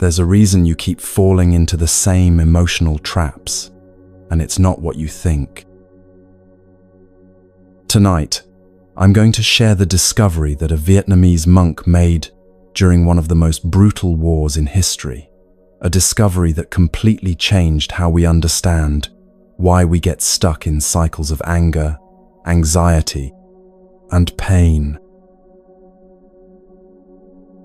There's a reason you keep falling into the same emotional traps, and it's not what you think. Tonight, I'm going to share the discovery that a Vietnamese monk made during one of the most brutal wars in history, a discovery that completely changed how we understand why we get stuck in cycles of anger, anxiety, and pain.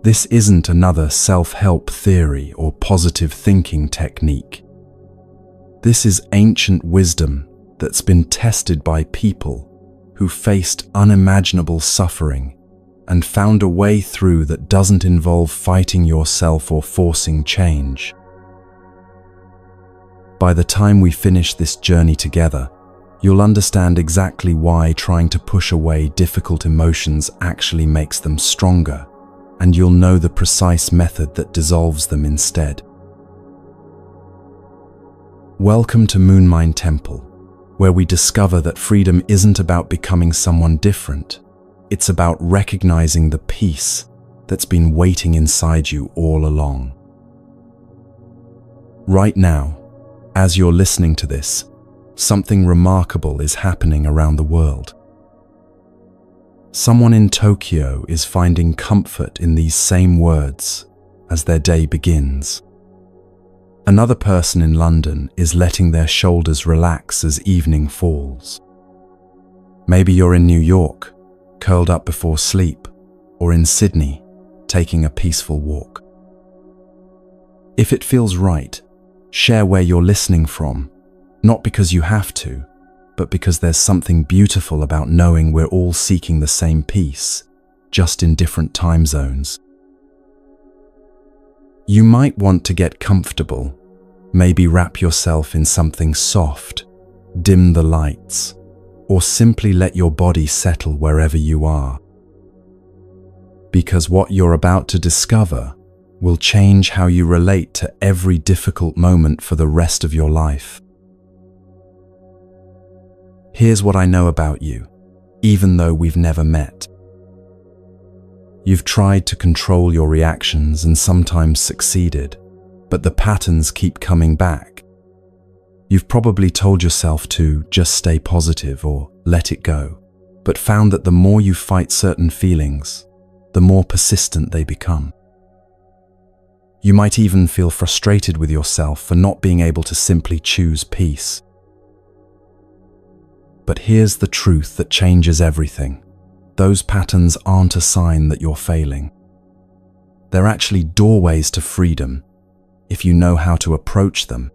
This isn't another self-help theory or positive thinking technique. This is ancient wisdom that's been tested by people who faced unimaginable suffering and found a way through that doesn't involve fighting yourself or forcing change. By the time we finish this journey together, you'll understand exactly why trying to push away difficult emotions actually makes them stronger, and you'll know the precise method that dissolves them instead. Welcome to Moonmine Temple, where we discover that freedom isn't about becoming someone different. It's about recognizing the peace that's been waiting inside you all along. Right now, as you're listening to this, something remarkable is happening around the world. Someone in Tokyo is finding comfort in these same words as their day begins. Another person in London is letting their shoulders relax as evening falls. Maybe you're in New York, curled up before sleep, or in Sydney, taking a peaceful walk. If it feels right, share where you're listening from, not because you have to, but because there's something beautiful about knowing we're all seeking the same peace, just in different time zones. You might want to get comfortable, maybe wrap yourself in something soft, dim the lights, or simply let your body settle wherever you are. Because what you're about to discover will change how you relate to every difficult moment for the rest of your life. Here's what I know about you, even though we've never met. You've tried to control your reactions and sometimes succeeded, but the patterns keep coming back. You've probably told yourself to just stay positive or let it go, but found that the more you fight certain feelings, the more persistent they become. You might even feel frustrated with yourself for not being able to simply choose peace. But here's the truth that changes everything. Those patterns aren't a sign that you're failing. They're actually doorways to freedom, if you know how to approach them.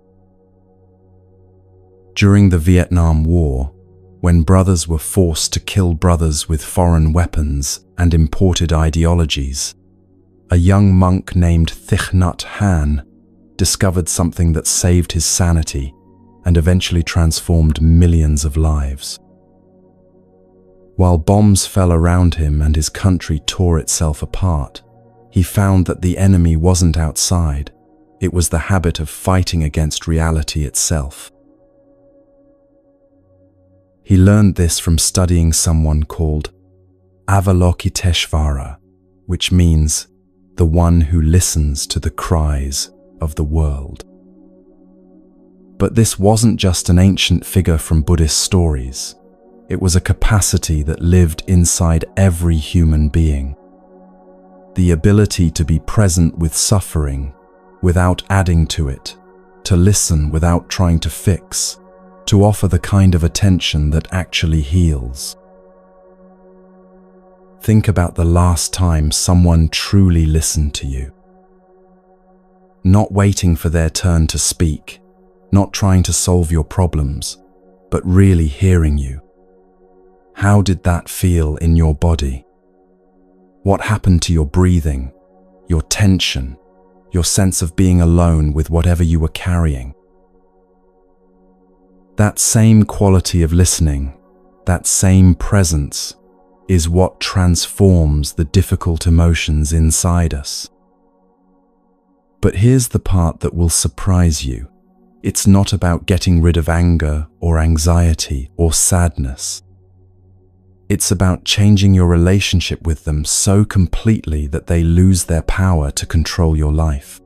During the Vietnam War, when brothers were forced to kill brothers with foreign weapons and imported ideologies, a young monk named Thich Nhat Hanh discovered something that saved his sanity and eventually transformed millions of lives. While bombs fell around him and his country tore itself apart, he found that the enemy wasn't outside. It was the habit of fighting against reality itself. He learned this from studying someone called Avalokiteshvara, which means the one who listens to the cries of the world. But this wasn't just an ancient figure from Buddhist stories. It was a capacity that lived inside every human being. The ability to be present with suffering without adding to it, to listen without trying to fix, to offer the kind of attention that actually heals. Think about the last time someone truly listened to you. Not waiting for their turn to speak, not trying to solve your problems, but really hearing you. How did that feel in your body? What happened to your breathing, your tension, your sense of being alone with whatever you were carrying? That same quality of listening, that same presence, is what transforms the difficult emotions inside us. But here's the part that will surprise you. It's not about getting rid of anger or anxiety or sadness. It's about changing your relationship with them so completely that they lose their power to control your life.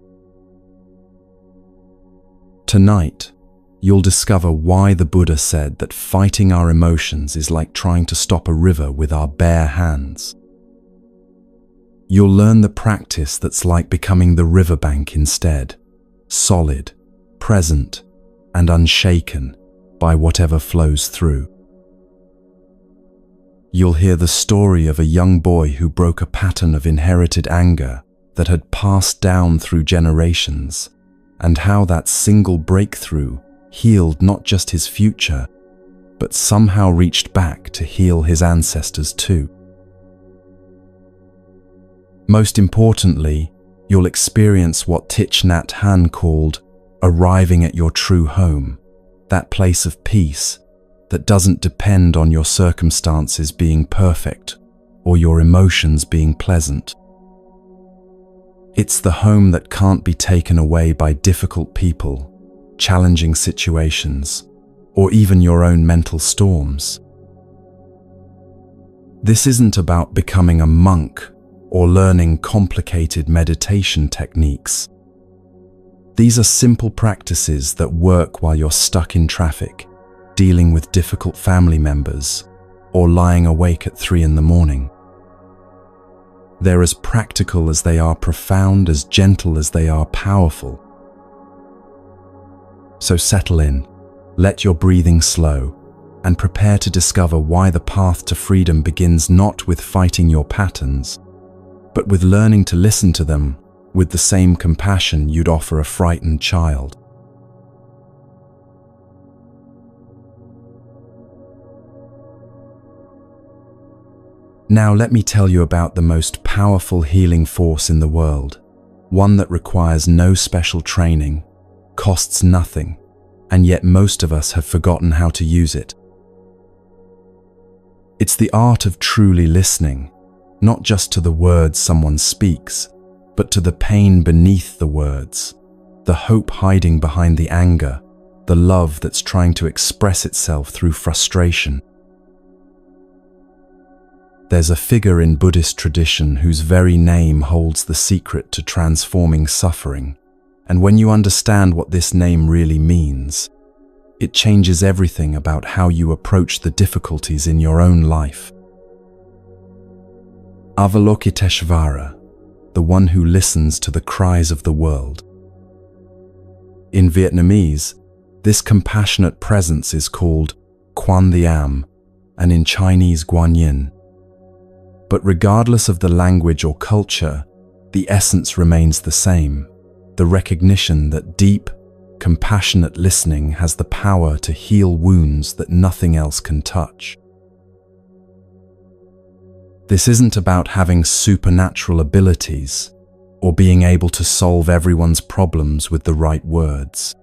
Tonight, you'll discover why the Buddha said that fighting our emotions is like trying to stop a river with our bare hands. You'll learn the practice that's like becoming the riverbank instead, solid, present, and unshaken by whatever flows through. You'll hear the story of a young boy who broke a pattern of inherited anger that had passed down through generations, and how that single breakthrough healed not just his future, but somehow reached back to heal his ancestors too. Most importantly, you'll experience what Thich Nhat Hanh called arriving at your true home, that place of peace that doesn't depend on your circumstances being perfect or your emotions being pleasant. It's the home that can't be taken away by difficult people, challenging situations, or even your own mental storms. This isn't about becoming a monk or learning complicated meditation techniques. These are simple practices that work while you're stuck in traffic, dealing with difficult family members, or lying awake at 3 a.m. They're as practical as they are profound, as gentle as they are powerful. So settle in, let your breathing slow, and prepare to discover why the path to freedom begins not with fighting your patterns, but with learning to listen to them with the same compassion you'd offer a frightened child. Now let me tell you about the most powerful healing force in the world, one that requires no special training, costs nothing, and yet most of us have forgotten how to use it. It's the art of truly listening, not just to the words someone speaks, but to the pain beneath the words, the hope hiding behind the anger, the love that's trying to express itself through frustration. There's a figure in Buddhist tradition whose very name holds the secret to transforming suffering, and when you understand what this name really means, it changes everything about how you approach the difficulties in your own life. Avalokiteshvara, the one who listens to the cries of the world. In Vietnamese, this compassionate presence is called Quan Thiam, and in Chinese Guan Yin. But regardless of the language or culture, the essence remains the same, the recognition that deep, compassionate listening has the power to heal wounds that nothing else can touch. This isn't about having supernatural abilities or being able to solve everyone's problems with the right words.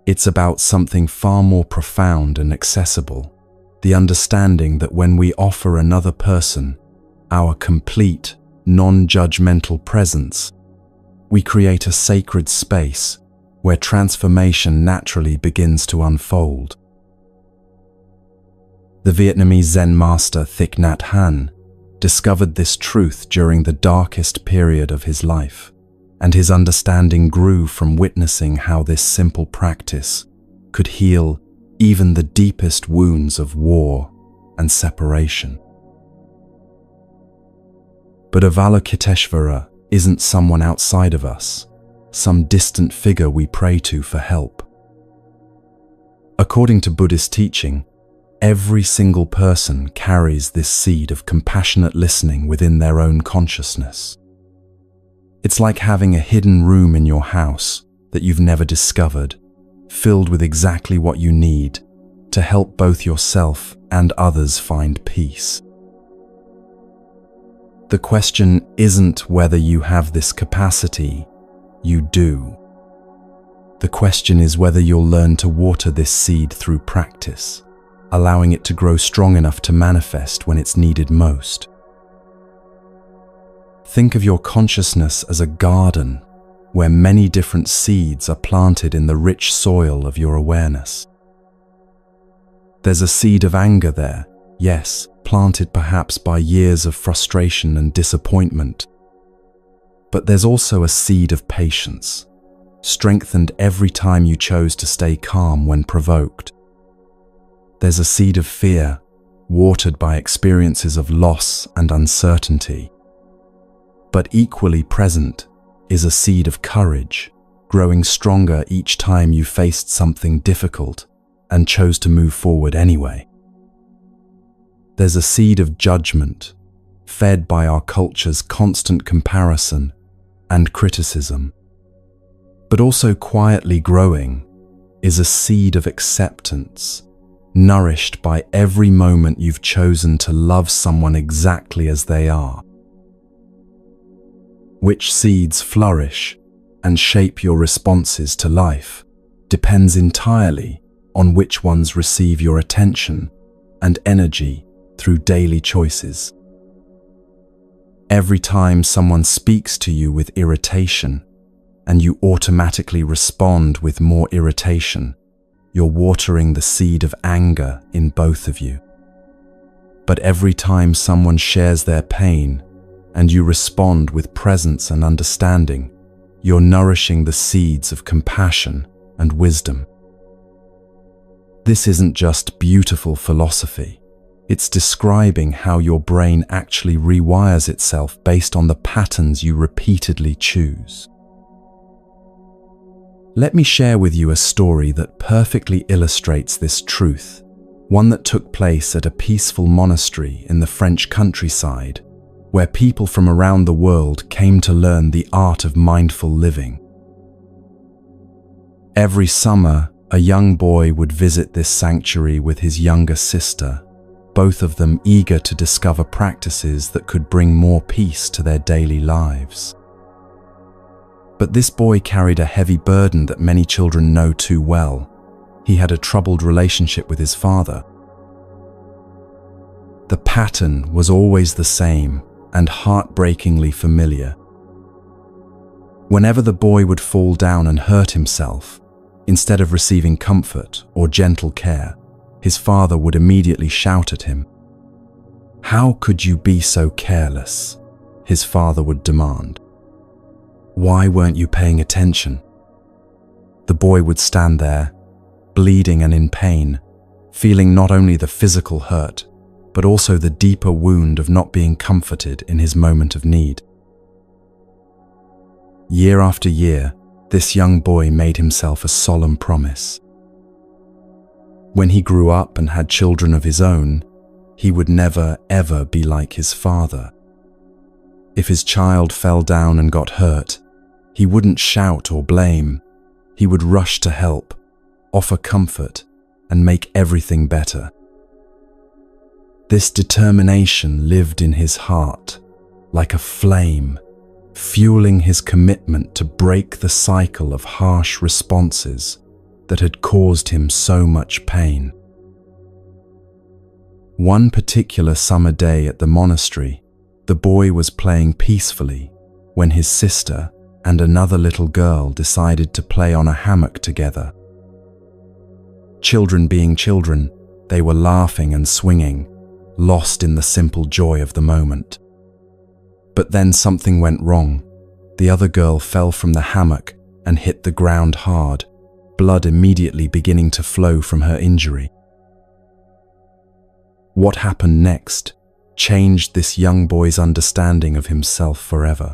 It's about something far more profound and accessible, the understanding that when we offer another person our complete, non-judgmental presence, we create a sacred space where transformation naturally begins to unfold. The Vietnamese Zen master Thich Nhat Hanh discovered this truth during the darkest period of his life, and his understanding grew from witnessing how this simple practice could heal even the deepest wounds of war and separation. But Avalokiteshvara isn't someone outside of us, some distant figure we pray to for help. According to Buddhist teaching, every single person carries this seed of compassionate listening within their own consciousness. It's like having a hidden room in your house that you've never discovered, filled with exactly what you need to help both yourself and others find peace. The question isn't whether you have this capacity, you do. The question is whether you'll learn to water this seed through practice, allowing it to grow strong enough to manifest when it's needed most. Think of your consciousness as a garden where many different seeds are planted in the rich soil of your awareness. There's a seed of anger there, yes, planted perhaps by years of frustration and disappointment. But there's also a seed of patience, strengthened every time you chose to stay calm when provoked. There's a seed of fear, watered by experiences of loss and uncertainty. But equally present is a seed of courage, growing stronger each time you faced something difficult and chose to move forward anyway. There's a seed of judgment, fed by our culture's constant comparison and criticism. But also quietly growing is a seed of acceptance, nourished by every moment you've chosen to love someone exactly as they are. Which seeds flourish and shape your responses to life depends entirely on which ones receive your attention and energy through daily choices. Every time someone speaks to you with irritation and you automatically respond with more irritation, you're watering the seed of anger in both of you. But every time someone shares their pain and you respond with presence and understanding, you're nourishing the seeds of compassion and wisdom. This isn't just beautiful philosophy. It's describing how your brain actually rewires itself based on the patterns you repeatedly choose. Let me share with you a story that perfectly illustrates this truth, one that took place at a peaceful monastery in the French countryside, where people from around the world came to learn the art of mindful living. Every summer, a young boy would visit this sanctuary with his younger sister, both of them eager to discover practices that could bring more peace to their daily lives. But this boy carried a heavy burden that many children know too well. He had a troubled relationship with his father. The pattern was always the same and heartbreakingly familiar. Whenever the boy would fall down and hurt himself, instead of receiving comfort or gentle care, his father would immediately shout at him. "How could you be so careless?" his father would demand. "Why weren't you paying attention?" The boy would stand there, bleeding and in pain, feeling not only the physical hurt, but also the deeper wound of not being comforted in his moment of need. Year after year, this young boy made himself a solemn promise. When he grew up and had children of his own, he would never, ever be like his father. If his child fell down and got hurt, he wouldn't shout or blame. He would rush to help, offer comfort, and make everything better. This determination lived in his heart, like a flame, fueling his commitment to break the cycle of harsh responses that had caused him so much pain. One particular summer day at the monastery, the boy was playing peacefully when his sister and another little girl decided to play on a hammock together. Children being children, they were laughing and swinging, lost in the simple joy of the moment. But then something went wrong. The other girl fell from the hammock and hit the ground hard, blood immediately beginning to flow from her injury. What happened next changed this young boy's understanding of himself forever.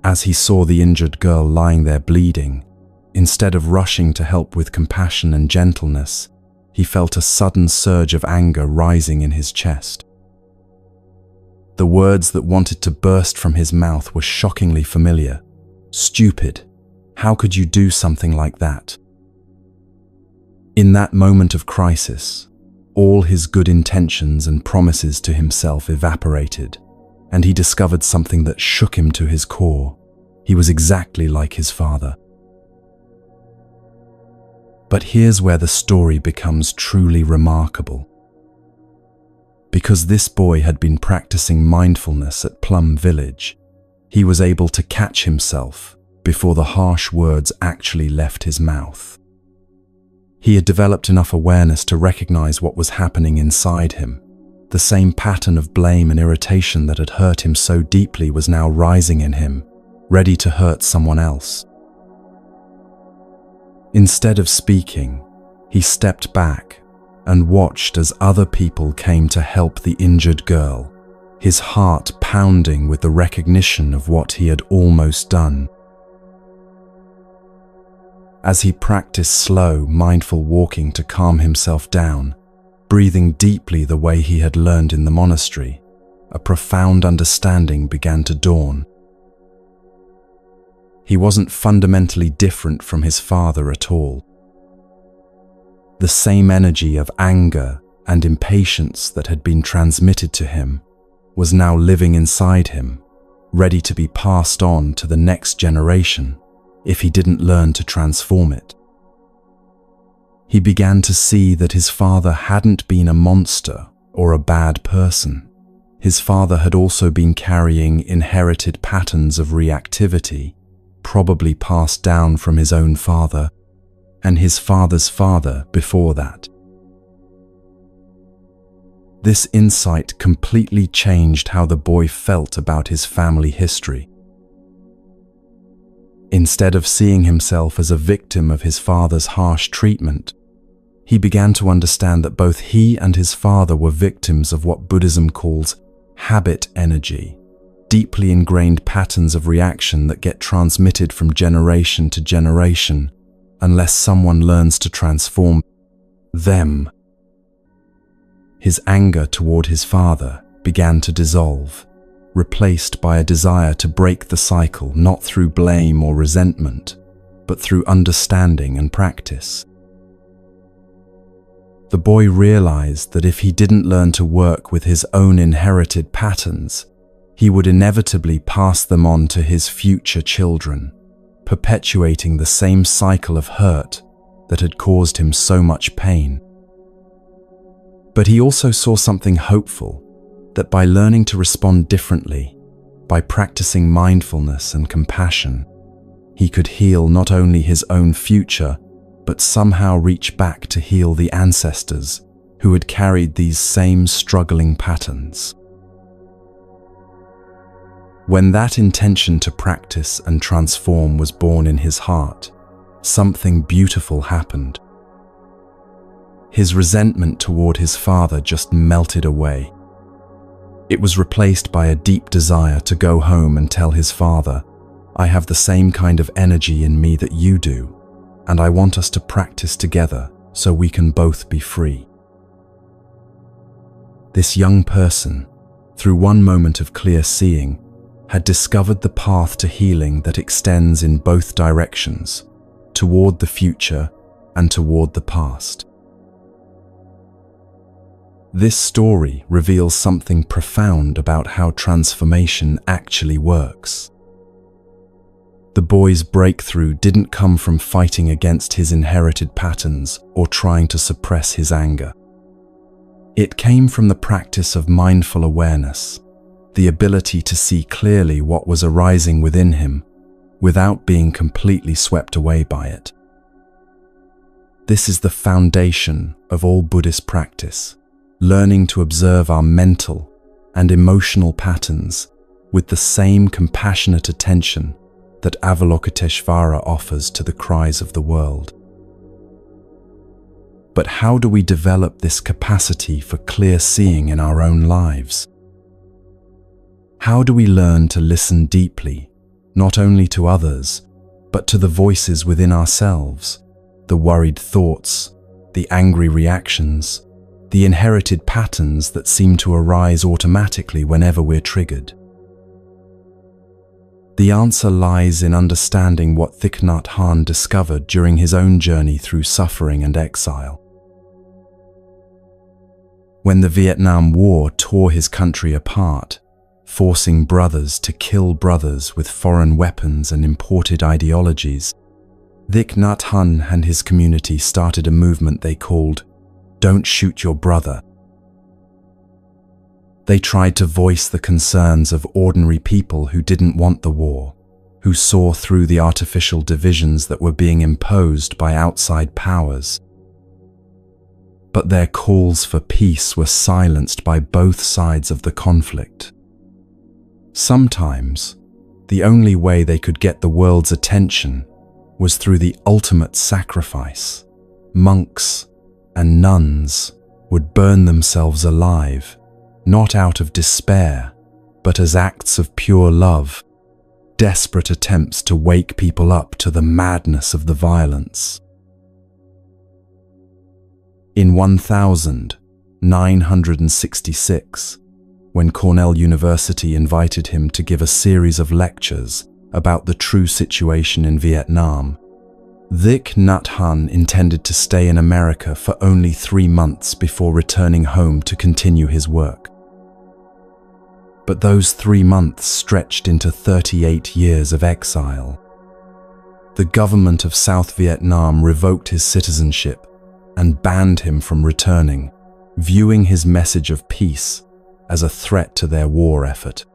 As he saw the injured girl lying there bleeding, instead of rushing to help with compassion and gentleness, he felt a sudden surge of anger rising in his chest. The words that wanted to burst from his mouth were shockingly familiar. "Stupid. How could you do something like that?" In that moment of crisis, all his good intentions and promises to himself evaporated, and he discovered something that shook him to his core. He was exactly like his father. But here's where the story becomes truly remarkable. Because this boy had been practicing mindfulness at Plum Village, he was able to catch himself before the harsh words actually left his mouth. He had developed enough awareness to recognize what was happening inside him. The same pattern of blame and irritation that had hurt him so deeply was now rising in him, ready to hurt someone else. Instead of speaking, he stepped back and watched as other people came to help the injured girl, his heart pounding with the recognition of what he had almost done. As he practiced slow, mindful walking to calm himself down, breathing deeply the way he had learned in the monastery, a profound understanding began to dawn. He wasn't fundamentally different from his father at all. The same energy of anger and impatience that had been transmitted to him was now living inside him, ready to be passed on to the next generation if he didn't learn to transform it. He began to see that his father hadn't been a monster or a bad person. His father had also been carrying inherited patterns of reactivity, probably passed down from his own father and his father's father before that. This insight completely changed how the boy felt about his family history. Instead of seeing himself as a victim of his father's harsh treatment, he began to understand that both he and his father were victims of what Buddhism calls habit energy, deeply ingrained patterns of reaction that get transmitted from generation to generation unless someone learns to transform them. His anger toward his father began to dissolve, replaced by a desire to break the cycle not through blame or resentment, but through understanding and practice. The boy realized that if he didn't learn to work with his own inherited patterns, he would inevitably pass them on to his future children, perpetuating the same cycle of hurt that had caused him so much pain. But he also saw something hopeful, that by learning to respond differently, by practicing mindfulness and compassion, he could heal not only his own future, but somehow reach back to heal the ancestors who had carried these same struggling patterns. When that intention to practice and transform was born in his heart, something beautiful happened. His resentment toward his father just melted away. It was replaced by a deep desire to go home and tell his father, "I have the same kind of energy in me that you do, and I want us to practice together so we can both be free." This young person, through one moment of clear seeing, had discovered the path to healing that extends in both directions, toward the future and toward the past. This story reveals something profound about how transformation actually works. The boy's breakthrough didn't come from fighting against his inherited patterns or trying to suppress his anger. It came from the practice of mindful awareness, the ability to see clearly what was arising within him without being completely swept away by it. This is the foundation of all Buddhist practice, learning to observe our mental and emotional patterns with the same compassionate attention that Avalokiteshvara offers to the cries of the world. But how do we develop this capacity for clear seeing in our own lives? How do we learn to listen deeply, not only to others, but to the voices within ourselves, the worried thoughts, the angry reactions, the inherited patterns that seem to arise automatically whenever we're triggered? The answer lies in understanding what Thich Nhat Hanh discovered during his own journey through suffering and exile. When the Vietnam War tore his country apart, forcing brothers to kill brothers with foreign weapons and imported ideologies, Thich Nhat Hanh and his community started a movement they called "Don't Shoot Your Brother." They tried to voice the concerns of ordinary people who didn't want the war, who saw through the artificial divisions that were being imposed by outside powers. But their calls for peace were silenced by both sides of the conflict. Sometimes, the only way they could get the world's attention was through the ultimate sacrifice. Monks and nuns would burn themselves alive, not out of despair, but as acts of pure love, desperate attempts to wake people up to the madness of the violence. In 1966, when Cornell University invited him to give a series of lectures about the true situation in Vietnam, Thich Nhat Hanh intended to stay in America for only 3 months before returning home to continue his work. But those 3 months stretched into 38 years of exile. The government of South Vietnam revoked his citizenship and banned him from returning, viewing his message of peace as a threat to their war effort.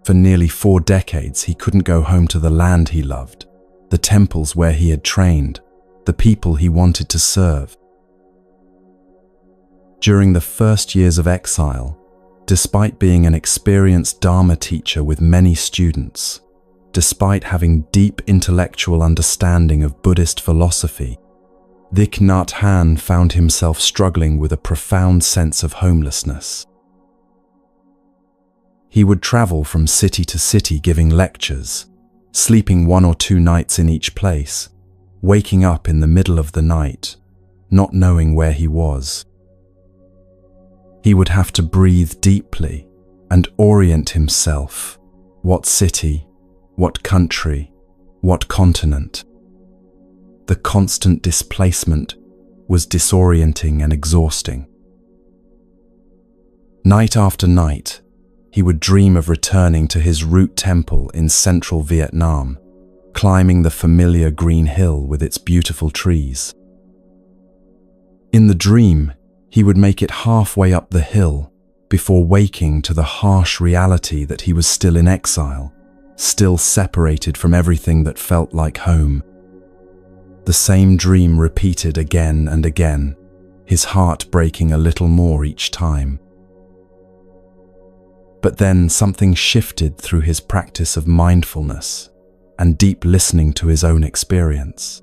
For nearly 4 decades, he couldn't go home to the land he loved, the temples where he had trained, the people he wanted to serve. During the first years of exile, despite being an experienced Dharma teacher with many students, despite having deep intellectual understanding of Buddhist philosophy, Thich Nhat Hanh found himself struggling with a profound sense of homelessness. He would travel from city to city giving lectures, sleeping 1 or 2 nights in each place, waking up in the middle of the night, not knowing where he was. He would have to breathe deeply and orient himself. What city, what country, what continent? The constant displacement was disorienting and exhausting. Night after night, he would dream of returning to his root temple in central Vietnam, climbing the familiar green hill with its beautiful trees. In the dream, he would make it halfway up the hill before waking to the harsh reality that he was still in exile, still separated from everything that felt like home. The same dream repeated again and again, his heart breaking a little more each time. But then something shifted through his practice of mindfulness and deep listening to his own experience.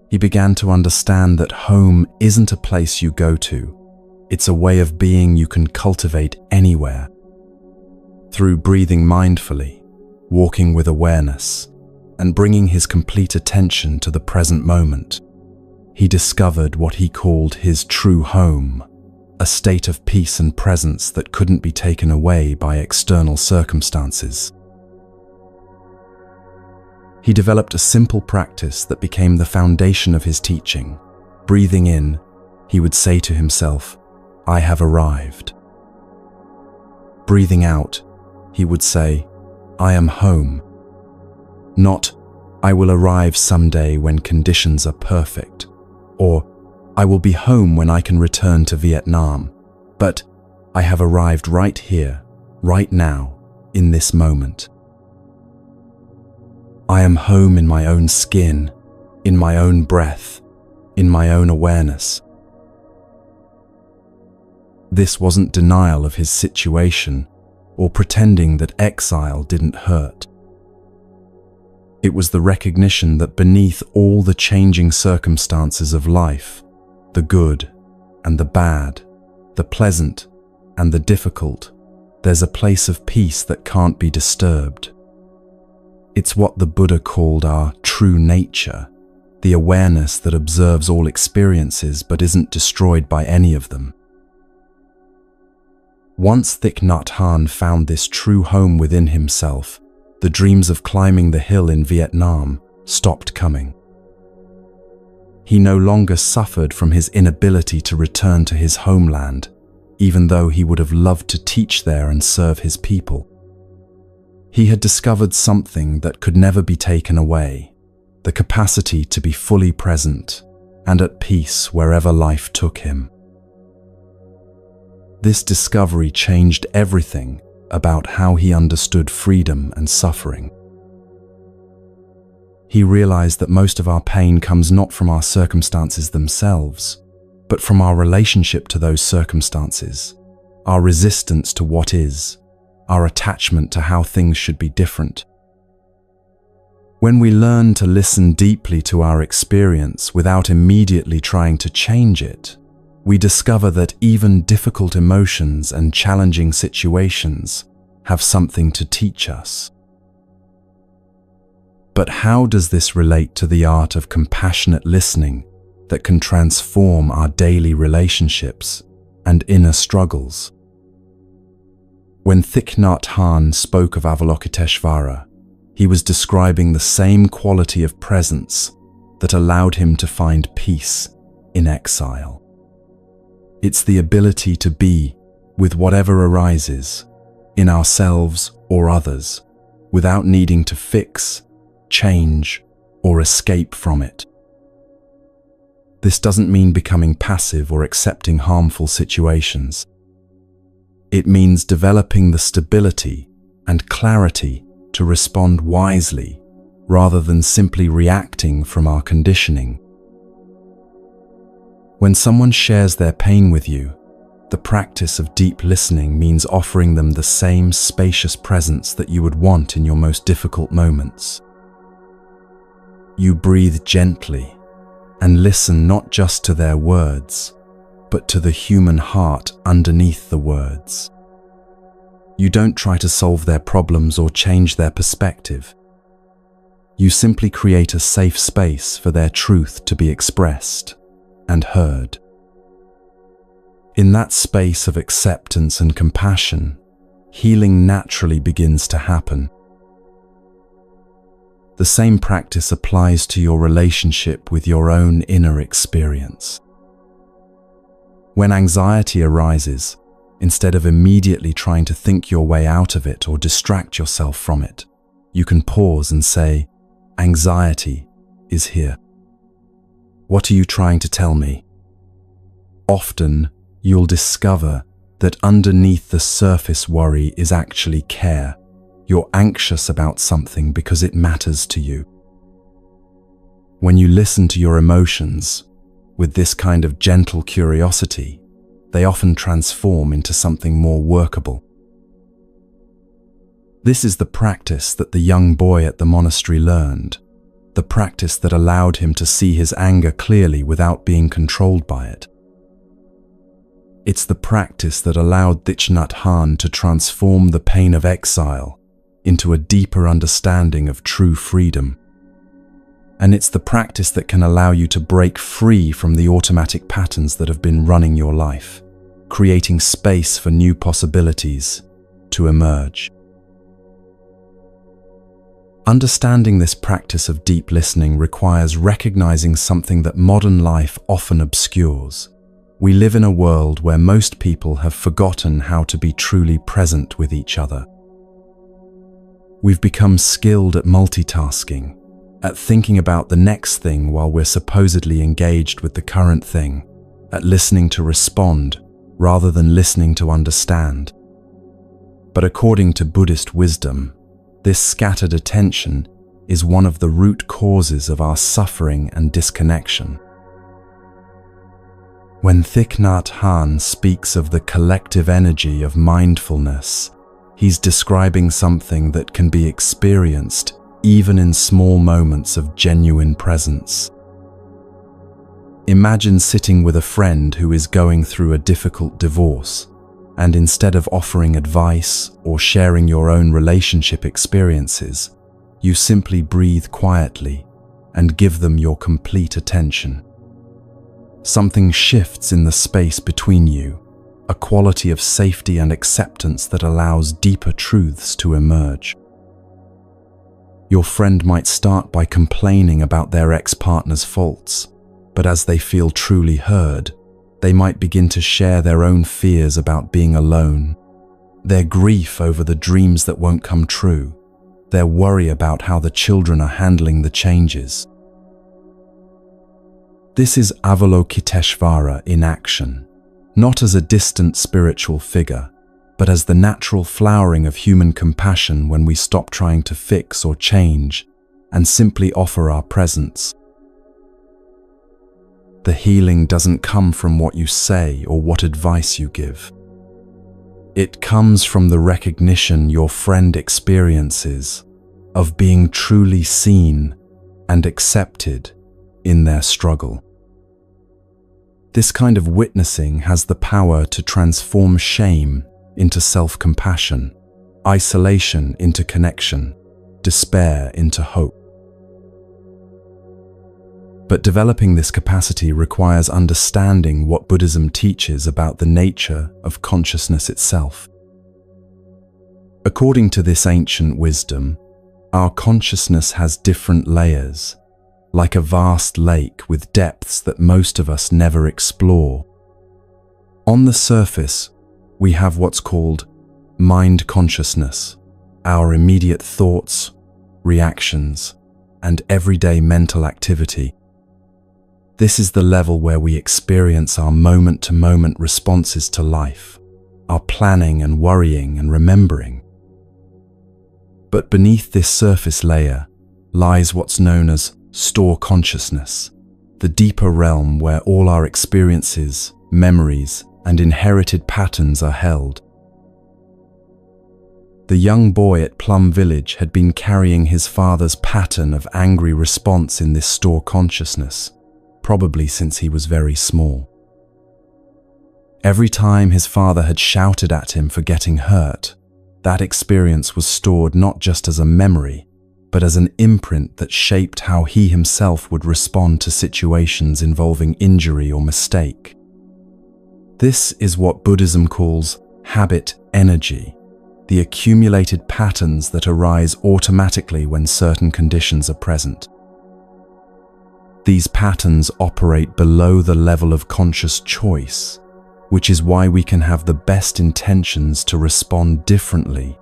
He began to understand that home isn't a place you go to, it's a way of being you can cultivate anywhere. Through breathing mindfully, walking with awareness, and bringing his complete attention to the present moment, he discovered what he called his true home, a state of peace and presence that couldn't be taken away by external circumstances. He developed a simple practice that became the foundation of his teaching. Breathing in, he would say to himself, "I have arrived." Breathing out, he would say, "I am home." Not, "I will arrive someday when conditions are perfect," or "I will be home when I can return to Vietnam," but "I have arrived right here, right now, in this moment." I am home in my own skin, in my own breath, in my own awareness. This wasn't denial of his situation or pretending that exile didn't hurt. It was the recognition that beneath all the changing circumstances of life, the good and the bad, the pleasant and the difficult, there's a place of peace that can't be disturbed. It's what the Buddha called our true nature, the awareness that observes all experiences but isn't destroyed by any of them. Once Thich Nhat Hanh found this true home within himself, the dreams of climbing the hill in Vietnam stopped coming. He no longer suffered from his inability to return to his homeland, even though he would have loved to teach there and serve his people. He had discovered something that could never be taken away, the capacity to be fully present and at peace wherever life took him. This discovery changed everything about how he understood freedom and suffering. He realized that most of our pain comes not from our circumstances themselves, but from our relationship to those circumstances, our resistance to what is, our attachment to how things should be different. When we learn to listen deeply to our experience without immediately trying to change it, we discover that even difficult emotions and challenging situations have something to teach us. But how does this relate to the art of compassionate listening that can transform our daily relationships and inner struggles? When Thich Nhat Hanh spoke of Avalokiteshvara, he was describing the same quality of presence that allowed him to find peace in exile. It's the ability to be with whatever arises, in ourselves or others, without needing to fix, change, or escape from it. This doesn't mean becoming passive or accepting harmful situations. It means developing the stability and clarity to respond wisely rather than simply reacting from our conditioning. When someone shares their pain with you, the practice of deep listening means offering them the same spacious presence that you would want in your most difficult moments. You breathe gently and listen not just to their words, but to the human heart underneath the words. You don't try to solve their problems or change their perspective. You simply create a safe space for their truth to be expressed and heard. In that space of acceptance and compassion, healing naturally begins to happen. The same practice applies to your relationship with your own inner experience. When anxiety arises, instead of immediately trying to think your way out of it or distract yourself from it, you can pause and say, "Anxiety is here. What are you trying to tell me?" Often, you'll discover that underneath the surface worry is actually care. You're anxious about something because it matters to you. When you listen to your emotions with this kind of gentle curiosity, they often transform into something more workable. This is the practice that the young boy at the monastery learned, the practice that allowed him to see his anger clearly without being controlled by it. It's the practice that allowed Thich Nhat Hanh to transform the pain of exile into a deeper understanding of true freedom. And it's the practice that can allow you to break free from the automatic patterns that have been running your life, creating space for new possibilities to emerge. Understanding this practice of deep listening requires recognizing something that modern life often obscures. We live in a world where most people have forgotten how to be truly present with each other. We've become skilled at multitasking, at thinking about the next thing while we're supposedly engaged with the current thing, at listening to respond rather than listening to understand. But according to Buddhist wisdom, this scattered attention is one of the root causes of our suffering and disconnection. When Thich Nhat Hanh speaks of the collective energy of mindfulness, he's describing something that can be experienced even in small moments of genuine presence. Imagine sitting with a friend who is going through a difficult divorce, and instead of offering advice or sharing your own relationship experiences, you simply breathe quietly and give them your complete attention. Something shifts in the space between you, a quality of safety and acceptance that allows deeper truths to emerge. Your friend might start by complaining about their ex-partner's faults, but as they feel truly heard, they might begin to share their own fears about being alone, their grief over the dreams that won't come true, their worry about how the children are handling the changes. This is Avalokiteshvara in action, not as a distant spiritual figure, but as the natural flowering of human compassion when we stop trying to fix or change and simply offer our presence. The healing doesn't come from what you say or what advice you give. It comes from the recognition your friend experiences of being truly seen and accepted in their struggle. This kind of witnessing has the power to transform shame into self-compassion, isolation into connection, despair into hope. But developing this capacity requires understanding what Buddhism teaches about the nature of consciousness itself. According to this ancient wisdom, our consciousness has different layers, like a vast lake with depths that most of us never explore. On the surface, we have what's called mind consciousness, our immediate thoughts, reactions, and everyday mental activity. This is the level where we experience our moment-to-moment responses to life, our planning and worrying and remembering. But beneath this surface layer lies what's known as store consciousness, the deeper realm where all our experiences, memories, and inherited patterns are held. The young boy at Plum Village had been carrying his father's pattern of angry response in this store consciousness, probably since he was very small. Every time his father had shouted at him for getting hurt, that experience was stored not just as a memory, but as an imprint that shaped how he himself would respond to situations involving injury or mistake. This is what Buddhism calls habit energy, the accumulated patterns that arise automatically when certain conditions are present. These patterns operate below the level of conscious choice, which is why we can have the best intentions to respond differently,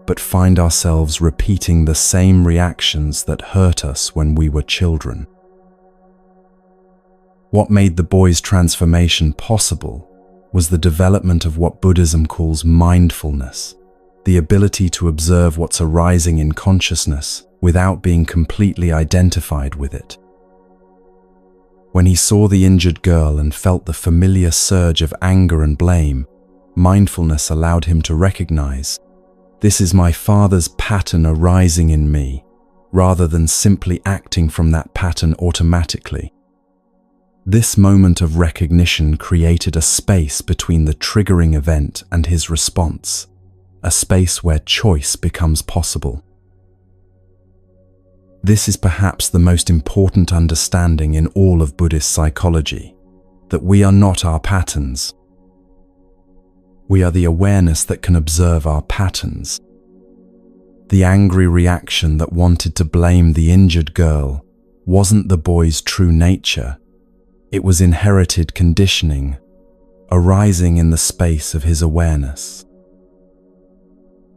but find ourselves repeating the same reactions that hurt us when we were children. What made the boy's transformation possible was the development of what Buddhism calls mindfulness, the ability to observe what's arising in consciousness without being completely identified with it. When he saw the injured girl and felt the familiar surge of anger and blame, mindfulness allowed him to recognize, "This is my father's pattern arising in me," rather than simply acting from that pattern automatically. This moment of recognition created a space between the triggering event and his response, a space where choice becomes possible. This is perhaps the most important understanding in all of Buddhist psychology, that we are not our patterns. We are the awareness that can observe our patterns. The angry reaction that wanted to blame the injured girl wasn't the boy's true nature. It was inherited conditioning, arising in the space of his awareness.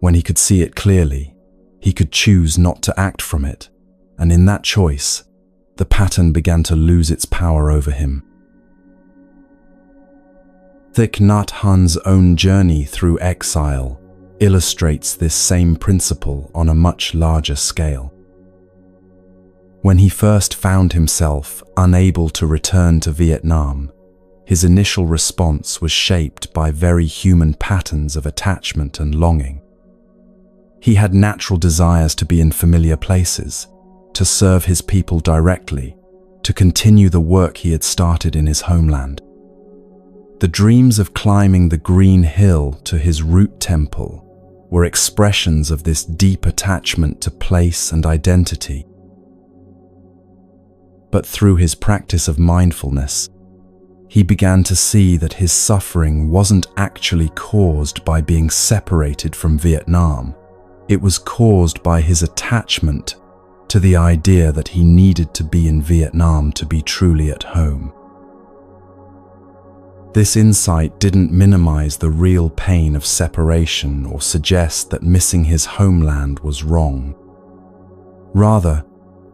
When he could see it clearly, he could choose not to act from it, and in that choice, the pattern began to lose its power over him. Thich Nhat Hanh's own journey through exile illustrates this same principle on a much larger scale. When he first found himself unable to return to Vietnam, his initial response was shaped by very human patterns of attachment and longing. He had natural desires to be in familiar places, to serve his people directly, to continue the work he had started in his homeland. The dreams of climbing the green hill to his root temple were expressions of this deep attachment to place and identity. But through his practice of mindfulness, he began to see that his suffering wasn't actually caused by being separated from Vietnam. It was caused by his attachment to the idea that he needed to be in Vietnam to be truly at home. This insight didn't minimize the real pain of separation or suggest that missing his homeland was wrong. Rather,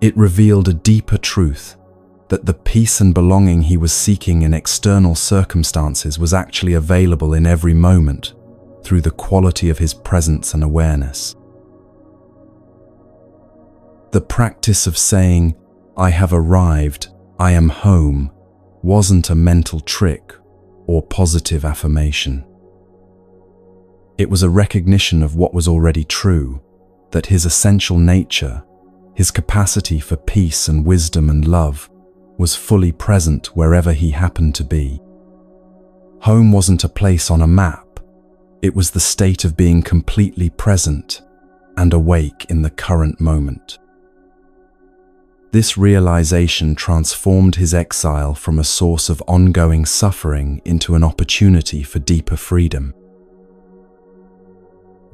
it revealed a deeper truth, that the peace and belonging he was seeking in external circumstances was actually available in every moment through the quality of his presence and awareness. The practice of saying, "I have arrived, I am home," wasn't a mental trick or positive affirmation. It was a recognition of what was already true, that his essential nature, his capacity for peace and wisdom and love, was fully present wherever he happened to be. Home wasn't a place on a map. It was the state of being completely present and awake in the current moment. This realization transformed his exile from a source of ongoing suffering into an opportunity for deeper freedom.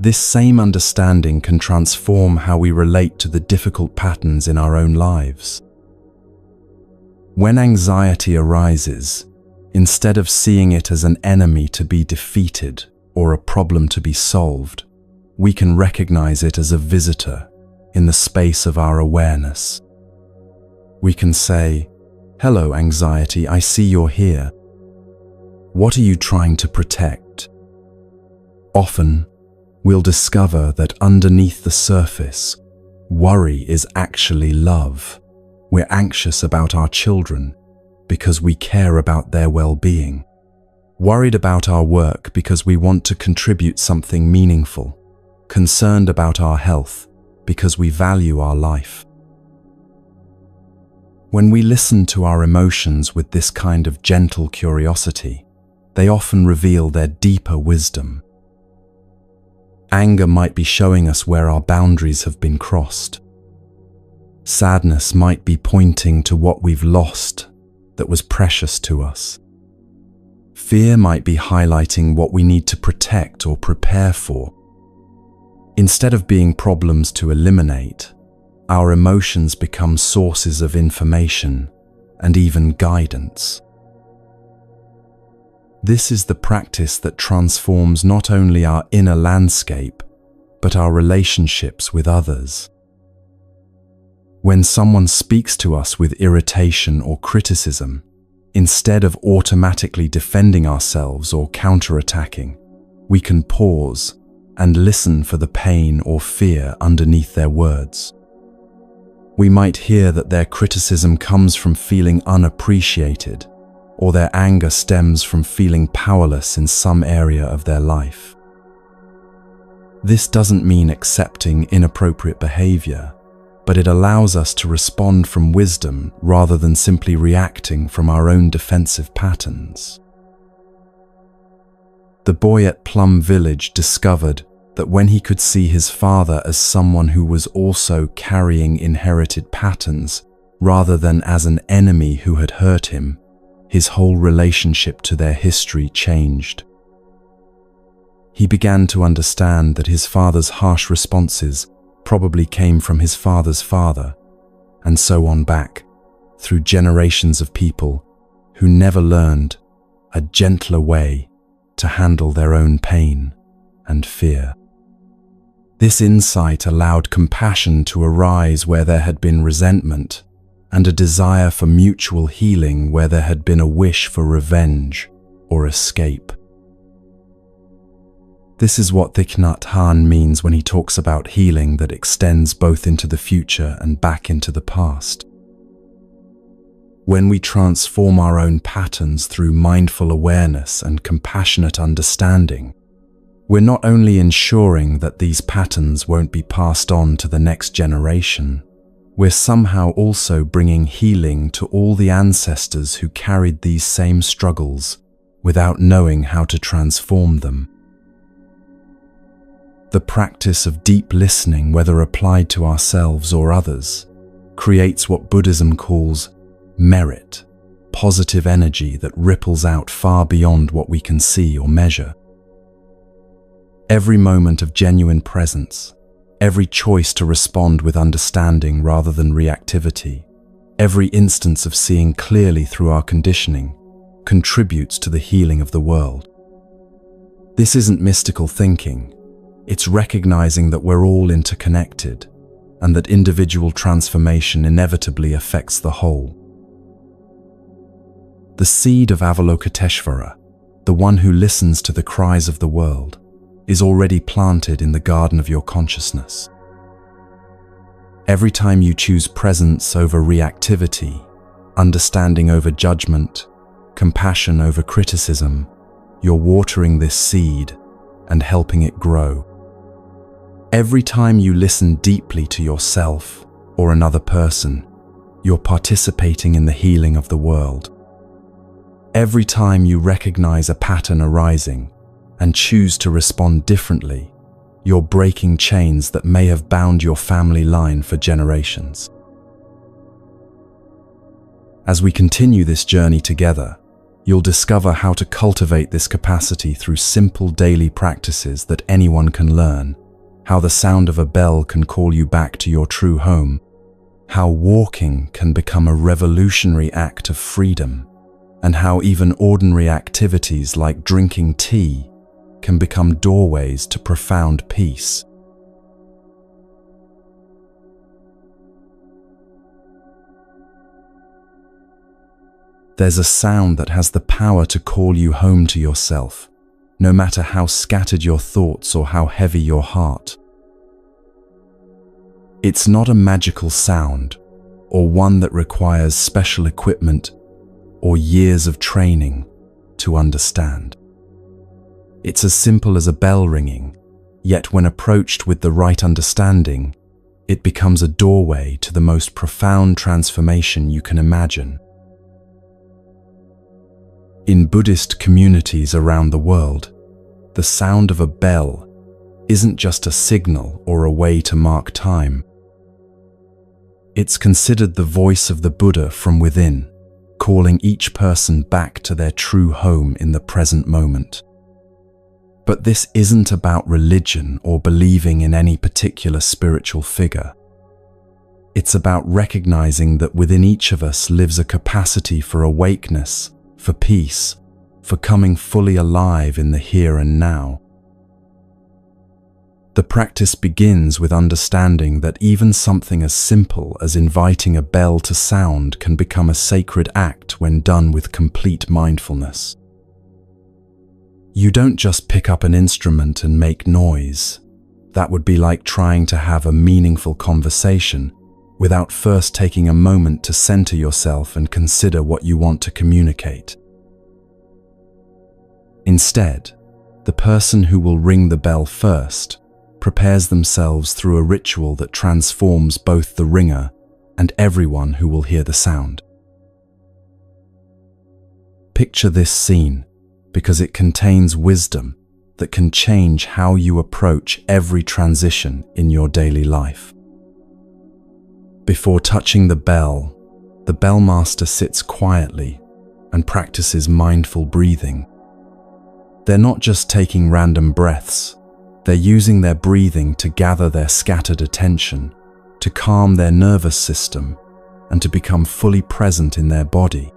This same understanding can transform how we relate to the difficult patterns in our own lives. When anxiety arises, instead of seeing it as an enemy to be defeated or a problem to be solved, we can recognize it as a visitor in the space of our awareness. We can say, "Hello, anxiety, I see you're here. What are you trying to protect?" Often, we'll discover that underneath the surface, worry is actually love. We're anxious about our children because we care about their well-being. Worried about our work because we want to contribute something meaningful. Concerned about our health because we value our life. When we listen to our emotions with this kind of gentle curiosity, they often reveal their deeper wisdom. Anger might be showing us where our boundaries have been crossed. Sadness might be pointing to what we've lost that was precious to us. Fear might be highlighting what we need to protect or prepare for. Instead of being problems to eliminate, our emotions become sources of information and even guidance. This is the practice that transforms not only our inner landscape, but our relationships with others. When someone speaks to us with irritation or criticism, instead of automatically defending ourselves or counterattacking, we can pause and listen for the pain or fear underneath their words. We might hear that their criticism comes from feeling unappreciated, or their anger stems from feeling powerless in some area of their life. This doesn't mean accepting inappropriate behavior, but it allows us to respond from wisdom rather than simply reacting from our own defensive patterns. The boy at Plum Village discovered that when he could see his father as someone who was also carrying inherited patterns rather than as an enemy who had hurt him, his whole relationship to their history changed. He began to understand that his father's harsh responses probably came from his father's father, and so on back, through generations of people who never learned a gentler way to handle their own pain and fear. This insight allowed compassion to arise where there had been resentment, and a desire for mutual healing where there had been a wish for revenge or escape. This is what Thich Nhat Hanh means when he talks about healing that extends both into the future and back into the past. When we transform our own patterns through mindful awareness and compassionate understanding, we're not only ensuring that these patterns won't be passed on to the next generation, we're somehow also bringing healing to all the ancestors who carried these same struggles without knowing how to transform them. The practice of deep listening, whether applied to ourselves or others, creates what Buddhism calls merit, positive energy that ripples out far beyond what we can see or measure. Every moment of genuine presence, every choice to respond with understanding rather than reactivity, every instance of seeing clearly through our conditioning, contributes to the healing of the world. This isn't mystical thinking. It's recognizing that we're all interconnected and that individual transformation inevitably affects the whole. The seed of Avalokiteshvara, the one who listens to the cries of the world, is already planted in the garden of your consciousness. Every time you choose presence over reactivity, understanding over judgment, compassion over criticism, you're watering this seed, and helping it grow. Every time you listen deeply to yourself or another person, you're participating in the healing of the world. Every time you recognize a pattern arising and choose to respond differently, you're breaking chains that may have bound your family line for generations. As we continue this journey together, you'll discover how to cultivate this capacity through simple daily practices that anyone can learn, how the sound of a bell can call you back to your true home, how walking can become a revolutionary act of freedom, and how even ordinary activities like drinking tea can become doorways to profound peace. There's a sound that has the power to call you home to yourself, no matter how scattered your thoughts or how heavy your heart. It's not a magical sound, or one that requires special equipment or years of training to understand. It's as simple as a bell ringing, yet when approached with the right understanding, it becomes a doorway to the most profound transformation you can imagine. In Buddhist communities around the world, the sound of a bell isn't just a signal or a way to mark time. It's considered the voice of the Buddha from within, calling each person back to their true home in the present moment. But this isn't about religion or believing in any particular spiritual figure. It's about recognizing that within each of us lives a capacity for awakeness, for peace, for coming fully alive in the here and now. The practice begins with understanding that even something as simple as inviting a bell to sound can become a sacred act when done with complete mindfulness. You don't just pick up an instrument and make noise. That would be like trying to have a meaningful conversation without first taking a moment to center yourself and consider what you want to communicate. Instead, the person who will ring the bell first prepares themselves through a ritual that transforms both the ringer and everyone who will hear the sound. Picture this scene, because it contains wisdom that can change how you approach every transition in your daily life. Before touching the bellmaster sits quietly and practices mindful breathing. They're not just taking random breaths, they're using their breathing to gather their scattered attention, to calm their nervous system, and to become fully present in their body.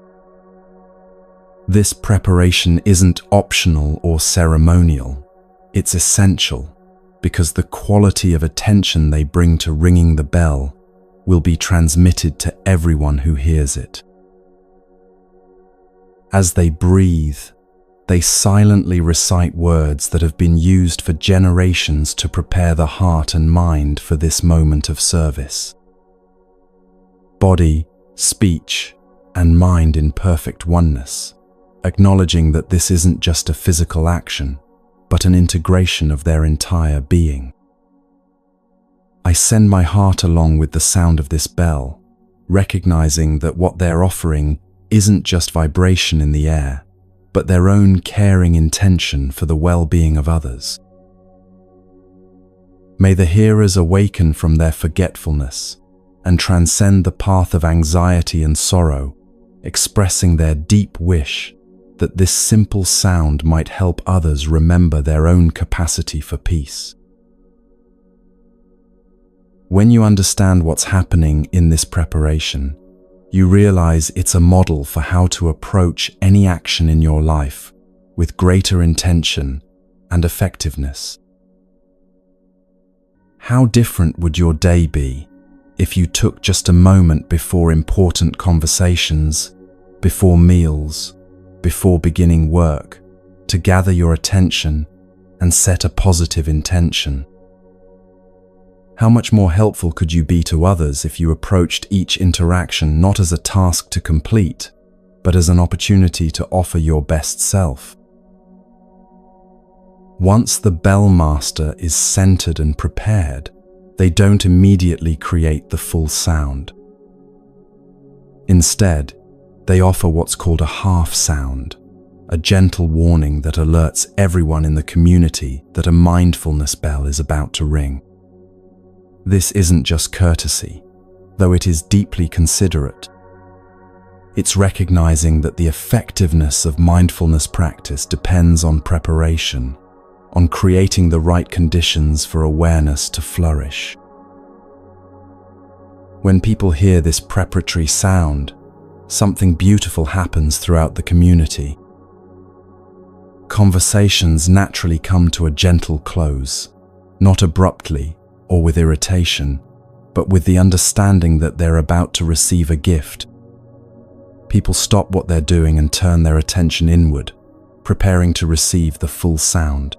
This preparation isn't optional or ceremonial, it's essential, because the quality of attention they bring to ringing the bell will be transmitted to everyone who hears it. As they breathe, they silently recite words that have been used for generations to prepare the heart and mind for this moment of service. Body, speech, and mind in perfect oneness, acknowledging that this isn't just a physical action, but an integration of their entire being. I send my heart along with the sound of this bell, recognizing that what they're offering isn't just vibration in the air, but their own caring intention for the well-being of others. May the hearers awaken from their forgetfulness and transcend the path of anxiety and sorrow, expressing their deep wish that this simple sound might help others remember their own capacity for peace. When you understand what's happening in this preparation, you realize it's a model for how to approach any action in your life with greater intention and effectiveness. How different would your day be if you took just a moment before important conversations, before meals, before beginning work, to gather your attention and set a positive intention? How much more helpful could you be to others if you approached each interaction not as a task to complete, but as an opportunity to offer your best self? Once the bell master is centered and prepared, they don't immediately create the full sound. Instead, they offer what's called a half sound, a gentle warning that alerts everyone in the community that a mindfulness bell is about to ring. This isn't just courtesy, though it is deeply considerate. It's recognizing that the effectiveness of mindfulness practice depends on preparation, on creating the right conditions for awareness to flourish. When people hear this preparatory sound, something beautiful happens throughout the community. Conversations naturally come to a gentle close, not abruptly or with irritation, but with the understanding that they're about to receive a gift. People stop what they're doing and turn their attention inward, preparing to receive the full sound.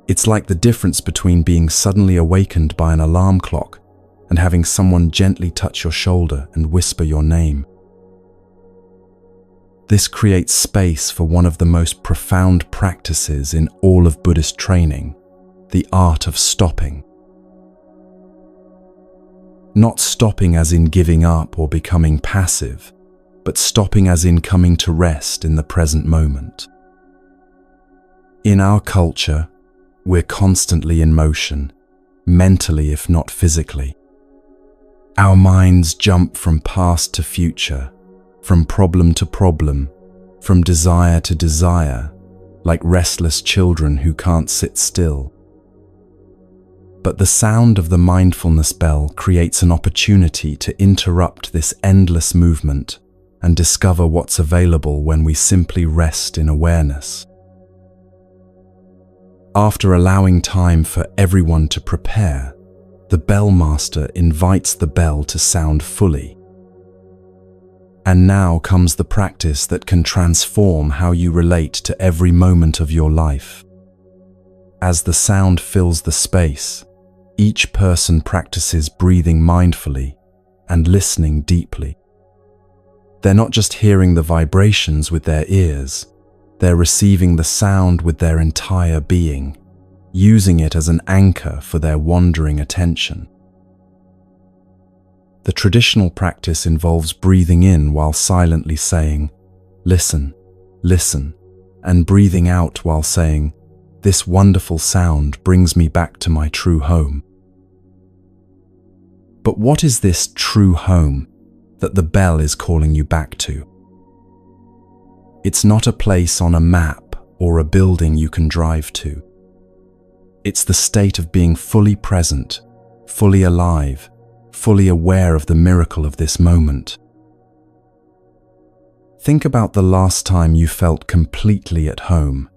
It's like the difference between being suddenly awakened by an alarm clock and having someone gently touch your shoulder and whisper your name. This creates space for one of the most profound practices in all of Buddhist training, the art of stopping. Not stopping as in giving up or becoming passive, but stopping as in coming to rest in the present moment. In our culture, we're constantly in motion, mentally if not physically. Our minds jump from past to future, from problem to problem, from desire to desire, like restless children who can't sit still. But the sound of the mindfulness bell creates an opportunity to interrupt this endless movement and discover what's available when we simply rest in awareness. After allowing time for everyone to prepare, the bell master invites the bell to sound fully. And now comes the practice that can transform how you relate to every moment of your life. As the sound fills the space, each person practices breathing mindfully and listening deeply. They're not just hearing the vibrations with their ears, they're receiving the sound with their entire being, using it as an anchor for their wandering attention. The traditional practice involves breathing in while silently saying, "Listen, listen," and breathing out while saying, "This wonderful sound brings me back to my true home." But what is this true home that the bell is calling you back to? It's not a place on a map or a building you can drive to. It's the state of being fully present, fully alive, fully aware of the miracle of this moment. Think about the last time you felt completely at home,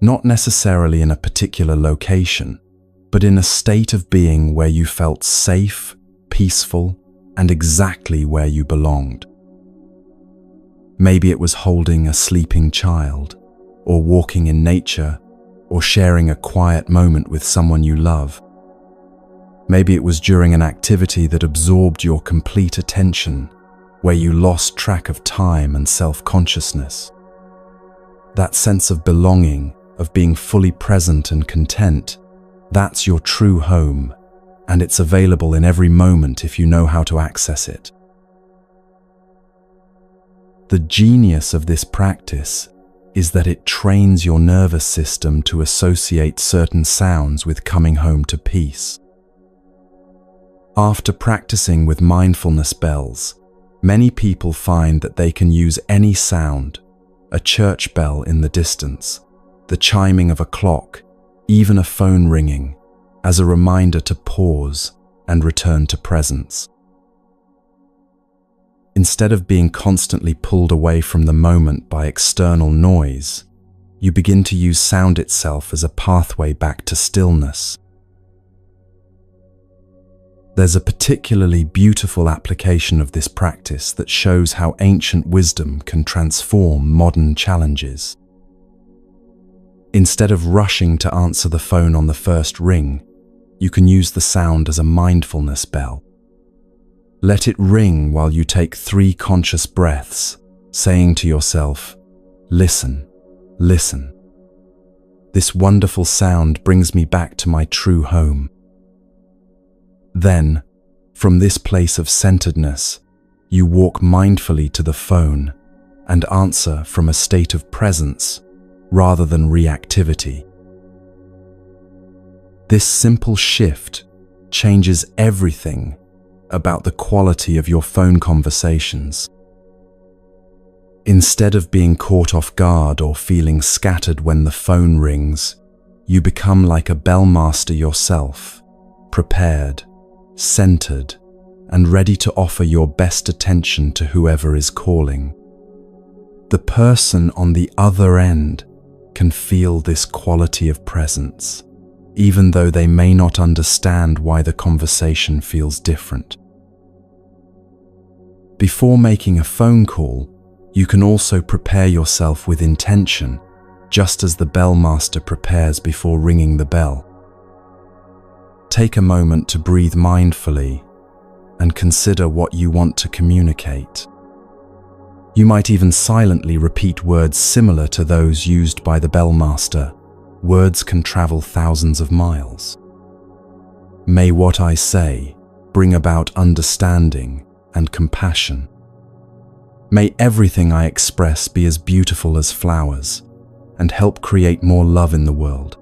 not necessarily in a particular location, but in a state of being where you felt safe, peaceful, and exactly where you belonged. Maybe it was holding a sleeping child, or walking in nature, or sharing a quiet moment with someone you love. Maybe it was during an activity that absorbed your complete attention, where you lost track of time and self-consciousness. That sense of belonging, of being fully present and content, that's your true home, and it's available in every moment if you know how to access it. The genius of this practice is that it trains your nervous system to associate certain sounds with coming home to peace. After practicing with mindfulness bells, many people find that they can use any sound, a church bell in the distance, the chiming of a clock, even a phone ringing, as a reminder to pause and return to presence. Instead of being constantly pulled away from the moment by external noise, you begin to use sound itself as a pathway back to stillness. There's a particularly beautiful application of this practice that shows how ancient wisdom can transform modern challenges. Instead of rushing to answer the phone on the first ring, you can use the sound as a mindfulness bell. Let it ring while you take 3 conscious breaths, saying to yourself, "Listen, listen." This wonderful sound brings me back to my true home. Then, from this place of centeredness, you walk mindfully to the phone and answer from a state of presence rather than reactivity. This simple shift changes everything about the quality of your phone conversations. Instead of being caught off guard or feeling scattered when the phone rings, you become like a bellmaster yourself, prepared, centered, and ready to offer your best attention to whoever is calling. The person on the other end can feel this quality of presence, even though they may not understand why the conversation feels different. Before making a phone call, you can also prepare yourself with intention, just as the bellmaster prepares before ringing the bell. Take a moment to breathe mindfully and consider what you want to communicate. You might even silently repeat words similar to those used by the bellmaster. Words can travel thousands of miles. May what I say bring about understanding and compassion. May everything I express be as beautiful as flowers and help create more love in the world.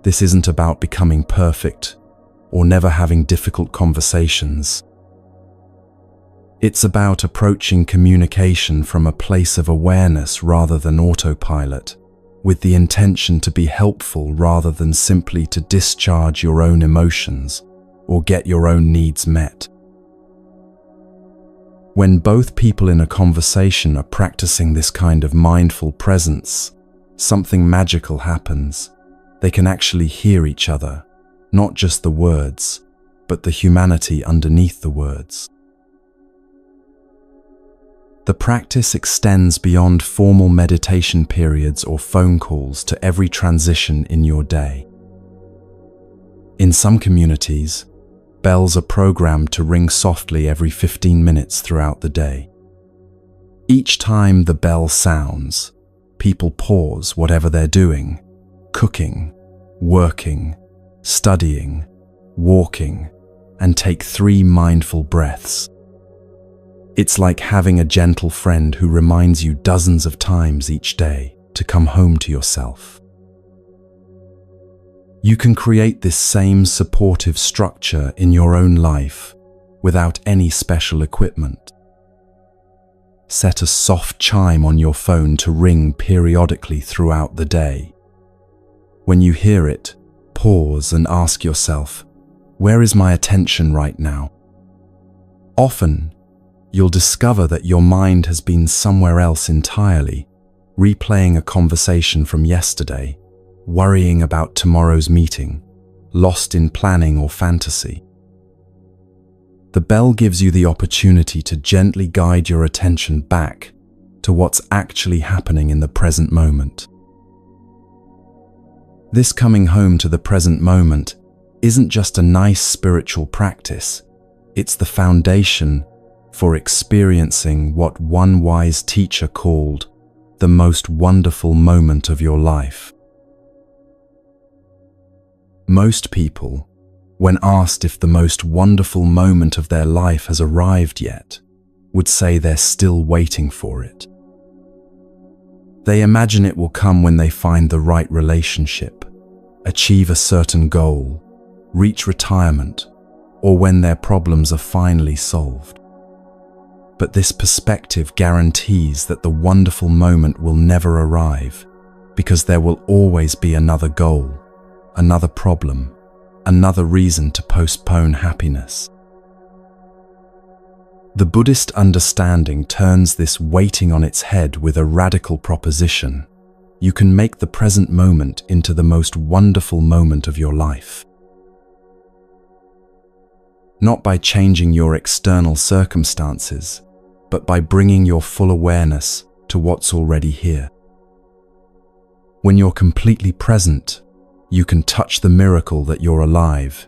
This isn't about becoming perfect or never having difficult conversations. It's about approaching communication from a place of awareness rather than autopilot, with the intention to be helpful rather than simply to discharge your own emotions or get your own needs met. When both people in a conversation are practicing this kind of mindful presence, something magical happens. They can actually hear each other, not just the words, but the humanity underneath the words. The practice extends beyond formal meditation periods or phone calls to every transition in your day. In some communities, bells are programmed to ring softly every 15 minutes throughout the day. Each time the bell sounds, people pause whatever they're doing, cooking, working, studying, walking, and take 3 mindful breaths. It's like having a gentle friend who reminds you dozens of times each day to come home to yourself. You can create this same supportive structure in your own life without any special equipment. Set a soft chime on your phone to ring periodically throughout the day. When you hear it, pause and ask yourself, where is my attention right now? Often, you'll discover that your mind has been somewhere else entirely, replaying a conversation from yesterday, worrying about tomorrow's meeting, lost in planning or fantasy. The bell gives you the opportunity to gently guide your attention back to what's actually happening in the present moment. This coming home to the present moment isn't just a nice spiritual practice, it's the foundation for experiencing what one wise teacher called the most wonderful moment of your life. Most people, when asked if the most wonderful moment of their life has arrived yet, would say they're still waiting for it. They imagine it will come when they find the right relationship, achieve a certain goal, reach retirement, or when their problems are finally solved. But this perspective guarantees that the wonderful moment will never arrive, because there will always be another goal, another problem, another reason to postpone happiness. The Buddhist understanding turns this waiting on its head with a radical proposition. You can make the present moment into the most wonderful moment of your life. Not by changing your external circumstances, but by bringing your full awareness to what's already here. When you're completely present, you can touch the miracle that you're alive,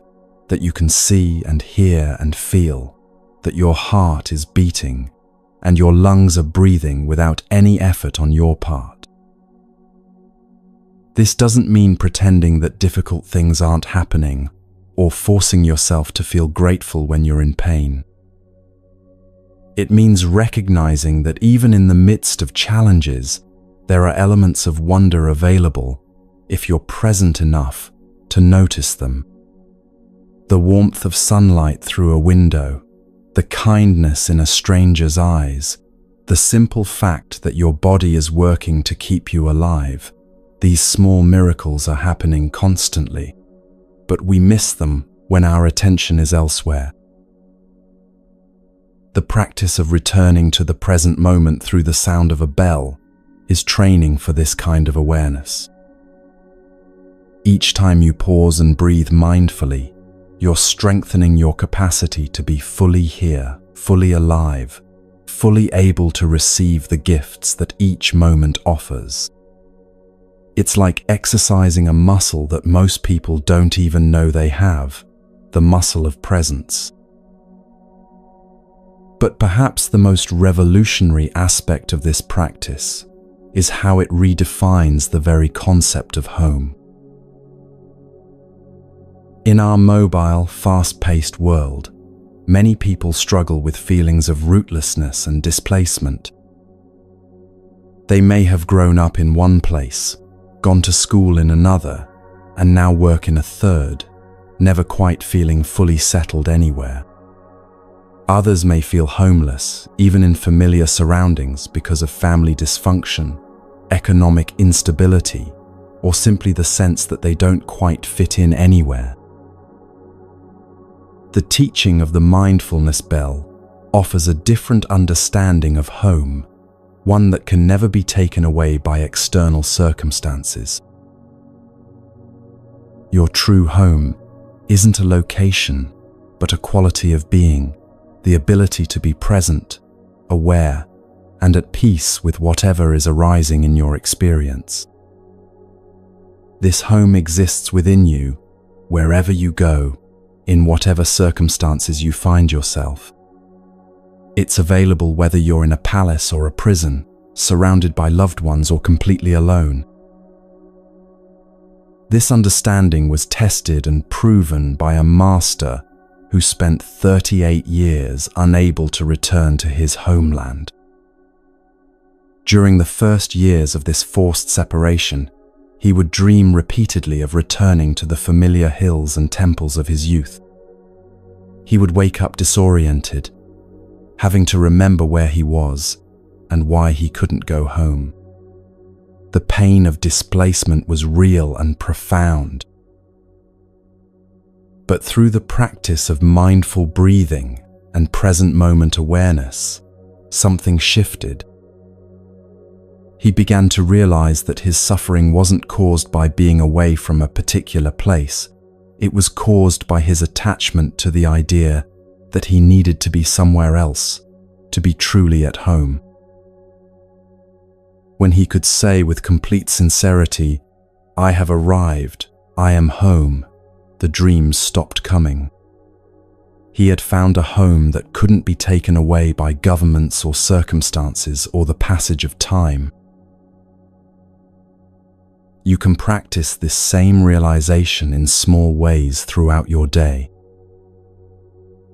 that you can see and hear and feel, that your heart is beating and your lungs are breathing without any effort on your part. This doesn't mean pretending that difficult things aren't happening or forcing yourself to feel grateful when you're in pain. It means recognizing that even in the midst of challenges, there are elements of wonder available if you're present enough to notice them. The warmth of sunlight through a window, the kindness in a stranger's eyes, the simple fact that your body is working to keep you alive. These small miracles are happening constantly, but we miss them when our attention is elsewhere. The practice of returning to the present moment through the sound of a bell is training for this kind of awareness. Each time you pause and breathe mindfully, you're strengthening your capacity to be fully here, fully alive, fully able to receive the gifts that each moment offers. It's like exercising a muscle that most people don't even know they have, the muscle of presence. But perhaps the most revolutionary aspect of this practice is how it redefines the very concept of home. In our mobile, fast-paced world, many people struggle with feelings of rootlessness and displacement. They may have grown up in one place, gone to school in another, and now work in a third, never quite feeling fully settled anywhere. Others may feel homeless, even in familiar surroundings, because of family dysfunction, economic instability, or simply the sense that they don't quite fit in anywhere. The teaching of the mindfulness bell offers a different understanding of home, one that can never be taken away by external circumstances. Your true home isn't a location, but a quality of being, the ability to be present, aware, and at peace with whatever is arising in your experience. This home exists within you, wherever you go, in whatever circumstances you find yourself. It's available whether you're in a palace or a prison, surrounded by loved ones or completely alone. This understanding was tested and proven by a master who spent 38 years unable to return to his homeland. During the first years of this forced separation, he would dream repeatedly of returning to the familiar hills and temples of his youth. He would wake up disoriented, having to remember where he was and why he couldn't go home. The pain of displacement was real and profound. But through the practice of mindful breathing and present moment awareness, something shifted. He began to realize that his suffering wasn't caused by being away from a particular place. It was caused by his attachment to the idea that he needed to be somewhere else, to be truly at home. When he could say with complete sincerity, "I have arrived, I am home," the dreams stopped coming. He had found a home that couldn't be taken away by governments or circumstances or the passage of time. You can practice this same realization in small ways throughout your day.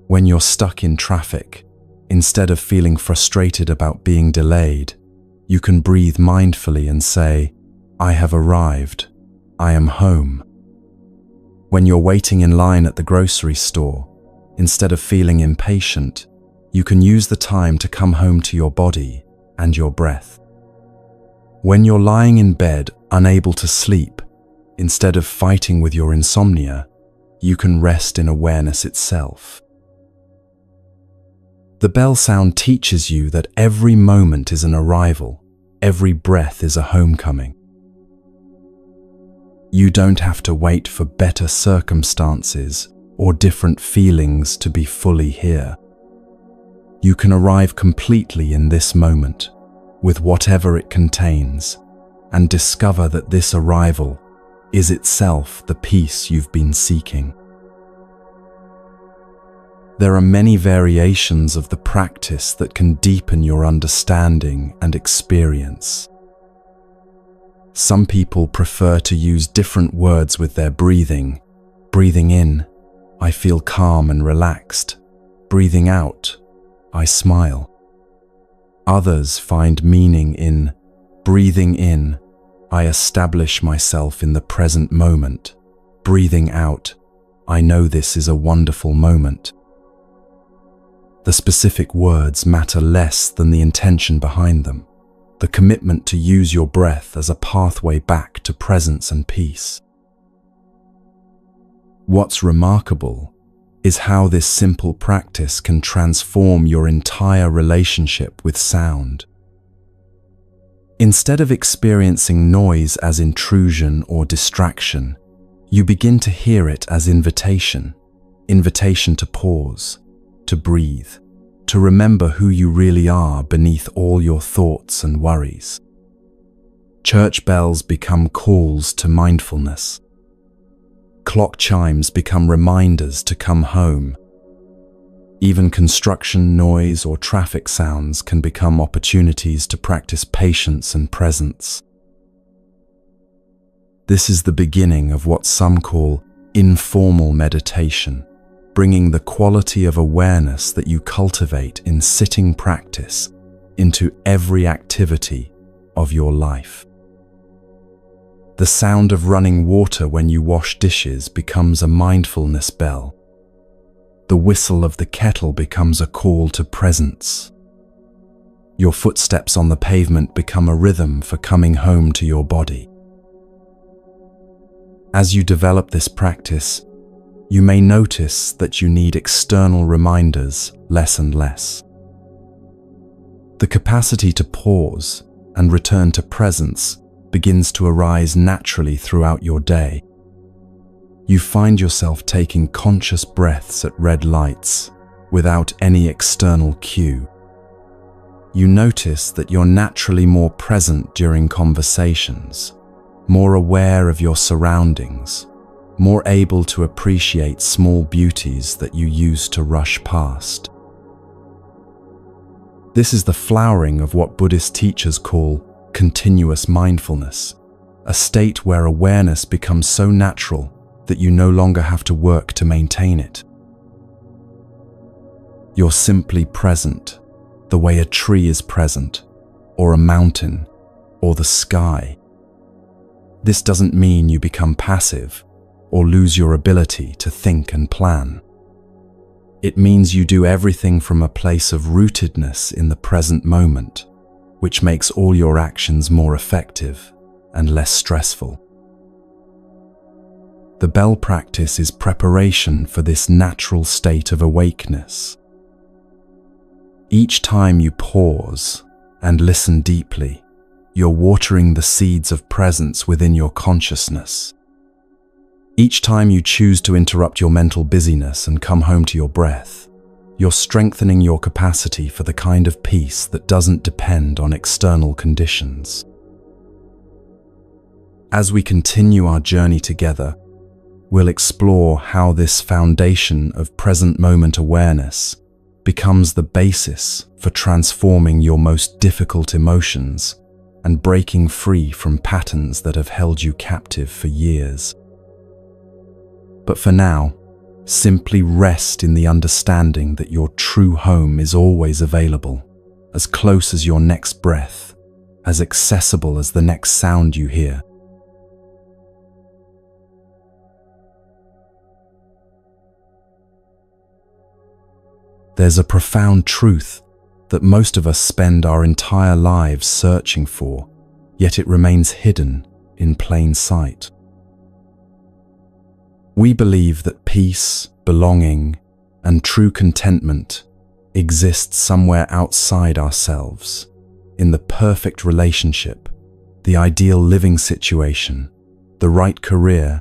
When you're stuck in traffic, instead of feeling frustrated about being delayed, you can breathe mindfully and say, "I have arrived, I am home." When you're waiting in line at the grocery store, instead of feeling impatient, you can use the time to come home to your body and your breath. When you're lying in bed, unable to sleep, instead of fighting with your insomnia, you can rest in awareness itself. The bell sound teaches you that every moment is an arrival, every breath is a homecoming. You don't have to wait for better circumstances or different feelings to be fully here. You can arrive completely in this moment, with whatever it contains, and discover that this arrival is itself the peace you've been seeking. There are many variations of the practice that can deepen your understanding and experience. Some people prefer to use different words with their breathing. Breathing in, I feel calm and relaxed. Breathing out, I smile. Others find meaning in breathing in, I establish myself in the present moment. Breathing out, I know this is a wonderful moment. The specific words matter less than the intention behind them, the commitment to use your breath as a pathway back to presence and peace. What's remarkable is how this simple practice can transform your entire relationship with sound. Instead of experiencing noise as intrusion or distraction, you begin to hear it as invitation to pause, to breathe, to remember who you really are beneath all your thoughts and worries. Church bells become calls to mindfulness. Clock chimes become reminders to come home. Even construction noise or traffic sounds can become opportunities to practice patience and presence. This is the beginning of what some call informal meditation, bringing the quality of awareness that you cultivate in sitting practice into every activity of your life. The sound of running water when you wash dishes becomes a mindfulness bell. The whistle of the kettle becomes a call to presence. Your footsteps on the pavement become a rhythm for coming home to your body. As you develop this practice, you may notice that you need external reminders less and less. The capacity to pause and return to presence begins to arise naturally throughout your day. You find yourself taking conscious breaths at red lights without any external cue. You notice that you're naturally more present during conversations, more aware of your surroundings, more able to appreciate small beauties that you used to rush past. This is the flowering of what Buddhist teachers call continuous mindfulness, a state where awareness becomes so natural that you no longer have to work to maintain it. You're simply present, the way a tree is present, or a mountain, or the sky. This doesn't mean you become passive or lose your ability to think and plan. It means you do everything from a place of rootedness in the present moment, which makes all your actions more effective and less stressful. The bell practice is preparation for this natural state of awakeness. Each time you pause and listen deeply, you're watering the seeds of presence within your consciousness. Each time you choose to interrupt your mental busyness and come home to your breath, you're strengthening your capacity for the kind of peace that doesn't depend on external conditions. As we continue our journey together, we'll explore how this foundation of present moment awareness becomes the basis for transforming your most difficult emotions and breaking free from patterns that have held you captive for years. But for now, simply rest in the understanding that your true home is always available, as close as your next breath, as accessible as the next sound you hear. There's a profound truth that most of us spend our entire lives searching for, yet it remains hidden in plain sight. We believe that peace, belonging, and true contentment exist somewhere outside ourselves, in the perfect relationship, the ideal living situation, the right career,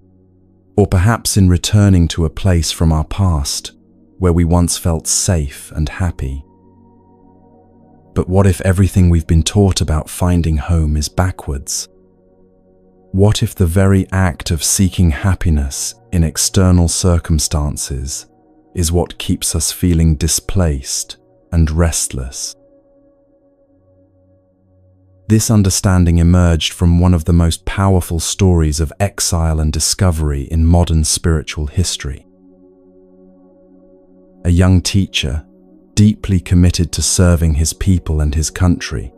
or perhaps in returning to a place from our past where we once felt safe and happy. But what if everything we've been taught about finding home is backwards? What if the very act of seeking happiness in external circumstances is what keeps us feeling displaced and restless? This understanding emerged from one of the most powerful stories of exile and discovery in modern spiritual history. A young teacher, deeply committed to serving his people and his country,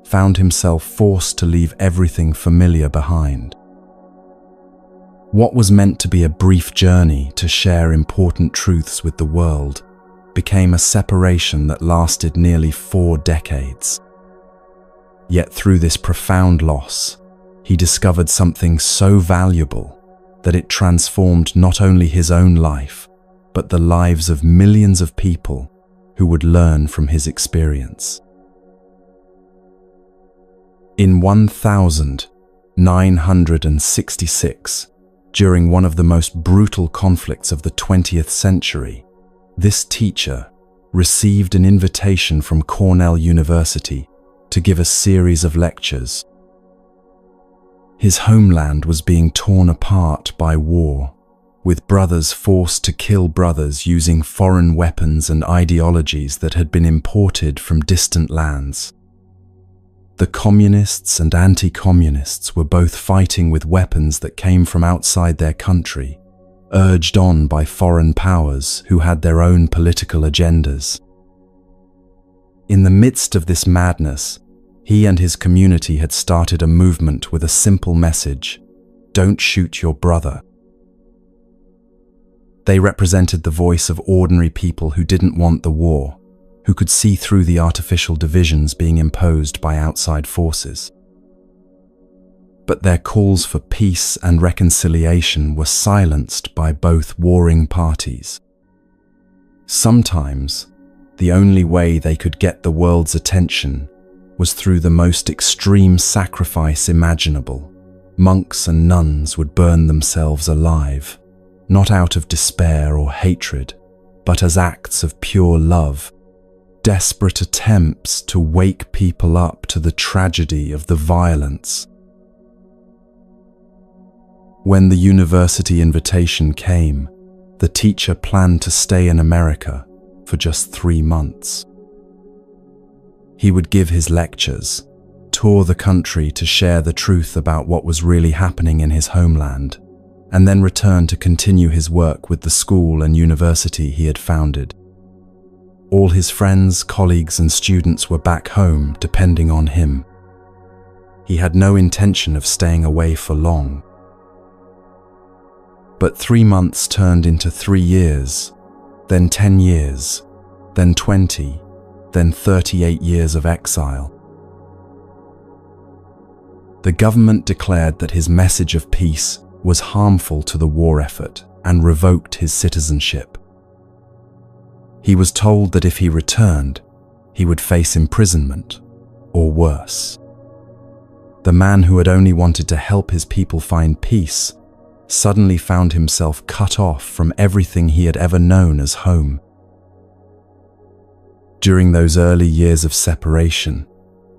found himself forced to leave everything familiar behind. What was meant to be a brief journey to share important truths with the world became a separation that lasted nearly 4 decades. Yet through this profound loss, he discovered something so valuable that it transformed not only his own life, but the lives of millions of people who would learn from his experience. In 1966, during one of the most brutal conflicts of the 20th century, this teacher received an invitation from Cornell University to give a series of lectures. His homeland was being torn apart by war, with brothers forced to kill brothers using foreign weapons and ideologies that had been imported from distant lands. The communists and anti-communists were both fighting with weapons that came from outside their country, urged on by foreign powers who had their own political agendas. In the midst of this madness, he and his community had started a movement with a simple message: don't shoot your brother. They represented the voice of ordinary people who didn't want the war, who could see through the artificial divisions being imposed by outside forces. But their calls for peace and reconciliation were silenced by both warring parties. Sometimes, the only way they could get the world's attention was through the most extreme sacrifice imaginable. Monks and nuns would burn themselves alive, not out of despair or hatred, but as acts of pure love, desperate attempts to wake people up to the tragedy of the violence. When the university invitation came, the teacher planned to stay in America for just 3 months. He would give his lectures, tour the country to share the truth about what was really happening in his homeland, and then return to continue his work with the school and university he had founded. All his friends, colleagues, and students were back home, depending on him. He had no intention of staying away for long. But 3 months turned into 3 years, then 10 years, then 20, then 38 years of exile. The government declared that his message of peace was harmful to the war effort and revoked his citizenship. He was told that if he returned, he would face imprisonment, or worse. The man who had only wanted to help his people find peace suddenly found himself cut off from everything he had ever known as home. During those early years of separation,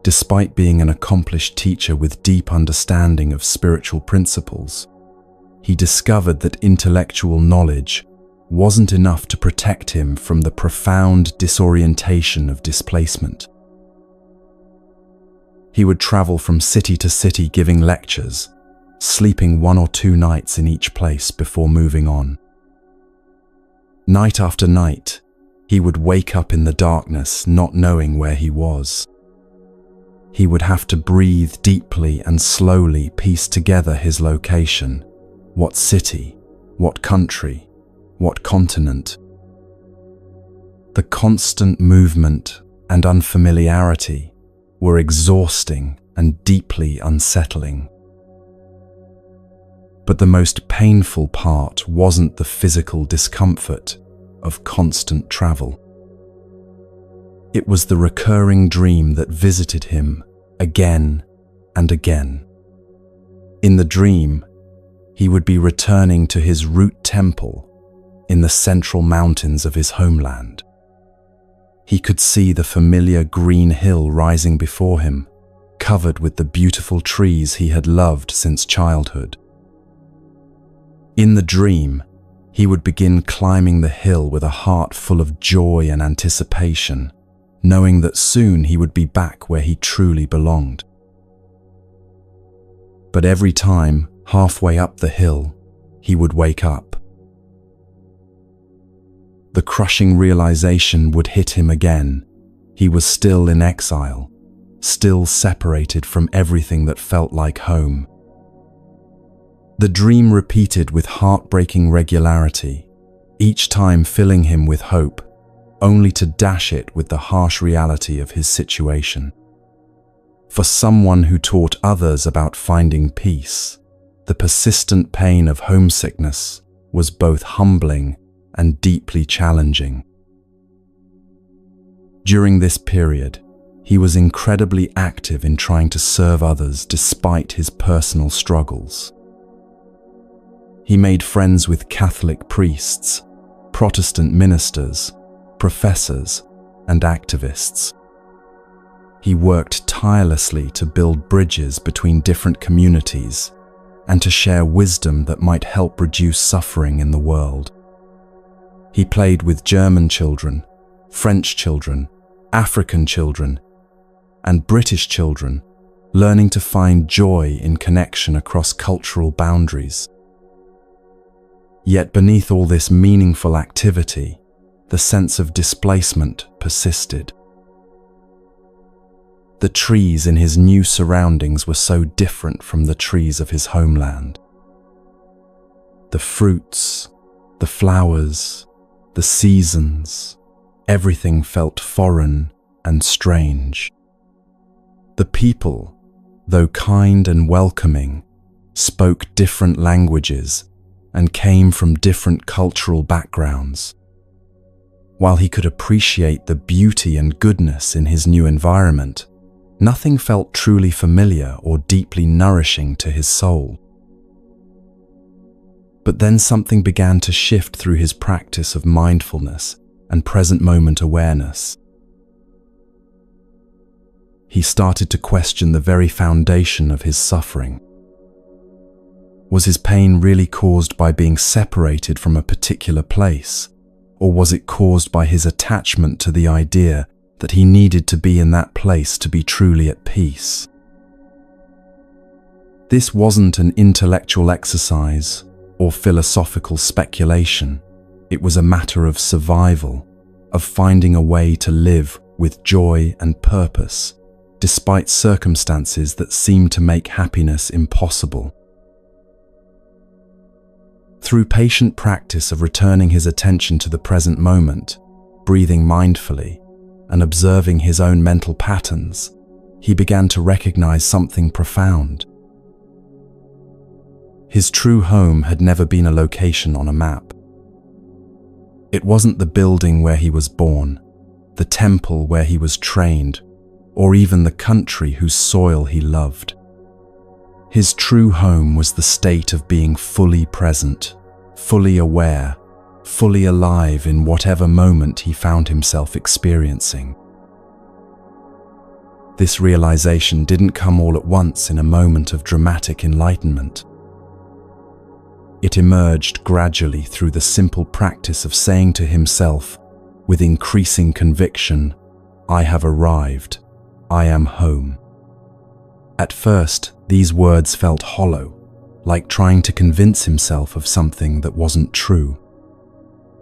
despite being an accomplished teacher with deep understanding of spiritual principles, he discovered that intellectual knowledge wasn't enough to protect him from the profound disorientation of displacement. He would travel from city to city giving lectures, sleeping 1 or 2 nights in each place before moving on. Night after night, he would wake up in the darkness not knowing where he was. He would have to breathe deeply and slowly piece together his location, what city, what country, what continent. The constant movement and unfamiliarity were exhausting and deeply unsettling. But the most painful part wasn't the physical discomfort of constant travel. It was the recurring dream that visited him again and again. In the dream, he would be returning to his root temple in the central mountains of his homeland. He could see the familiar green hill rising before him, covered with the beautiful trees he had loved since childhood. In the dream, he would begin climbing the hill with a heart full of joy and anticipation, knowing that soon he would be back where he truly belonged. But every time, halfway up the hill, he would wake up. The crushing realization would hit him again. He was still in exile, still separated from everything that felt like home. The dream repeated with heartbreaking regularity, each time filling him with hope, only to dash it with the harsh reality of his situation. For someone who taught others about finding peace, the persistent pain of homesickness was both humbling and deeply challenging. During this period, he was incredibly active in trying to serve others despite his personal struggles. He made friends with Catholic priests, Protestant ministers, professors, and activists. He worked tirelessly to build bridges between different communities and to share wisdom that might help reduce suffering in the world. He played with German children, French children, African children, and British children, learning to find joy in connection across cultural boundaries. Yet beneath all this meaningful activity, the sense of displacement persisted. The trees in his new surroundings were so different from the trees of his homeland. The fruits, the flowers, the seasons, everything felt foreign and strange. The people, though kind and welcoming, spoke different languages and came from different cultural backgrounds. While he could appreciate the beauty and goodness in his new environment, nothing felt truly familiar or deeply nourishing to his soul. But then something began to shift through his practice of mindfulness and present moment awareness. He started to question the very foundation of his suffering. Was his pain really caused by being separated from a particular place, or was it caused by his attachment to the idea that he needed to be in that place to be truly at peace? This wasn't an intellectual exercise or philosophical speculation. It was a matter of survival, of finding a way to live with joy and purpose, despite circumstances that seemed to make happiness impossible. Through patient practice of returning his attention to the present moment, breathing mindfully, and observing his own mental patterns, he began to recognize something profound. His true home had never been a location on a map. It wasn't the building where he was born, the temple where he was trained, or even the country whose soil he loved. His true home was the state of being fully present, fully aware, fully alive in whatever moment he found himself experiencing. This realization didn't come all at once in a moment of dramatic enlightenment. It emerged gradually through the simple practice of saying to himself, with increasing conviction, "I have arrived. I am home." At first, these words felt hollow, like trying to convince himself of something that wasn't true.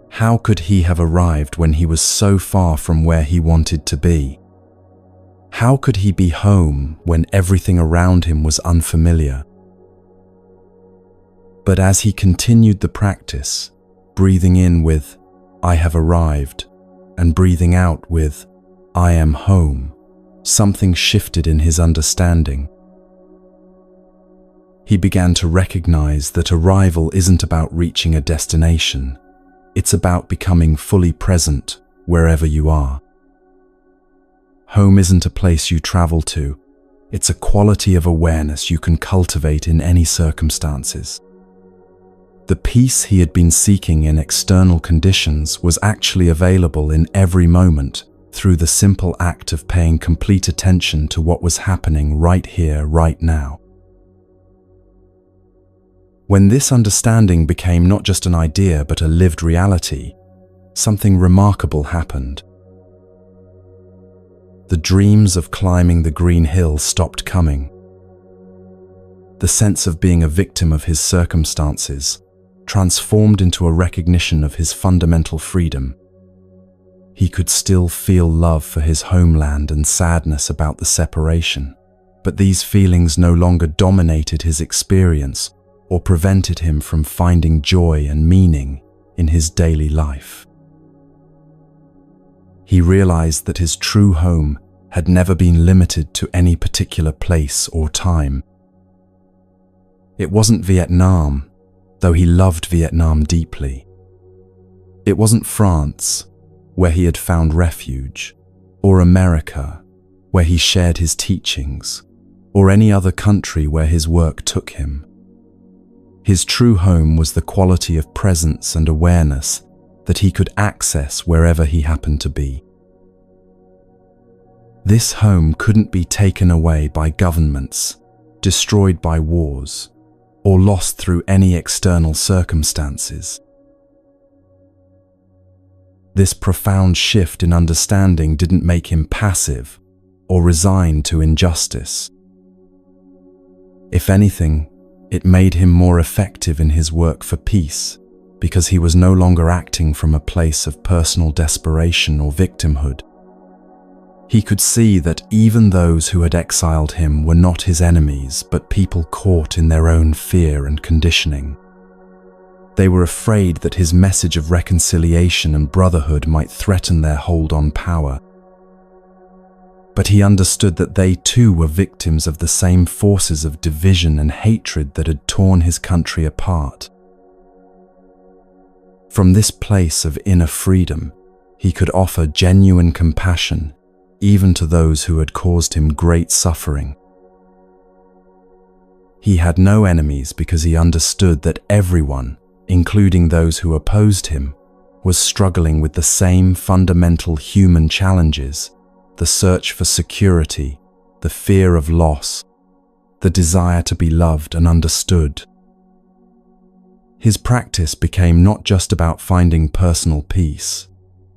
How could he have arrived when he was so far from where he wanted to be? How could he be home when everything around him was unfamiliar? But as he continued the practice, breathing in with, "I have arrived," and breathing out with, "I am home," something shifted in his understanding. He began to recognize that arrival isn't about reaching a destination. It's about becoming fully present wherever you are. Home isn't a place you travel to. It's a quality of awareness you can cultivate in any circumstances. The peace he had been seeking in external conditions was actually available in every moment through the simple act of paying complete attention to what was happening right here, right now. When this understanding became not just an idea but a lived reality, something remarkable happened. The dreams of climbing the green hill stopped coming. the sense of being a victim of his circumstances transformed into a recognition of his fundamental freedom. He could still feel love for his homeland and sadness about the separation, but these feelings no longer dominated his experience or prevented him from finding joy and meaning in his daily life. He realized that his true home had never been limited to any particular place or time. It wasn't Vietnam, though he loved Vietnam deeply. It wasn't France, where he had found refuge, or America, where he shared his teachings, or any other country where his work took him. His true home was the quality of presence and awareness that he could access wherever he happened to be. This home couldn't be taken away by governments, destroyed by wars, or lost through any external circumstances. This profound shift in understanding didn't make him passive or resigned to injustice. If anything, it made him more effective in his work for peace, because he was no longer acting from a place of personal desperation or victimhood. He could see that even those who had exiled him were not his enemies, but people caught in their own fear and conditioning. They were afraid that his message of reconciliation and brotherhood might threaten their hold on power. But he understood that they too were victims of the same forces of division and hatred that had torn his country apart. From this place of inner freedom, he could offer genuine compassion even to those who had caused him great suffering. He had no enemies because he understood that everyone, including those who opposed him, was struggling with the same fundamental human challenges: the search for security, the fear of loss, the desire to be loved and understood. His practice became not just about finding personal peace,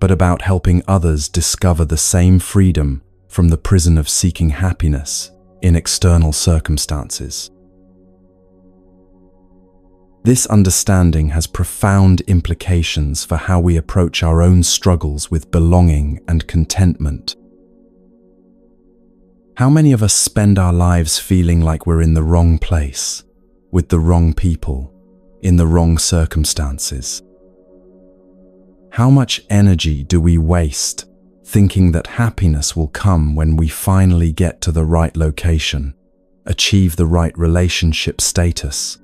but about helping others discover the same freedom from the prison of seeking happiness in external circumstances. This understanding has profound implications for how we approach our own struggles with belonging and contentment. How many of us spend our lives feeling like we're in the wrong place, with the wrong people, in the wrong circumstances? How much energy do we waste thinking that happiness will come when we finally get to the right location, achieve the right relationship status,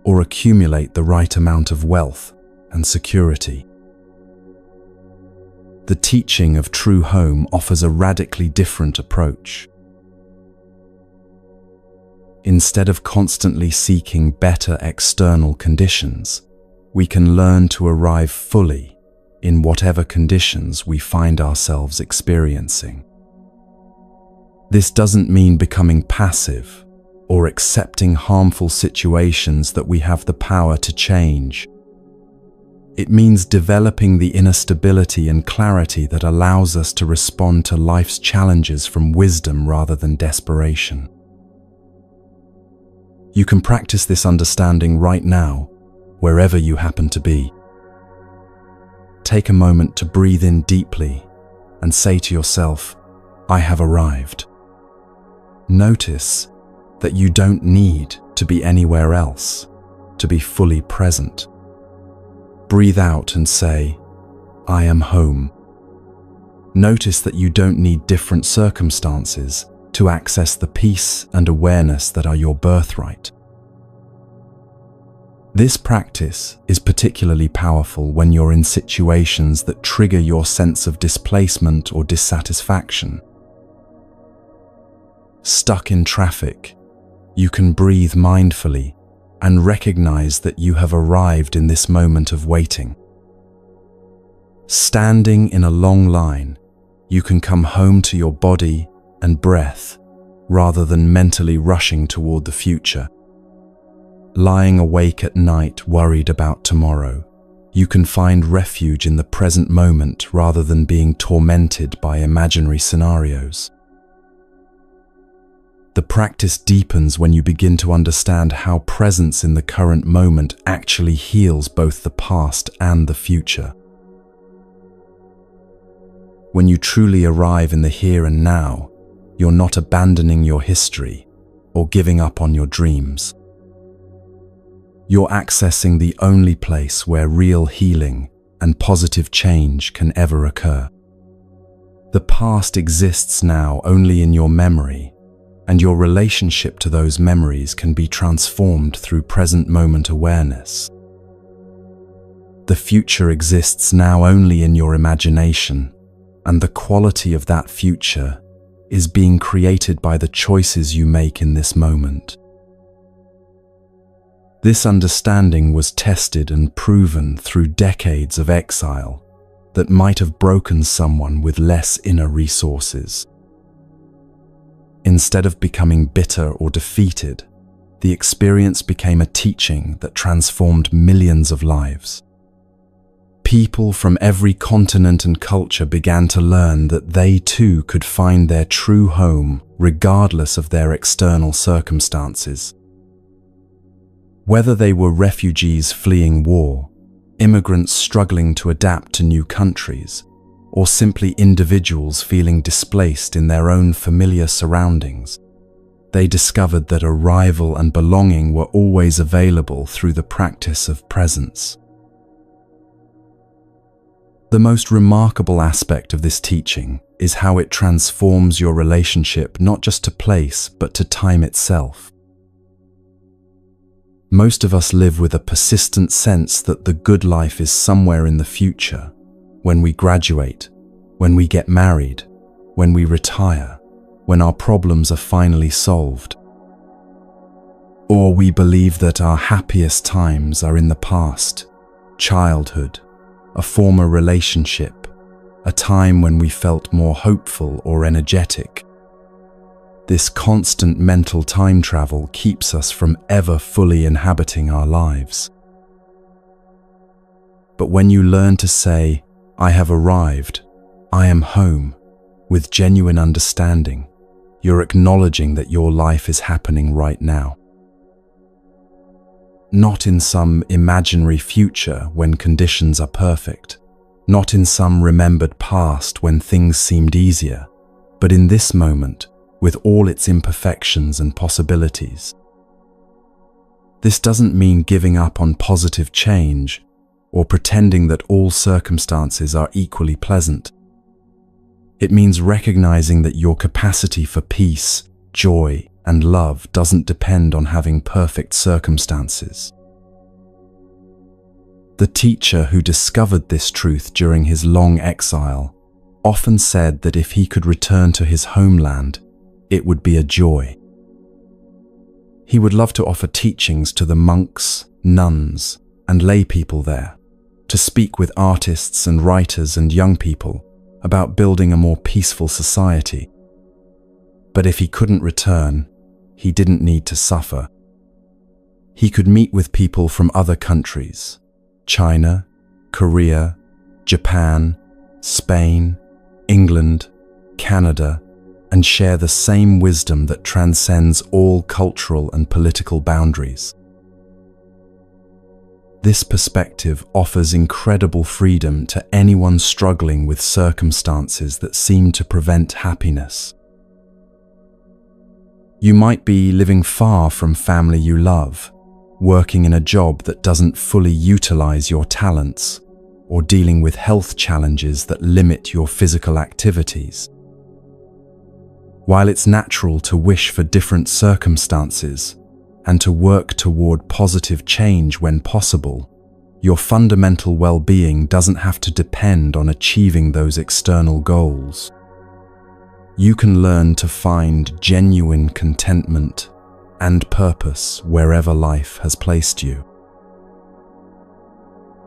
or accumulate the right amount of wealth and security? The teaching of true home offers a radically different approach. Instead of constantly seeking better external conditions, we can learn to arrive fully in whatever conditions we find ourselves experiencing. This doesn't mean becoming passive or accepting harmful situations that we have the power to change. It means developing the inner stability and clarity that allows us to respond to life's challenges from wisdom rather than desperation. You can practice this understanding right now, wherever you happen to be. Take a moment to breathe in deeply and say to yourself, "I have arrived." Notice that you don't need to be anywhere else to be fully present. Breathe out and say, "I am home." Notice that you don't need different circumstances to access the peace and awareness that are your birthright. This practice is particularly powerful when you're in situations that trigger your sense of displacement or dissatisfaction. Stuck in traffic, you can breathe mindfully and recognize that you have arrived in this moment of waiting. Standing in a long line, you can come home to your body and breath rather than mentally rushing toward the future. Lying awake at night worried about tomorrow, you can find refuge in the present moment rather than being tormented by imaginary scenarios. The The practice deepens when you begin to understand how presence in the current moment actually heals both the past and the future. When you truly arrive in the here and now, you're not abandoning your history or giving up on your dreams. You're accessing the only place where real healing and positive change can ever occur. The past exists now only in your memory, and your relationship to those memories can be transformed through present moment awareness. The future exists now only in your imagination, and the quality of that future is being created by the choices you make in this moment. This understanding was tested and proven through decades of exile that might have broken someone with less inner resources. Instead of becoming bitter or defeated, the experience became a teaching that transformed millions of lives. People from every continent and culture began to learn that they too could find their true home regardless of their external circumstances. Whether they were refugees fleeing war, immigrants struggling to adapt to new countries, or simply individuals feeling displaced in their own familiar surroundings, they discovered that arrival and belonging were always available through the practice of presence. The most remarkable aspect of this teaching is how it transforms your relationship not just to place, but to time itself. Most of us live with a persistent sense that the good life is somewhere in the future, when we graduate, when we get married, when we retire, when our problems are finally solved. Or we believe that our happiest times are in the past, childhood, a former relationship, a time when we felt more hopeful or energetic. This constant mental time travel keeps us from ever fully inhabiting our lives. But when you learn to say, "I have arrived, I am home," with genuine understanding, you're acknowledging that your life is happening right now. Not in some imaginary future when conditions are perfect, not in some remembered past when things seemed easier, but in this moment, with all its imperfections and possibilities. This doesn't mean giving up on positive change or pretending that all circumstances are equally pleasant. It means recognizing that your capacity for peace, joy, and love doesn't depend on having perfect circumstances. The teacher who discovered this truth during his long exile often said that if he could return to his homeland, it would be a joy. He would love to offer teachings to the monks, nuns, and lay people there, to speak with artists and writers and young people about building a more peaceful society. But if he couldn't return, he didn't need to suffer. He could meet with people from other countries, China, Korea, Japan, Spain, England, Canada, and share the same wisdom that transcends all cultural and political boundaries. This perspective offers incredible freedom to anyone struggling with circumstances that seem to prevent happiness. You might be living far from family you love, working in a job that doesn't fully utilize your talents, or dealing with health challenges that limit your physical activities. While it's natural to wish for different circumstances and to work toward positive change when possible, your fundamental well-being doesn't have to depend on achieving those external goals. You can learn to find genuine contentment and purpose wherever life has placed you.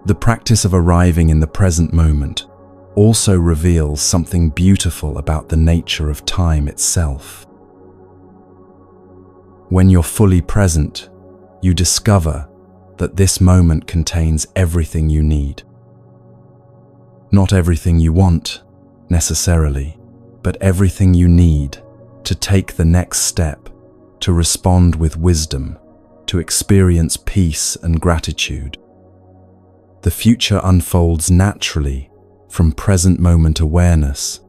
The practice of arriving in the present moment also reveals something beautiful about the nature of time itself. When you're fully present, you discover that this moment contains everything you need. Not everything you want, necessarily, but everything you need to take the next step to respond with wisdom, to experience peace and gratitude. The future unfolds naturally from present moment awareness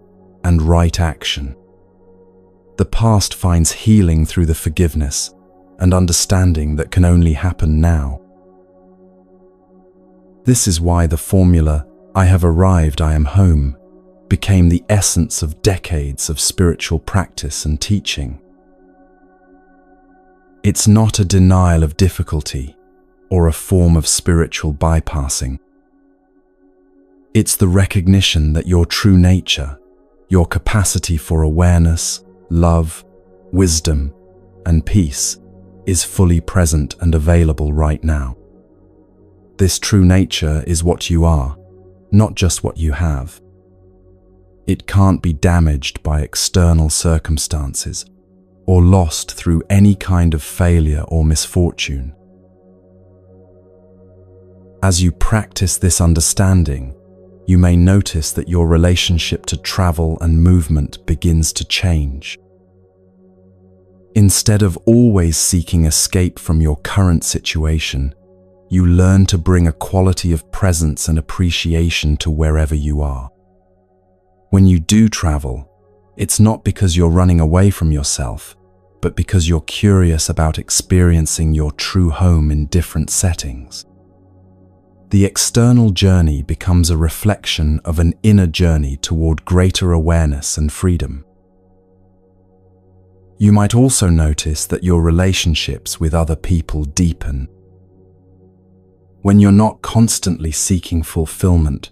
and right action. The past finds healing through the forgiveness and understanding that can only happen now. This is why the formula, "I have arrived, I am home," became the essence of decades of spiritual practice and teaching. It's not a denial of difficulty or a form of spiritual bypassing. It's the recognition that your true nature, your capacity for awareness, love, wisdom, and peace is fully present and available right now. This true nature is what you are, not just what you have. It can't be damaged by external circumstances or lost through any kind of failure or misfortune. As you practice this understanding, you may notice that your relationship to travel and movement begins to change. Instead of always seeking escape from your current situation, you learn to bring a quality of presence and appreciation to wherever you are. When you do travel, it's not because you're running away from yourself, but because you're curious about experiencing your true home in different settings. The external journey becomes a reflection of an inner journey toward greater awareness and freedom. You might also notice that your relationships with other people deepen. When you're not constantly seeking fulfillment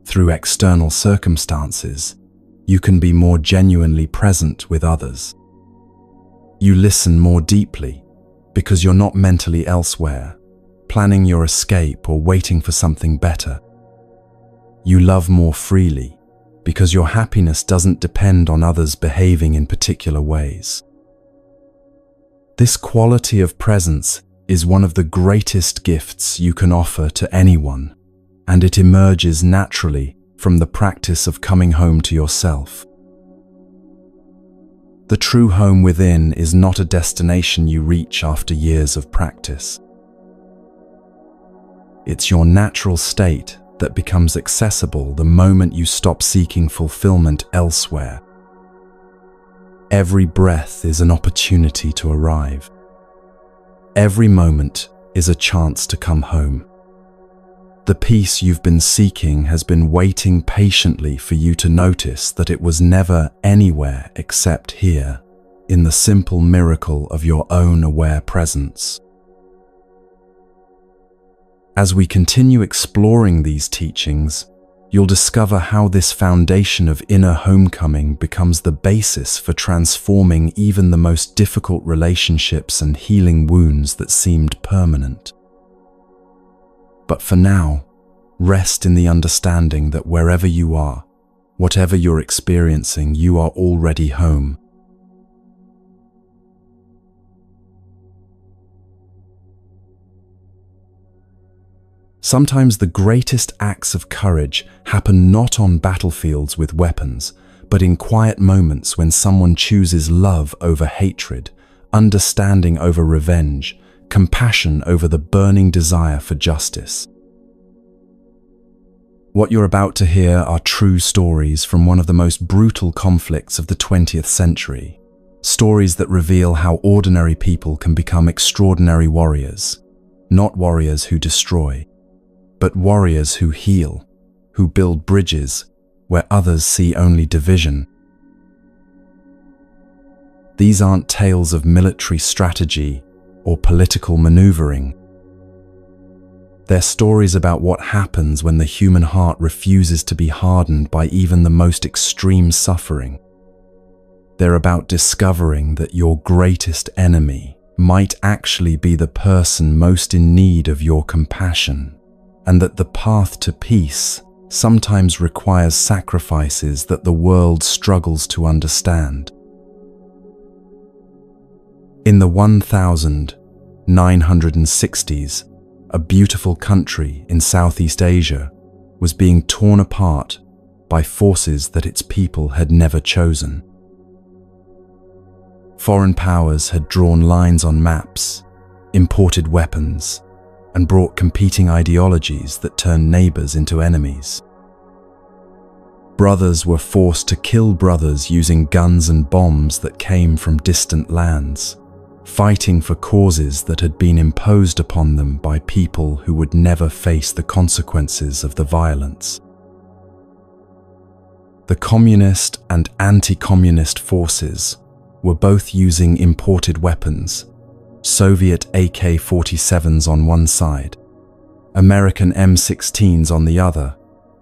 through external circumstances, you can be more genuinely present with others. You listen more deeply because you're not mentally elsewhere, planning your escape or waiting for something better. You love more freely because your happiness doesn't depend on others behaving in particular ways. This quality of presence is one of the greatest gifts you can offer to anyone, and it emerges naturally from the practice of coming home to yourself. The true home within is not a destination you reach after years of practice. It's your natural state that becomes accessible the moment you stop seeking fulfillment elsewhere. Every breath is an opportunity to arrive. Every moment is a chance to come home. The peace you've been seeking has been waiting patiently for you to notice that it was never anywhere except here, in the simple miracle of your own aware presence. As we continue exploring these teachings, you'll discover how this foundation of inner homecoming becomes the basis for transforming even the most difficult relationships and healing wounds that seemed permanent. But for now, rest in the understanding that wherever you are, whatever you're experiencing, you are already home. Sometimes the greatest acts of courage happen not on battlefields with weapons, but in quiet moments when someone chooses love over hatred, understanding over revenge, compassion over the burning desire for justice. What you're about to hear are true stories from one of the most brutal conflicts of the 20th century. Stories that reveal how ordinary people can become extraordinary warriors, not warriors who destroy, but warriors who heal, who build bridges where others see only division. These aren't tales of military strategy or political maneuvering. They're stories about what happens when the human heart refuses to be hardened by even the most extreme suffering. They're about discovering that your greatest enemy might actually be the person most in need of your compassion, and that the path to peace sometimes requires sacrifices that the world struggles to understand. In the 1960s, a beautiful country in Southeast Asia was being torn apart by forces that its people had never chosen. Foreign powers had drawn lines on maps, imported weapons, and brought competing ideologies that turned neighbors into enemies. Brothers were forced to kill brothers using guns and bombs that came from distant lands, fighting for causes that had been imposed upon them by people who would never face the consequences of the violence. The communist and anti-communist forces were both using imported weapons, Soviet AK-47s on one side, American M16s on the other,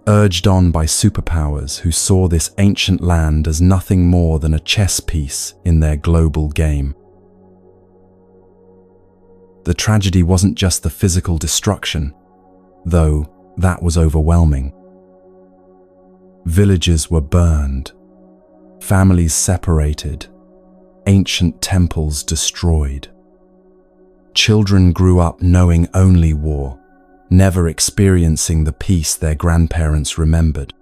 urged on by superpowers who saw this ancient land as nothing more than a chess piece in their global game. The tragedy wasn't just the physical destruction, though that was overwhelming. Villages were burned, families separated, ancient temples destroyed. Children grew up knowing only war, never experiencing the peace their grandparents remembered.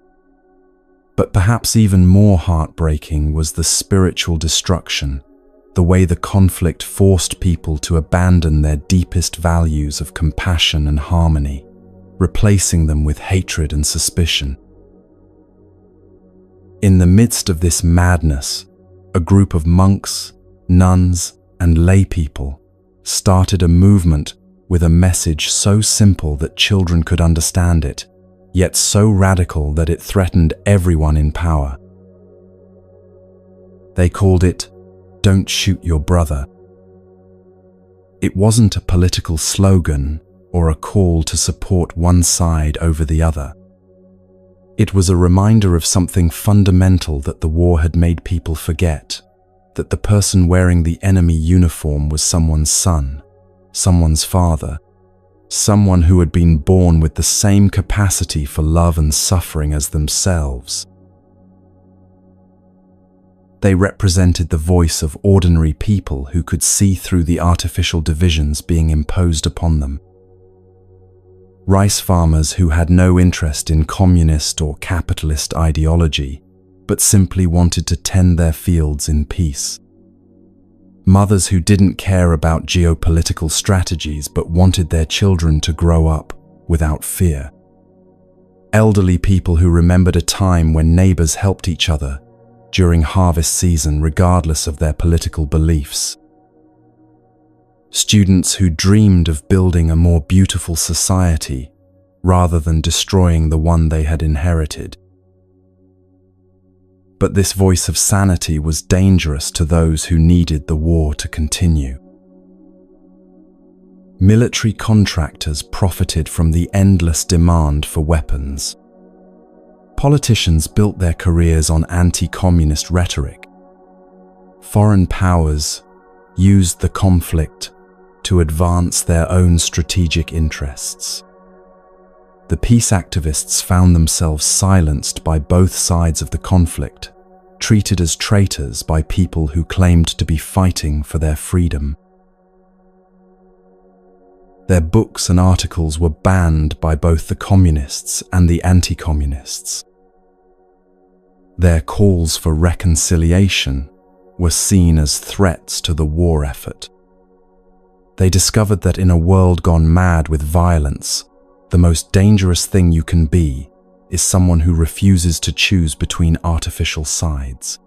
But perhaps even more heartbreaking was the spiritual destruction, the way the conflict forced people to abandon their deepest values of compassion and harmony, replacing them with hatred and suspicion. In the midst of this madness, a group of monks, nuns, and laypeople started a movement with a message so simple that children could understand it, yet so radical that it threatened everyone in power. They called it, "Don't shoot your brother." It wasn't a political slogan or a call to support one side over the other. It was a reminder of something fundamental that the war had made people forget, that the person wearing the enemy uniform was someone's son, someone's father, someone who had been born with the same capacity for love and suffering as themselves. They represented the voice of ordinary people who could see through the artificial divisions being imposed upon them. Rice farmers who had no interest in communist or capitalist ideology, but simply wanted to tend their fields in peace. Mothers who didn't care about geopolitical strategies but wanted their children to grow up without fear. Elderly people who remembered a time when neighbors helped each other during harvest season regardless of their political beliefs. Students who dreamed of building a more beautiful society rather than destroying the one they had inherited. But this voice of sanity was dangerous to those who needed the war to continue. Military contractors profited from the endless demand for weapons. Politicians built their careers on anti-communist rhetoric. Foreign powers used the conflict to advance their own strategic interests. The peace activists found themselves silenced by both sides of the conflict, treated as traitors by people who claimed to be fighting for their freedom. Their books and articles were banned by both the communists and the anti-communists. Their calls for reconciliation were seen as threats to the war effort. They discovered that in a world gone mad with violence, the most dangerous thing you can be is someone who refuses to choose between artificial sides.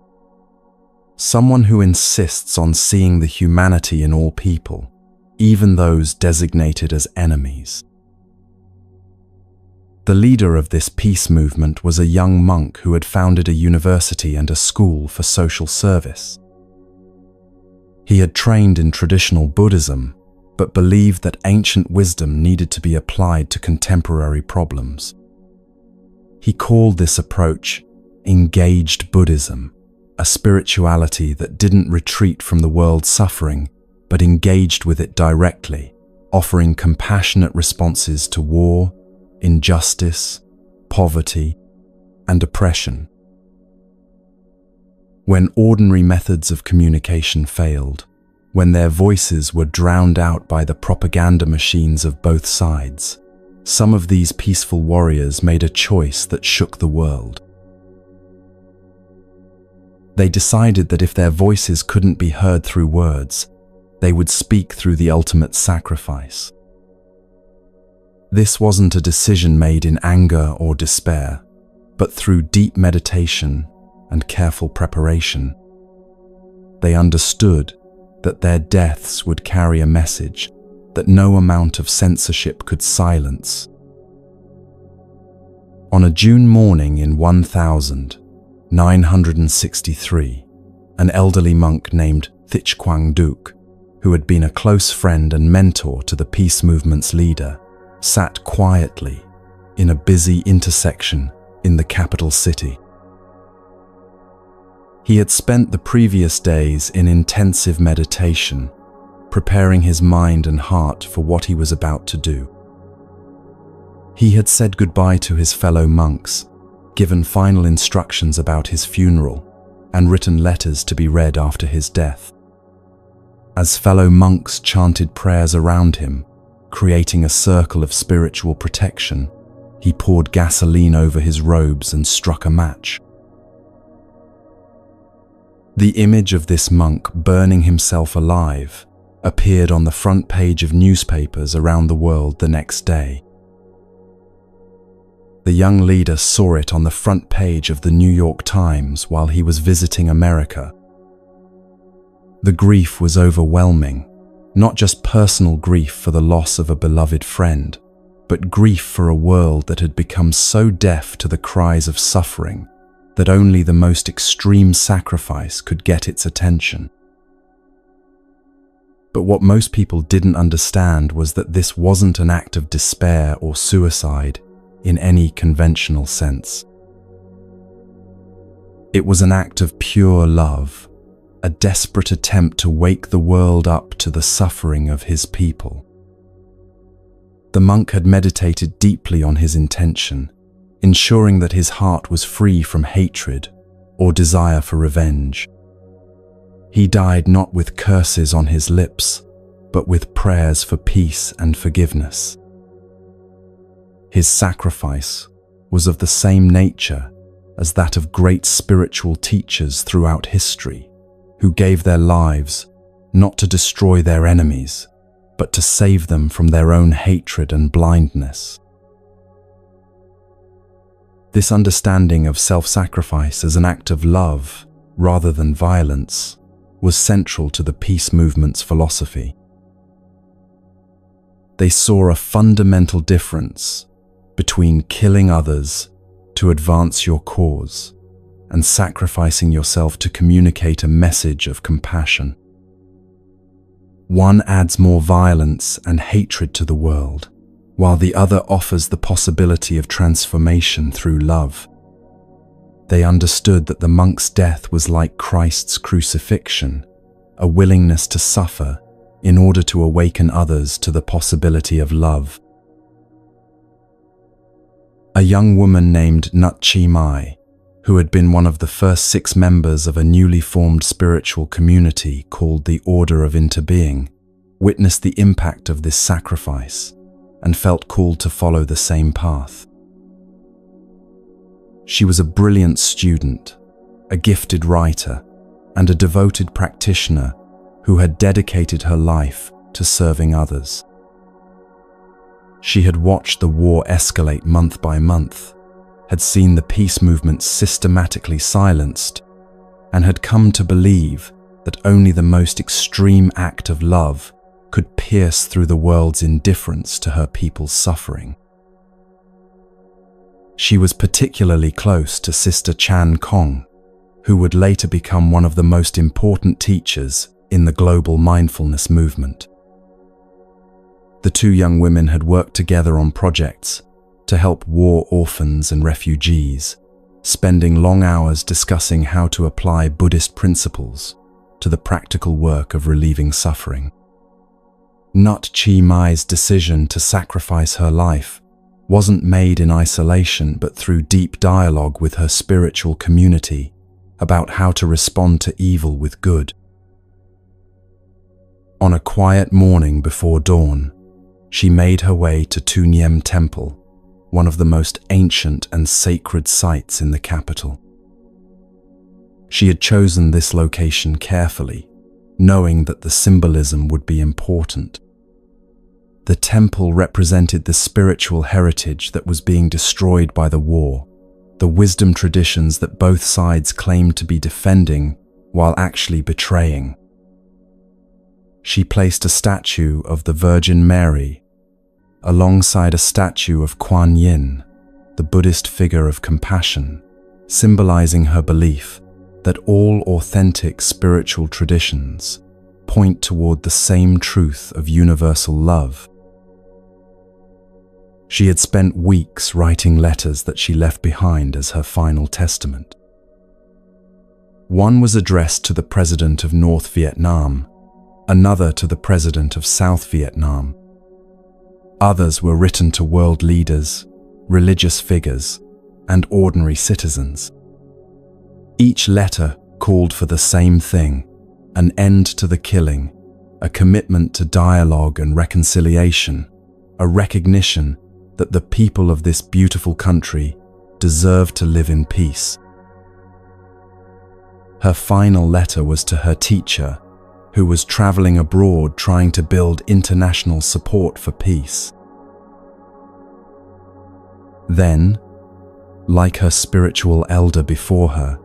Someone who insists on seeing the humanity in all people, even those designated as enemies. The leader of this peace movement was a young monk who had founded a university and a school for social service. He had trained in traditional Buddhism, but believed that ancient wisdom needed to be applied to contemporary problems. He called this approach engaged Buddhism, a spirituality that didn't retreat from the world's suffering, but engaged with it directly, offering compassionate responses to war, injustice, poverty, and oppression. When ordinary methods of communication failed, when their voices were drowned out by the propaganda machines of both sides, some of these peaceful warriors made a choice that shook the world. They decided that if their voices couldn't be heard through words, they would speak through the ultimate sacrifice. This wasn't a decision made in anger or despair, but through deep meditation and careful preparation. They understood that their deaths would carry a message that no amount of censorship could silence. On a June morning in 1963, an elderly monk named Thich Quang Duc, who had been a close friend and mentor to the peace movement's leader, sat quietly in a busy intersection in the capital city. He had spent the previous days in intensive meditation, preparing his mind and heart for what he was about to do. He had said goodbye to his fellow monks, given final instructions about his funeral, and written letters to be read after his death. As fellow monks chanted prayers around him, creating a circle of spiritual protection, he poured gasoline over his robes and struck a match. The image of this monk burning himself alive appeared on the front page of newspapers around the world the next day. The young leader saw it on the front page of the New York Times while he was visiting America. The grief was overwhelming, not just personal grief for the loss of a beloved friend, but grief for a world that had become so deaf to the cries of suffering that only the most extreme sacrifice could get its attention. But what most people didn't understand was that this wasn't an act of despair or suicide in any conventional sense. It was an act of pure love, a desperate attempt to wake the world up to the suffering of his people. The monk had meditated deeply on his intention, ensuring that his heart was free from hatred or desire for revenge. He died not with curses on his lips, but with prayers for peace and forgiveness. His sacrifice was of the same nature as that of great spiritual teachers throughout history, who gave their lives not to destroy their enemies, but to save them from their own hatred and blindness. This understanding of self-sacrifice as an act of love rather than violence was central to the peace movement's philosophy. They saw a fundamental difference between killing others to advance your cause and sacrificing yourself to communicate a message of compassion. One adds more violence and hatred to the world, while the other offers the possibility of transformation through love. They understood that the monk's death was like Christ's crucifixion, a willingness to suffer in order to awaken others to the possibility of love. A young woman named Nut Chi Mai, who had been one of the first 6 members of a newly formed spiritual community called the Order of Interbeing, witnessed the impact of this sacrifice and felt called to follow the same path. She was a brilliant student, a gifted writer, and a devoted practitioner who had dedicated her life to serving others. She had watched the war escalate month by month, had seen the peace movement systematically silenced, and had come to believe that only the most extreme act of love could pierce through the world's indifference to her people's suffering. She was particularly close to Sister Chan Kong, who would later become one of the most important teachers in the global mindfulness movement. The 2 young women had worked together on projects to help war orphans and refugees, spending long hours discussing how to apply Buddhist principles to the practical work of relieving suffering. Nut Chi Mai's decision to sacrifice her life wasn't made in isolation, but through deep dialogue with her spiritual community about how to respond to evil with good. On a quiet morning before dawn, she made her way to Tuniem Temple, one of the most ancient and sacred sites in the capital. She had chosen this location carefully, knowing that the symbolism would be important. The temple represented the spiritual heritage that was being destroyed by the war, the wisdom traditions that both sides claimed to be defending while actually betraying. She placed a statue of the Virgin Mary alongside a statue of Kuan Yin, the Buddhist figure of compassion, symbolizing her belief that all authentic spiritual traditions point toward the same truth of universal love. She had spent weeks writing letters that she left behind as her final testament. One was addressed to the President of North Vietnam, another to the President of South Vietnam. Others were written to world leaders, religious figures, and ordinary citizens. Each letter called for the same thing: an end to the killing, a commitment to dialogue and reconciliation, a recognition that the people of this beautiful country deserve to live in peace. Her final letter was to her teacher, who was traveling abroad trying to build international support for peace. Then, like her spiritual elder before her,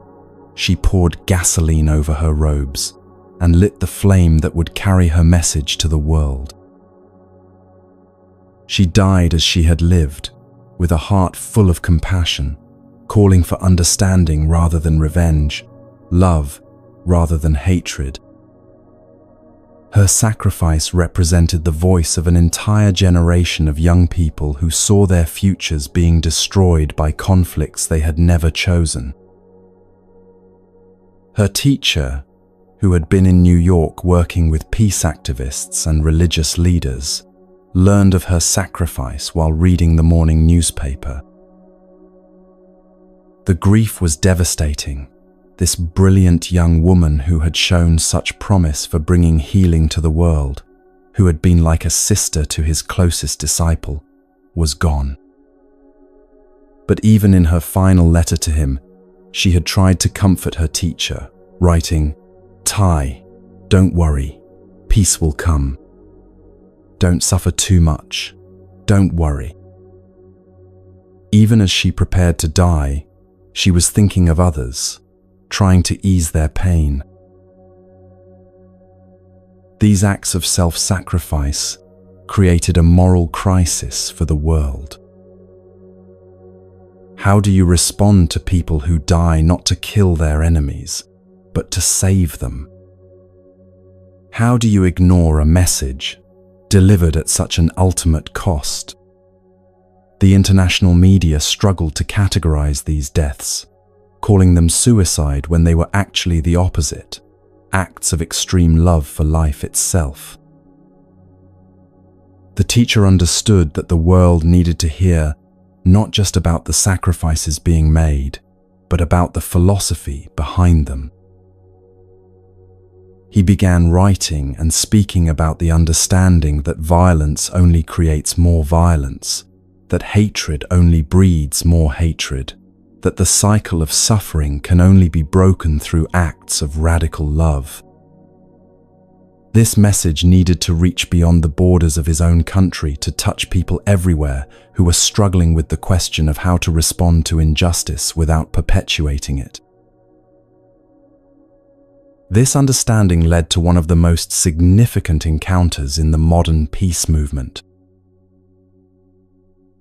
she poured gasoline over her robes and lit the flame that would carry her message to the world. She died as she had lived, with a heart full of compassion, calling for understanding rather than revenge, love rather than hatred. Her sacrifice represented the voice of an entire generation of young people who saw their futures being destroyed by conflicts they had never chosen. Her teacher, who had been in New York working with peace activists and religious leaders, learned of her sacrifice while reading the morning newspaper. The grief was devastating. This brilliant young woman who had shown such promise for bringing healing to the world, who had been like a sister to his closest disciple, was gone. But even in her final letter to him, she had tried to comfort her teacher, writing, "Tai, don't worry, peace will come. Don't suffer too much, don't worry." Even as she prepared to die, she was thinking of others, trying to ease their pain. These acts of self-sacrifice created a moral crisis for the world. How do you respond to people who die not to kill their enemies, but to save them? How do you ignore a message delivered at such an ultimate cost? The international media struggled to categorize these deaths, calling them suicide when they were actually the opposite, acts of extreme love for life itself. The teacher understood that the world needed to hear not just about the sacrifices being made, but about the philosophy behind them. He began writing and speaking about the understanding that violence only creates more violence, that hatred only breeds more hatred, that the cycle of suffering can only be broken through acts of radical love. This message needed to reach beyond the borders of his own country to touch people everywhere who were struggling with the question of how to respond to injustice without perpetuating it. This understanding led to one of the most significant encounters in the modern peace movement.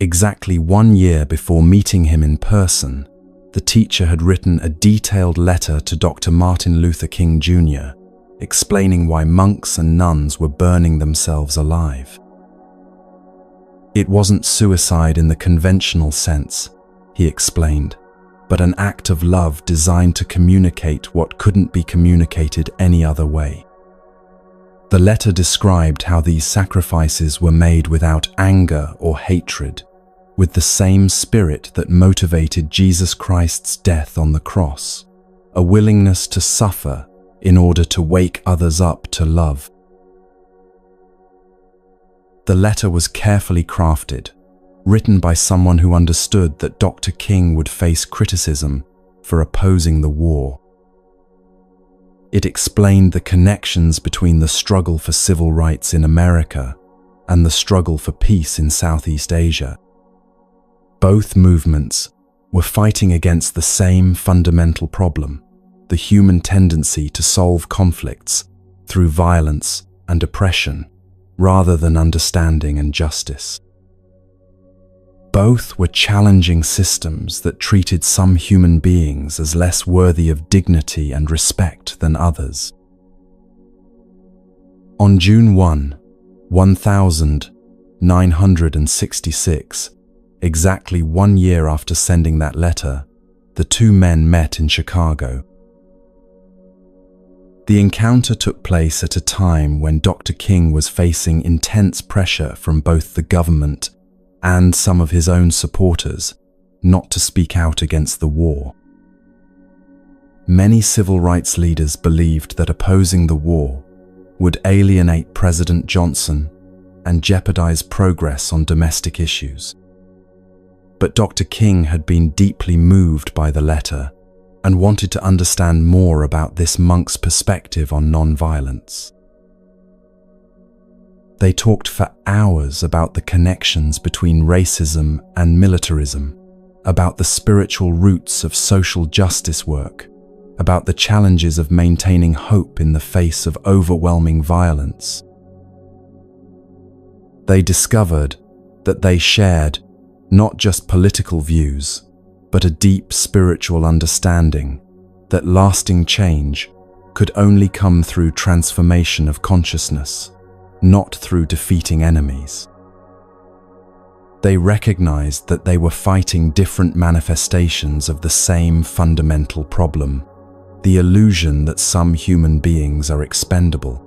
Exactly 1 year before meeting him in person, the teacher had written a detailed letter to Dr. Martin Luther King Jr., explaining why monks and nuns were burning themselves alive. It wasn't suicide in the conventional sense, he explained, but an act of love designed to communicate what couldn't be communicated any other way. The letter described how these sacrifices were made without anger or hatred, with the same spirit that motivated Jesus Christ's death on the cross, a willingness to suffer in order to wake others up to love. The letter was carefully crafted, written by someone who understood that Dr. King would face criticism for opposing the war. It explained the connections between the struggle for civil rights in America and the struggle for peace in Southeast Asia. Both movements were fighting against the same fundamental problem, the human tendency to solve conflicts through violence and oppression, rather than understanding and justice. Both were challenging systems that treated some human beings as less worthy of dignity and respect than others. On June 1, 1966, exactly 1 year after sending that letter, the two men met in Chicago. The encounter took place at a time when Dr. King was facing intense pressure from both the government and some of his own supporters not to speak out against the war. Many civil rights leaders believed that opposing the war would alienate President Johnson and jeopardize progress on domestic issues. But Dr. King had been deeply moved by the letter and wanted to understand more about this monk's perspective on nonviolence. They talked for hours about the connections between racism and militarism, about the spiritual roots of social justice work, about the challenges of maintaining hope in the face of overwhelming violence. They discovered that they shared not just political views, but a deep spiritual understanding that lasting change could only come through transformation of consciousness, not through defeating enemies. They recognized that they were fighting different manifestations of the same fundamental problem, the illusion that some human beings are expendable.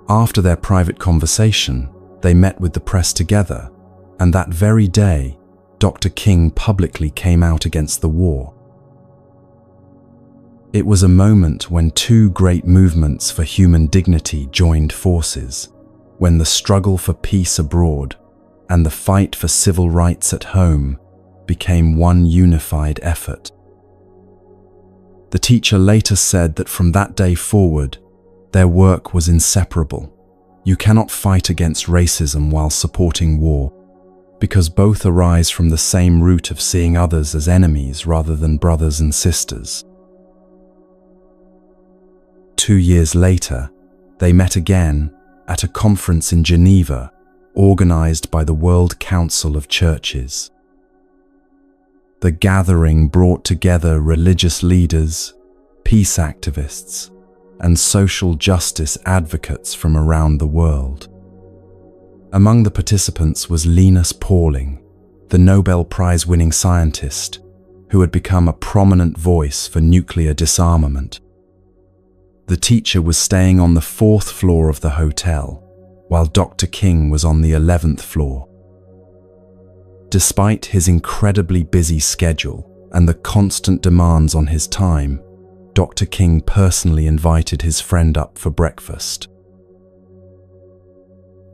After their private conversation, they met with the press together, and that very day, Dr. King publicly came out against the war. It was a moment when two great movements for human dignity joined forces, when the struggle for peace abroad and the fight for civil rights at home became one unified effort. The teacher later said that from that day forward, their work was inseparable. You cannot fight against racism while supporting war, because both arise from the same root of seeing others as enemies rather than brothers and sisters. 2 years later, they met again at a conference in Geneva, organized by the World Council of Churches. The gathering brought together religious leaders, peace activists, and social justice advocates from around the world. Among the participants was Linus Pauling, the Nobel Prize-winning scientist who had become a prominent voice for nuclear disarmament. The teacher was staying on the 4th floor of the hotel, while Dr. King was on the 11th floor. Despite his incredibly busy schedule and the constant demands on his time, Dr. King personally invited his friend up for breakfast.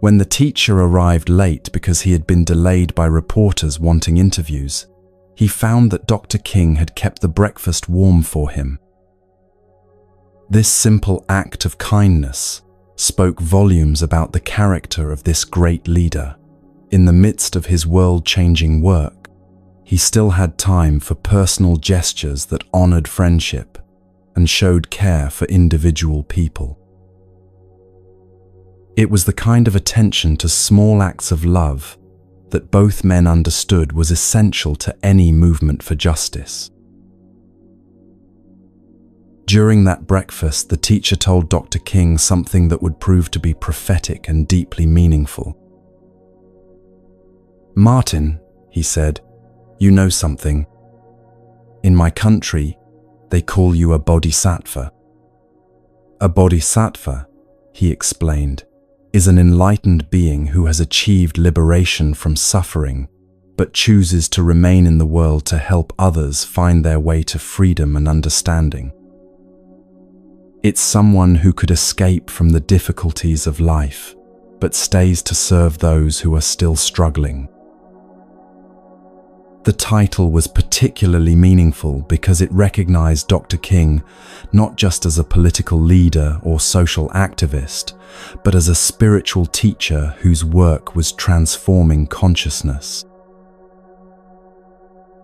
When the teacher arrived late because he had been delayed by reporters wanting interviews, he found that Dr. King had kept the breakfast warm for him. This simple act of kindness spoke volumes about the character of this great leader. In the midst of his world-changing work, he still had time for personal gestures that honored friendship and showed care for individual people. It was the kind of attention to small acts of love that both men understood was essential to any movement for justice. During that breakfast, the teacher told Dr. King something that would prove to be prophetic and deeply meaningful. "Martin," he said, "you know something. In my country, they call you a bodhisattva." A bodhisattva, he explained, is an enlightened being who has achieved liberation from suffering, but chooses to remain in the world to help others find their way to freedom and understanding. It's someone who could escape from the difficulties of life, but stays to serve those who are still struggling. The title was particularly meaningful because it recognized Dr. King not just as a political leader or social activist, but as a spiritual teacher whose work was transforming consciousness.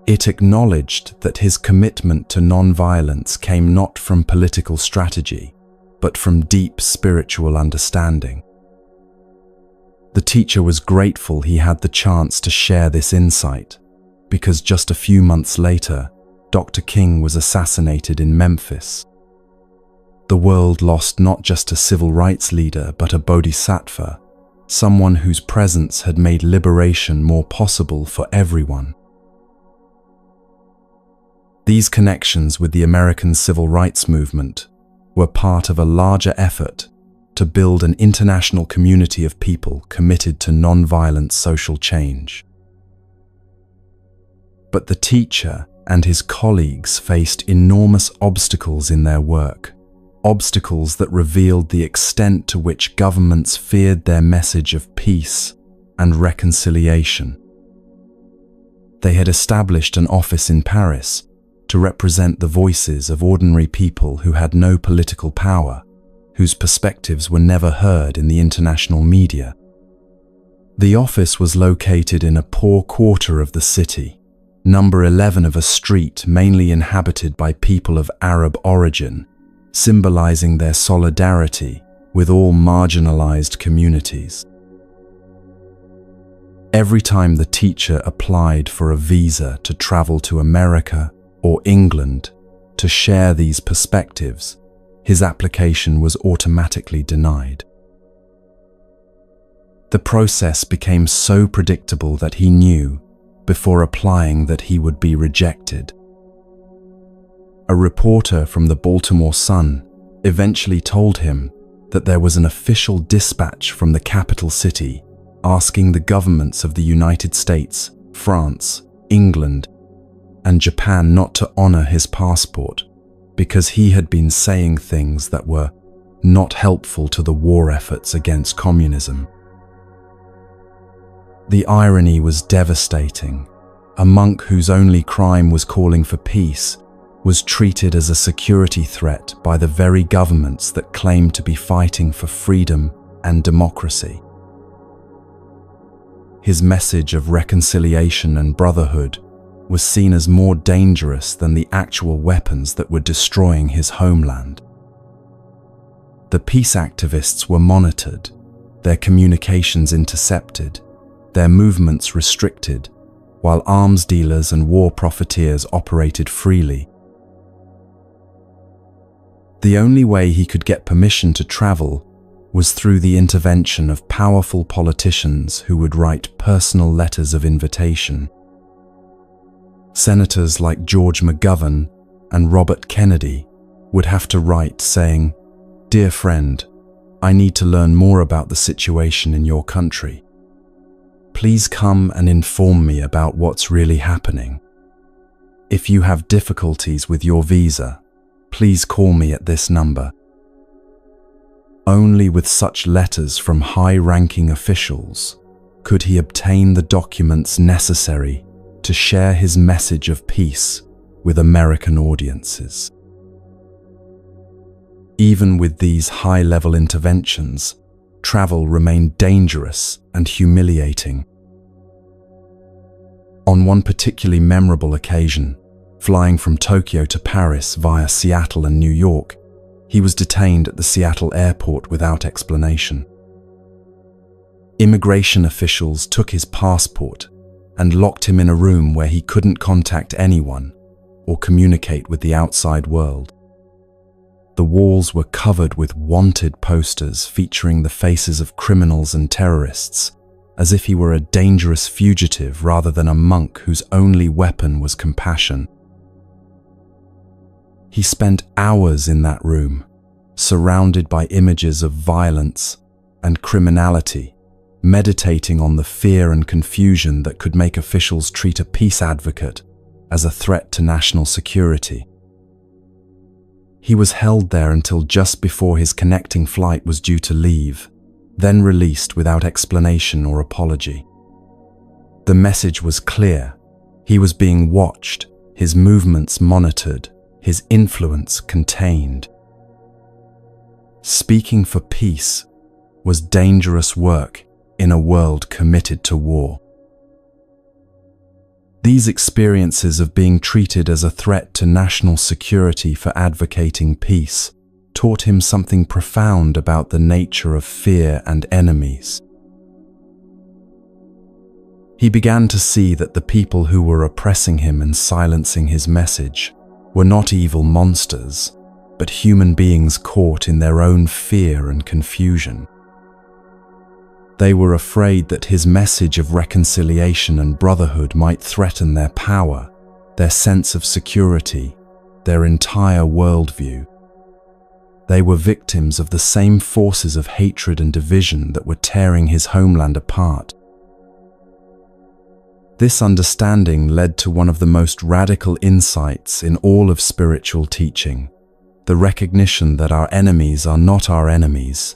It acknowledged that his commitment to nonviolence came not from political strategy, but from deep spiritual understanding. The teacher was grateful he had the chance to share this insight, because just a few months later, Dr. King was assassinated in Memphis. The world lost not just a civil rights leader, but a bodhisattva, someone whose presence had made liberation more possible for everyone. These connections with the American civil rights movement were part of a larger effort to build an international community of people committed to nonviolent social change. But the teacher and his colleagues faced enormous obstacles in their work, obstacles that revealed the extent to which governments feared their message of peace and reconciliation. They had established an office in Paris to represent the voices of ordinary people who had no political power, whose perspectives were never heard in the international media. The office was located in a poor quarter of the city, number 11 of a street mainly inhabited by people of Arab origin, symbolizing their solidarity with all marginalized communities. Every time the teacher applied for a visa to travel to America or England to share these perspectives, his application was automatically denied. The process became so predictable that he knew, before applying, that he would be rejected. A reporter from the Baltimore Sun eventually told him that there was an official dispatch from the capital city asking the governments of the United States, France, England, and Japan not to honor his passport because he had been saying things that were not helpful to the war efforts against communism. The irony was devastating. A monk whose only crime was calling for peace was treated as a security threat by the very governments that claimed to be fighting for freedom and democracy. His message of reconciliation and brotherhood was seen as more dangerous than the actual weapons that were destroying his homeland. The peace activists were monitored, their communications intercepted, their movements restricted, while arms dealers and war profiteers operated freely. The only way he could get permission to travel was through the intervention of powerful politicians who would write personal letters of invitation. Senators like George McGovern and Robert Kennedy would have to write saying, "Dear friend, I need to learn more about the situation in your country. Please come and inform me about what's really happening. If you have difficulties with your visa, please call me at this number." Only with such letters from high-ranking officials could he obtain the documents necessary to share his message of peace with American audiences. Even with these high-level interventions, travel remained dangerous and humiliating. On one particularly memorable occasion, flying from Tokyo to Paris via Seattle and New York, he was detained at the Seattle airport without explanation. Immigration officials took his passport and locked him in a room where he couldn't contact anyone or communicate with the outside world. The walls were covered with wanted posters featuring the faces of criminals and terrorists, as if he were a dangerous fugitive rather than a monk whose only weapon was compassion. He spent hours in that room, surrounded by images of violence and criminality, meditating on the fear and confusion that could make officials treat a peace advocate as a threat to national security. He was held there until just before his connecting flight was due to leave, then released without explanation or apology. The message was clear. He was being watched, his movements monitored, his influence contained. Speaking for peace was dangerous work in a world committed to war. These experiences of being treated as a threat to national security for advocating peace taught him something profound about the nature of fear and enemies. He began to see that the people who were oppressing him and silencing his message were not evil monsters, but human beings caught in their own fear and confusion. They were afraid that his message of reconciliation and brotherhood might threaten their power, their sense of security, their entire worldview. They were victims of the same forces of hatred and division that were tearing his homeland apart. This understanding led to one of the most radical insights in all of spiritual teaching, the recognition that our enemies are not our enemies,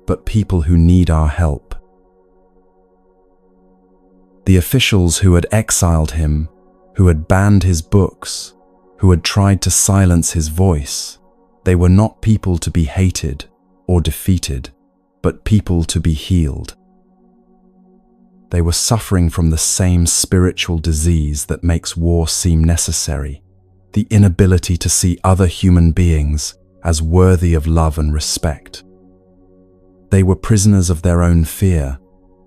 but people who need our help. The officials who had exiled him, who had banned his books, who had tried to silence his voice, they were not people to be hated or defeated, but people to be healed. They were suffering from the same spiritual disease that makes war seem necessary, the inability to see other human beings as worthy of love and respect. They were prisoners of their own fear,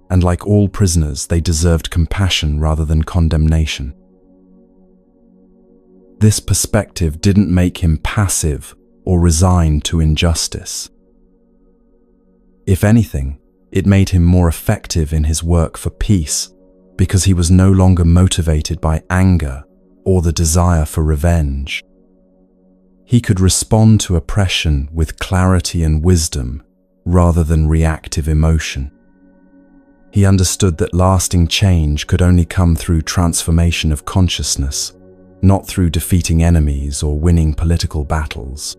and like all prisoners, they deserved compassion rather than condemnation. This perspective didn't make him passive or resigned to injustice. If anything, it made him more effective in his work for peace because he was no longer motivated by anger or the desire for revenge. He could respond to oppression with clarity and wisdom rather than reactive emotion. He understood that lasting change could only come through transformation of consciousness, not through defeating enemies or winning political battles.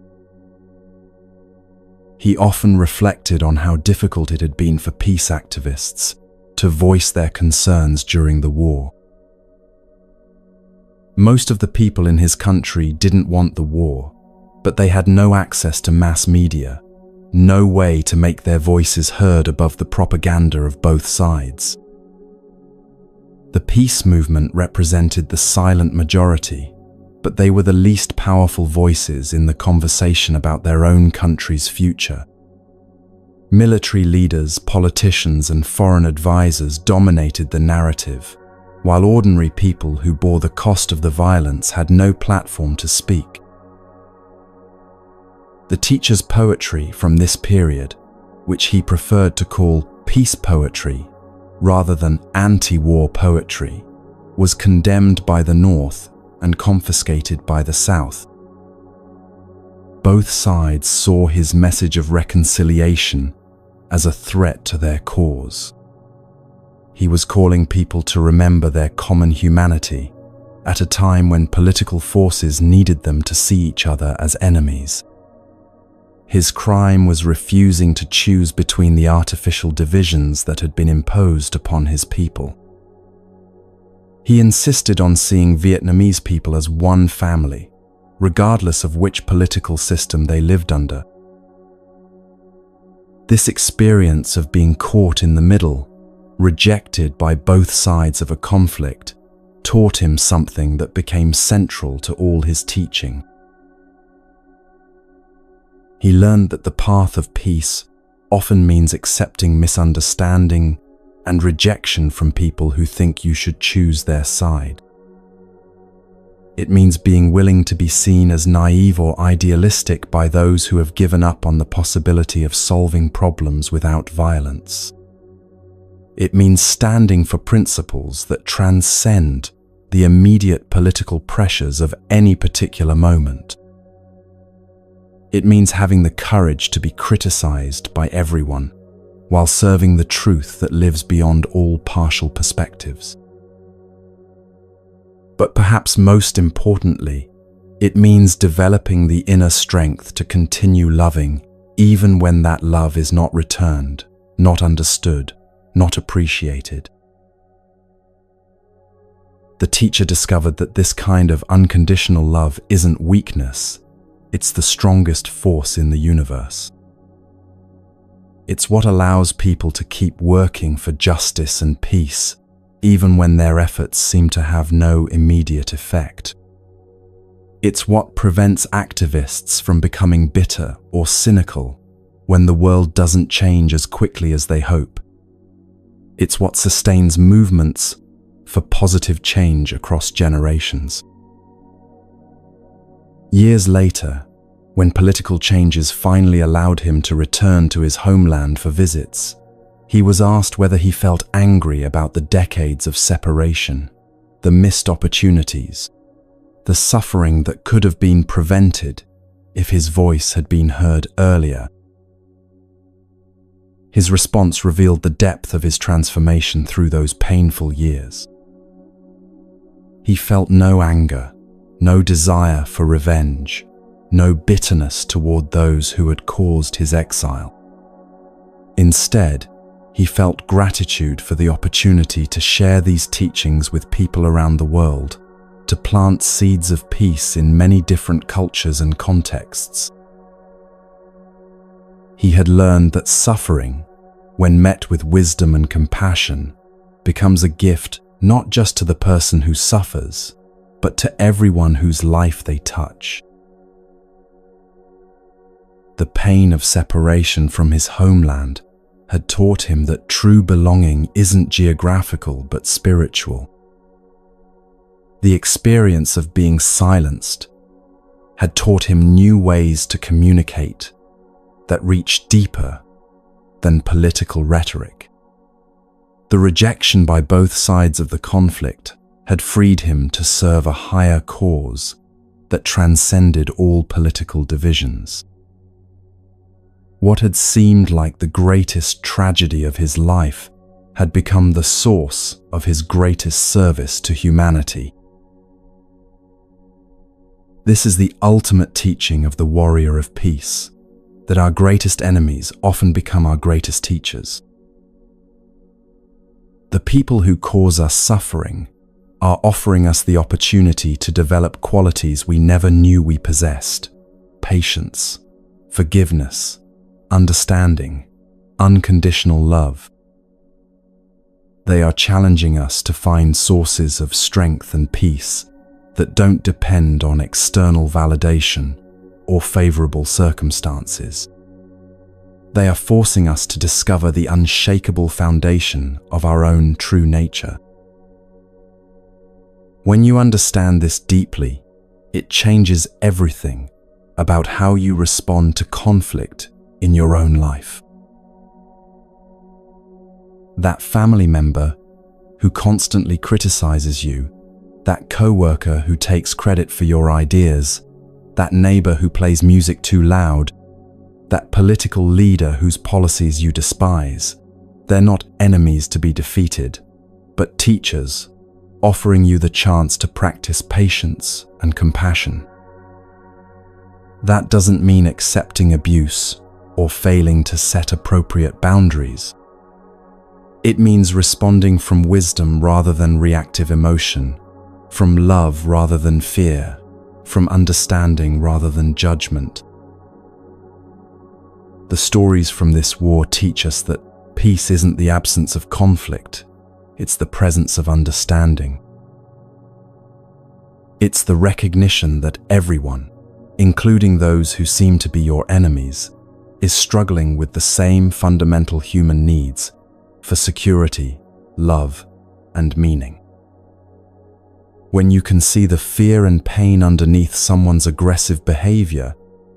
He often reflected on how difficult it had been for peace activists to voice their concerns during the war. Most of the people in his country didn't want the war, but they had no access to mass media, no way to make their voices heard above the propaganda of both sides. The peace movement represented the silent majority, but they were the least powerful voices in the conversation about their own country's future. Military leaders, politicians, and foreign advisors dominated the narrative, while ordinary people who bore the cost of the violence had no platform to speak. The teacher's poetry from this period, which he preferred to call peace poetry rather than anti-war poetry, was condemned by the North and confiscated by the South. Both sides saw his message of reconciliation as a threat to their cause. He was calling people to remember their common humanity at a time when political forces needed them to see each other as enemies. His crime was refusing to choose between the artificial divisions that had been imposed upon his people. He insisted on seeing Vietnamese people as one family, regardless of which political system they lived under. This experience of being caught in the middle, rejected by both sides of a conflict, taught him something that became central to all his teaching. He learned that the path of peace often means accepting misunderstanding and rejection from people who think you should choose their side. It means being willing to be seen as naive or idealistic by those who have given up on the possibility of solving problems without violence. It means standing for principles that transcend the immediate political pressures of any particular moment. It means having the courage to be criticized by everyone, while serving the truth that lives beyond all partial perspectives. But perhaps most importantly, it means developing the inner strength to continue loving even when that love is not returned, not understood, not appreciated. the teacher discovered that this kind of unconditional love isn't weakness, it's the strongest force in the universe. It's what allows people to keep working for justice and peace, even when their efforts seem to have no immediate effect. It's what prevents activists from becoming bitter or cynical when the world doesn't change as quickly as they hope. It's what sustains movements for positive change across generations. Years later, when political changes finally allowed him to return to his homeland for visits, he was asked whether he felt angry about the decades of separation, the missed opportunities, the suffering that could have been prevented if his voice had been heard earlier. His response revealed the depth of his transformation through those painful years. He felt no anger, no desire for revenge, no bitterness toward those who had caused his exile. Instead, he felt gratitude for the opportunity to share these teachings with people around the world, to plant seeds of peace in many different cultures and contexts. He had learned that suffering, when met with wisdom and compassion, becomes a gift not just to the person who suffers, but to everyone whose life they touch. The pain of separation from his homeland had taught him that true belonging isn't geographical but spiritual. The experience of being silenced had taught him new ways to communicate that reached deeper than political rhetoric. The rejection by both sides of the conflict had freed him to serve a higher cause that transcended all political divisions. What had seemed like the greatest tragedy of his life had become the source of his greatest service to humanity. This is the ultimate teaching of the warrior of peace, that our greatest enemies often become our greatest teachers. The people who cause us suffering are offering us the opportunity to develop qualities we never knew we possessed: patience, forgiveness, understanding, unconditional love. They are challenging us to find sources of strength and peace that don't depend on external validation or favorable circumstances. They are forcing us to discover the unshakable foundation of our own true nature. When you understand this deeply, it changes everything about how you respond to conflict in your own life. That family member who constantly criticizes you, that coworker who takes credit for your ideas, that neighbor who plays music too loud, that political leader whose policies you despise, they're not enemies to be defeated, but teachers, offering you the chance to practice patience and compassion. That doesn't mean accepting abuse or failing to set appropriate boundaries. It means responding from wisdom rather than reactive emotion, from love rather than fear, from understanding rather than judgment. The stories from this war teach us that peace isn't the absence of conflict, it's the presence of understanding. It's the recognition that everyone, including those who seem to be your enemies, is struggling with the same fundamental human needs for security, love, and meaning. When you can see the fear and pain underneath someone's aggressive behavior,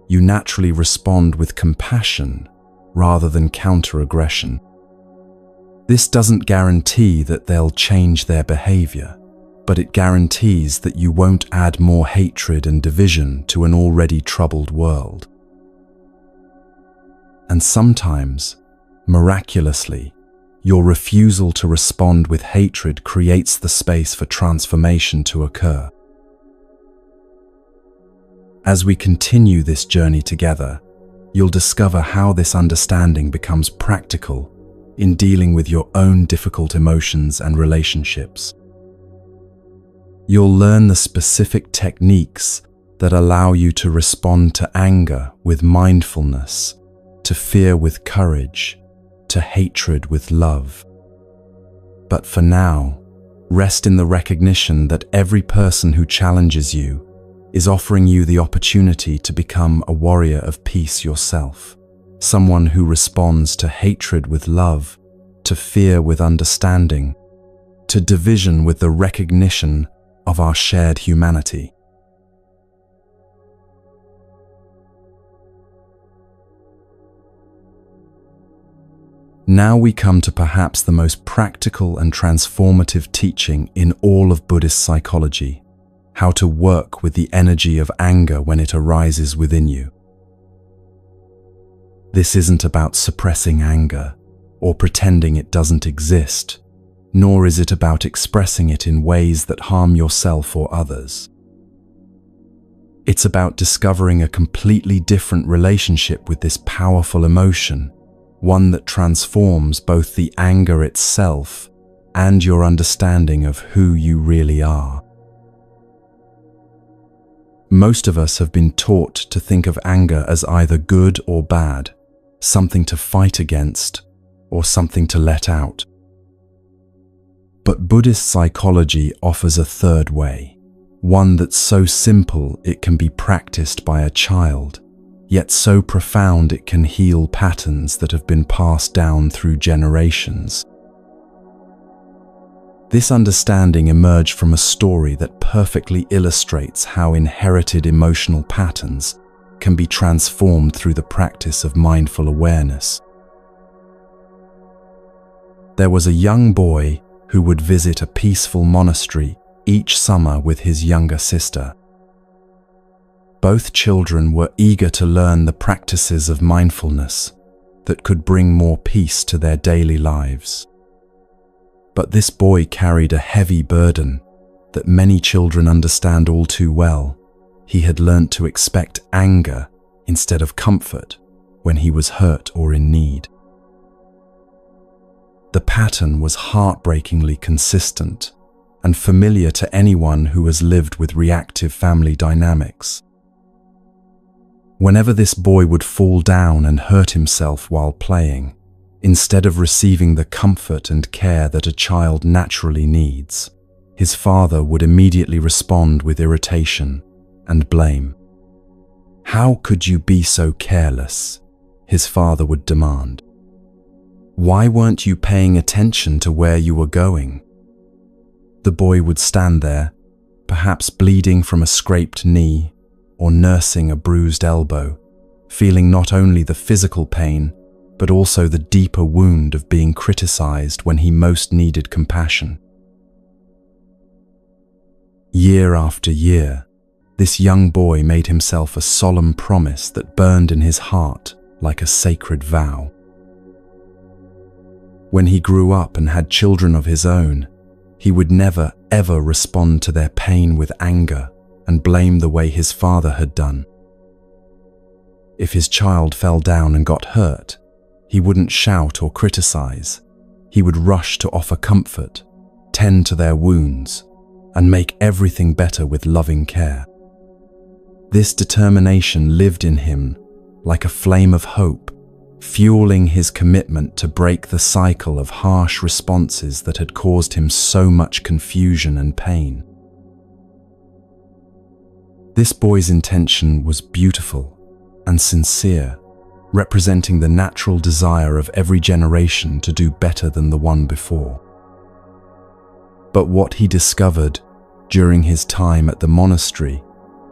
you naturally respond with compassion rather than counter-aggression. This doesn't guarantee that they'll change their behavior, but it guarantees that you won't add more hatred and division to an already troubled world. And sometimes, miraculously, your refusal to respond with hatred creates the space for transformation to occur. As we continue this journey together, you'll discover how this understanding becomes practical in dealing with your own difficult emotions and relationships. You'll learn the specific techniques that allow you to respond to anger with mindfulness, to fear with courage, to hatred with love. But for now, rest in the recognition that every person who challenges you is offering you the opportunity to become a warrior of peace yourself, someone who responds to hatred with love, to fear with understanding, to division with the recognition of our shared humanity. Now we come to perhaps the most practical and transformative teaching in all of Buddhist psychology: how to work with the energy of anger when it arises within you. This isn't about suppressing anger or pretending it doesn't exist, nor is it about expressing it in ways that harm yourself or others. It's about discovering a completely different relationship with this powerful emotion, one that transforms both the anger itself and your understanding of who you really are. Most of us have been taught to think of anger as either good or bad, something to fight against or something to let out. But Buddhist psychology offers a third way, one that's so simple it can be practiced by a child, yet so profound it can heal patterns that have been passed down through generations. This understanding emerged from a story that perfectly illustrates how inherited emotional patterns can be transformed through the practice of mindful awareness. There was a young boy who would visit a peaceful monastery each summer with his younger sister. Both children were eager to learn the practices of mindfulness that could bring more peace to their daily lives. But this boy carried a heavy burden that many children understand all too well. He had learnt to expect anger instead of comfort when he was hurt or in need. The pattern was heartbreakingly consistent and familiar to anyone who has lived with reactive family dynamics. Whenever this boy would fall down and hurt himself while playing, instead of receiving the comfort and care that a child naturally needs, his father would immediately respond with irritation and blame. "How could you be so careless?" his father would demand. "Why weren't you paying attention to where you were going?" The boy would stand there, perhaps bleeding from a scraped knee or nursing a bruised elbow, feeling not only the physical pain, but also the deeper wound of being criticized when he most needed compassion. Year after year, this young boy made himself a solemn promise that burned in his heart like a sacred vow. When he grew up and had children of his own, he would never, ever respond to their pain with anger and blame the way his father had done. If his child fell down and got hurt, he wouldn't shout or criticize. He would rush to offer comfort, tend to their wounds, and make everything better with loving care. This determination lived in him like a flame of hope, fueling his commitment to break the cycle of harsh responses that had caused him so much confusion and pain. This boy's intention was beautiful and sincere, representing the natural desire of every generation to do better than the one before. But what he discovered during his time at the monastery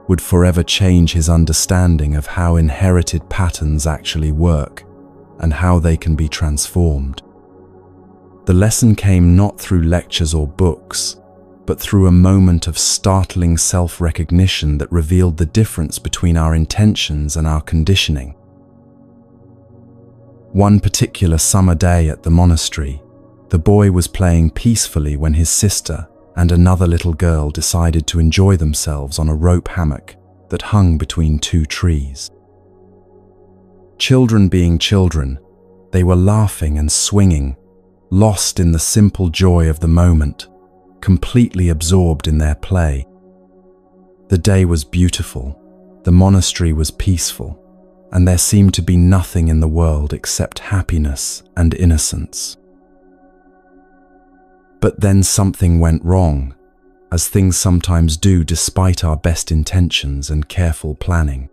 would forever change his understanding of how inherited patterns actually work and how they can be transformed. The lesson came not through lectures or books, but through a moment of startling self-recognition that revealed the difference between our intentions and our conditioning. One particular summer day at the monastery, the boy was playing peacefully when his sister and another little girl decided to enjoy themselves on a rope hammock that hung between two trees. Children being children, they were laughing and swinging, lost in the simple joy of the moment, completely absorbed in their play. The day was beautiful, the monastery was peaceful, and there seemed to be nothing in the world except happiness and innocence. But then something went wrong, as things sometimes do despite our best intentions and careful planning.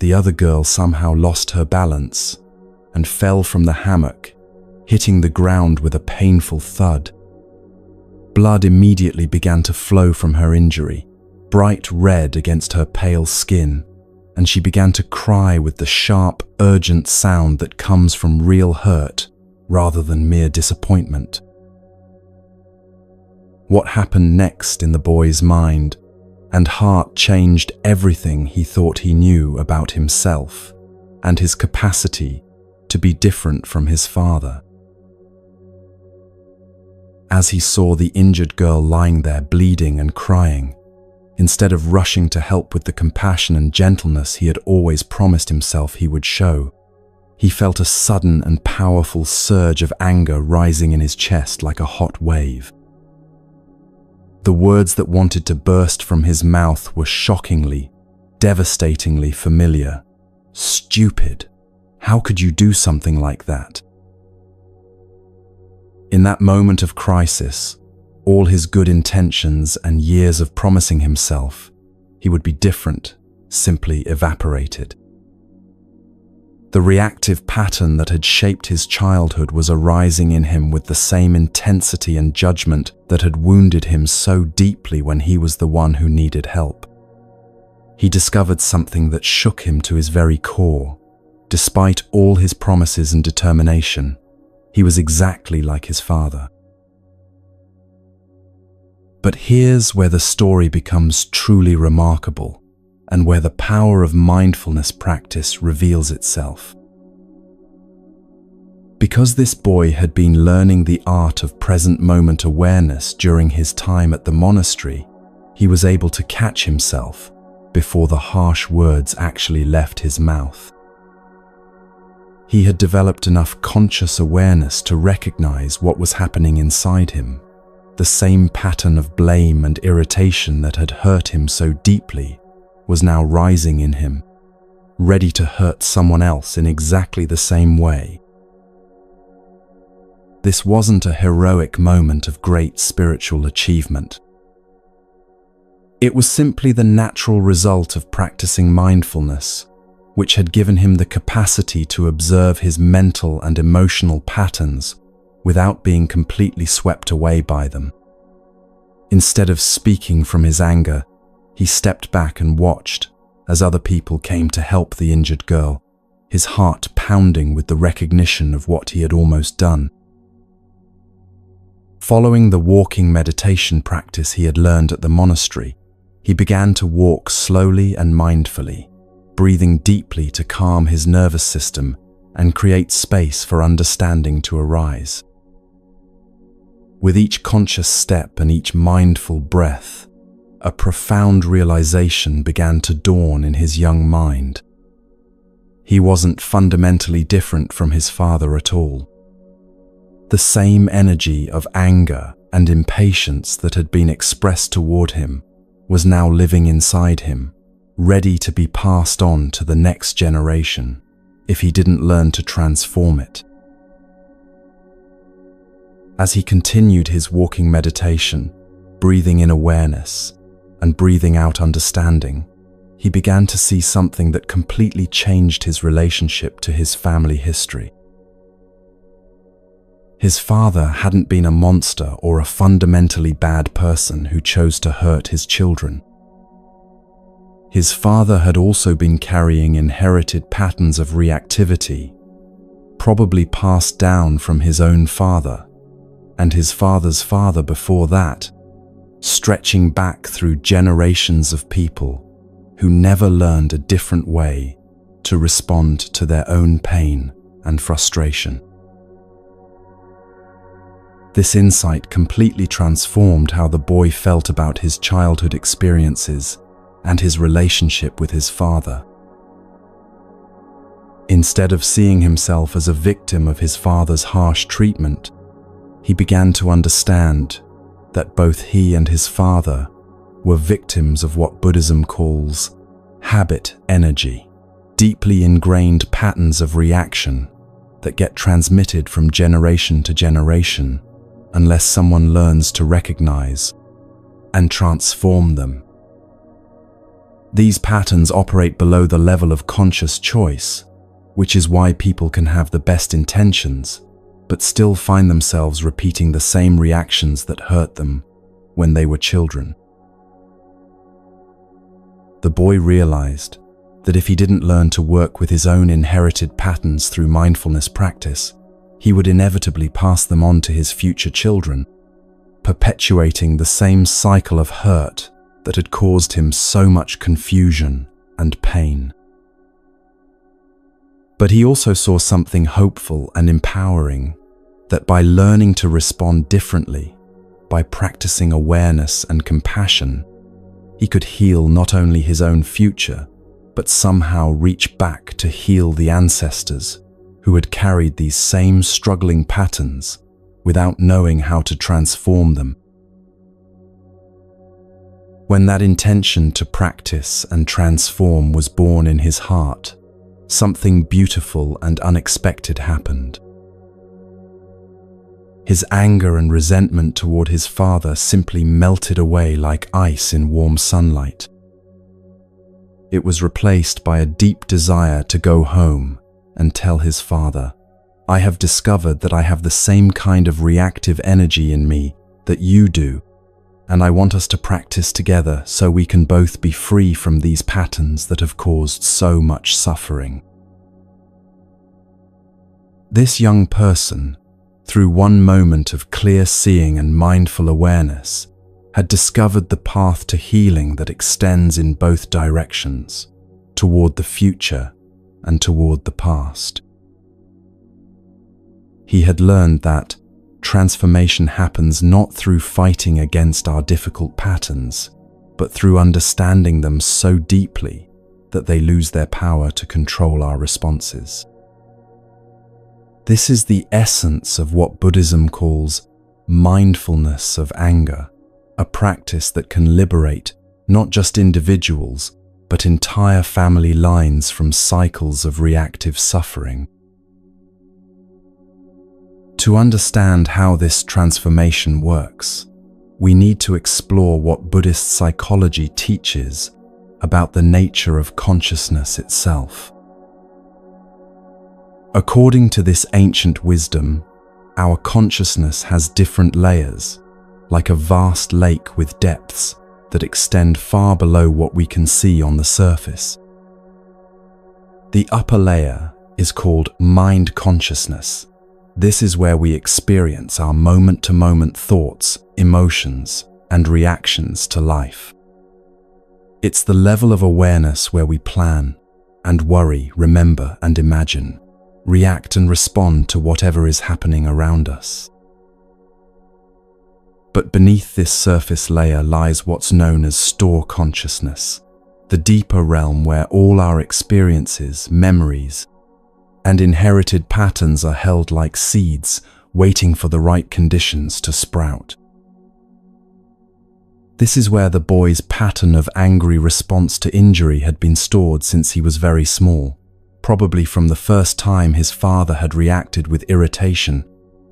The other girl somehow lost her balance and fell from the hammock, hitting the ground with a painful thud. Blood immediately began to flow from her injury, bright red against her pale skin, and she began to cry with the sharp, urgent sound that comes from real hurt rather than mere disappointment. What happened next in the boy's mind and heart changed everything he thought he knew about himself and his capacity to be different from his father. As he saw the injured girl lying there bleeding and crying, instead of rushing to help with the compassion and gentleness he had always promised himself he would show, he felt a sudden and powerful surge of anger rising in his chest like a hot wave. The words that wanted to burst from his mouth were shockingly, devastatingly familiar. Stupid. How could you do something like that? In that moment of crisis, all his good intentions and years of promising himself he would be different simply evaporated. The reactive pattern that had shaped his childhood was arising in him with the same intensity and judgment that had wounded him so deeply when he was the one who needed help. He discovered something that shook him to his very core. Despite all his promises and determination, he was exactly like his father. But here's where the story becomes truly remarkable, and where the power of mindfulness practice reveals itself. Because this boy had been learning the art of present moment awareness during his time at the monastery, he was able to catch himself before the harsh words actually left his mouth. He had developed enough conscious awareness to recognize what was happening inside him. The same pattern of blame and irritation that had hurt him so deeply was now rising in him, ready to hurt someone else in exactly the same way. This wasn't a heroic moment of great spiritual achievement. It was simply the natural result of practicing mindfulness, which had given him the capacity to observe his mental and emotional patterns without being completely swept away by them. Instead of speaking from his anger, he stepped back and watched as other people came to help the injured girl, his heart pounding with the recognition of what he had almost done. Following the walking meditation practice he had learned at the monastery, he began to walk slowly and mindfully, breathing deeply to calm his nervous system and create space for understanding to arise. With each conscious step and each mindful breath, a profound realization began to dawn in his young mind. He wasn't fundamentally different from his father at all. The same energy of anger and impatience that had been expressed toward him was now living inside him, ready to be passed on to the next generation if he didn't learn to transform it. As he continued his walking meditation, breathing in awareness and breathing out understanding, he began to see something that completely changed his relationship to his family history. His father hadn't been a monster or a fundamentally bad person who chose to hurt his children. His father had also been carrying inherited patterns of reactivity, probably passed down from his own father and his father's father before that, stretching back through generations of people who never learned a different way to respond to their own pain and frustration. This insight completely transformed how the boy felt about his childhood experiences and his relationship with his father. Instead of seeing himself as a victim of his father's harsh treatment, he began to understand that both he and his father were victims of what Buddhism calls habit energy, deeply ingrained patterns of reaction that get transmitted from generation to generation unless someone learns to recognize and transform them. These patterns operate below the level of conscious choice, which is why people can have the best intentions but still find themselves repeating the same reactions that hurt them when they were children. The boy realized that if he didn't learn to work with his own inherited patterns through mindfulness practice, he would inevitably pass them on to his future children, perpetuating the same cycle of hurt that had caused him so much confusion and pain. But he also saw something hopeful and empowering, that by learning to respond differently, by practicing awareness and compassion, he could heal not only his own future, but somehow reach back to heal the ancestors who had carried these same struggling patterns without knowing how to transform them. When that intention to practice and transform was born in his heart, something beautiful and unexpected happened. His anger and resentment toward his father simply melted away like ice in warm sunlight. It was replaced by a deep desire to go home and tell his father, "I have discovered that I have the same kind of reactive energy in me that you do, and I want us to practice together so we can both be free from these patterns that have caused so much suffering." This young person, through one moment of clear seeing and mindful awareness, had discovered the path to healing that extends in both directions, toward the future and toward the past. He had learned that transformation happens not through fighting against our difficult patterns, but through understanding them so deeply that they lose their power to control our responses. This is the essence of what Buddhism calls mindfulness of anger, a practice that can liberate not just individuals, but entire family lines from cycles of reactive suffering. To understand how this transformation works, we need to explore what Buddhist psychology teaches about the nature of consciousness itself. According to this ancient wisdom, our consciousness has different layers, like a vast lake with depths that extend far below what we can see on the surface. The upper layer is called mind consciousness. This is where we experience our moment-to-moment thoughts, emotions, and reactions to life. It's the level of awareness where we plan and worry, remember and imagine, react and respond to whatever is happening around us. But beneath this surface layer lies what's known as store consciousness, the deeper realm where all our experiences, memories, and inherited patterns are held like seeds, waiting for the right conditions to sprout. This is where the boy's pattern of angry response to injury had been stored since he was very small, probably from the first time his father had reacted with irritation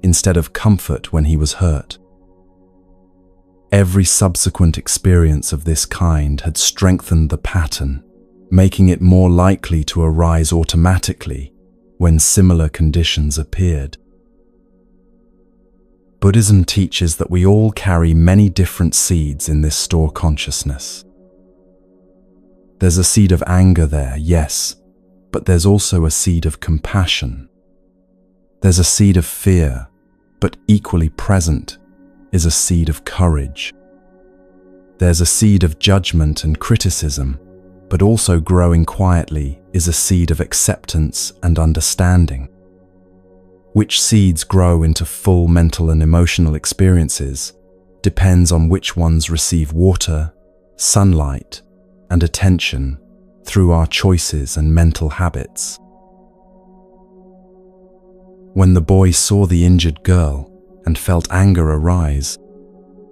instead of comfort when he was hurt. Every subsequent experience of this kind had strengthened the pattern, making it more likely to arise automatically when similar conditions appeared. Buddhism teaches that we all carry many different seeds in this store consciousness. There's a seed of anger there, yes, but there's also a seed of compassion. There's a seed of fear, but equally present is a seed of courage. There's a seed of judgment and criticism, but also growing quietly is a seed of acceptance and understanding. Which seeds grow into full mental and emotional experiences depends on which ones receive water, sunlight, and attention through our choices and mental habits. When the boy saw the injured girl and felt anger arise,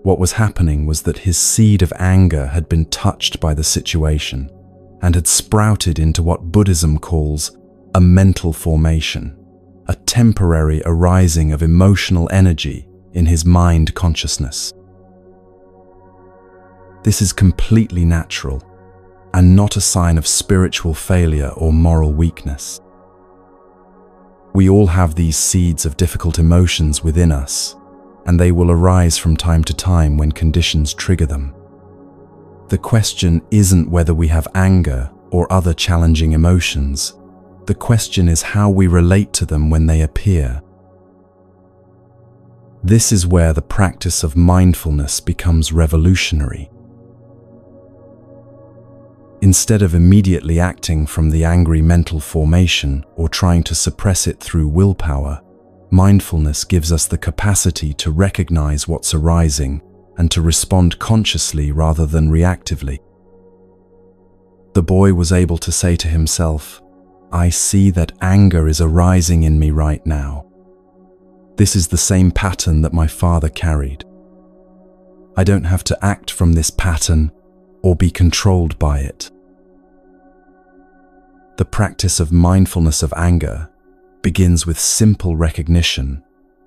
What was happening was that his seed of anger had been touched by the situation and had sprouted into what Buddhism calls a mental formation, a temporary arising of emotional energy in his mind consciousness. This is completely natural and not a sign of spiritual failure or moral weakness. We all have these seeds of difficult emotions within us, and they will arise from time to time when conditions trigger them. The question isn't whether we have anger or other challenging emotions. The question is how we relate to them when they appear. This is where the practice of mindfulness becomes revolutionary. Instead of immediately acting from the angry mental formation or trying to suppress it through willpower, mindfulness gives us the capacity to recognize what's arising and to respond consciously rather than reactively. The boy was able to say to himself, "I see that anger is arising in me right now. This is the same pattern that my father carried. I don't have to act from this pattern or be controlled by it." The practice of mindfulness of anger begins with simple recognition,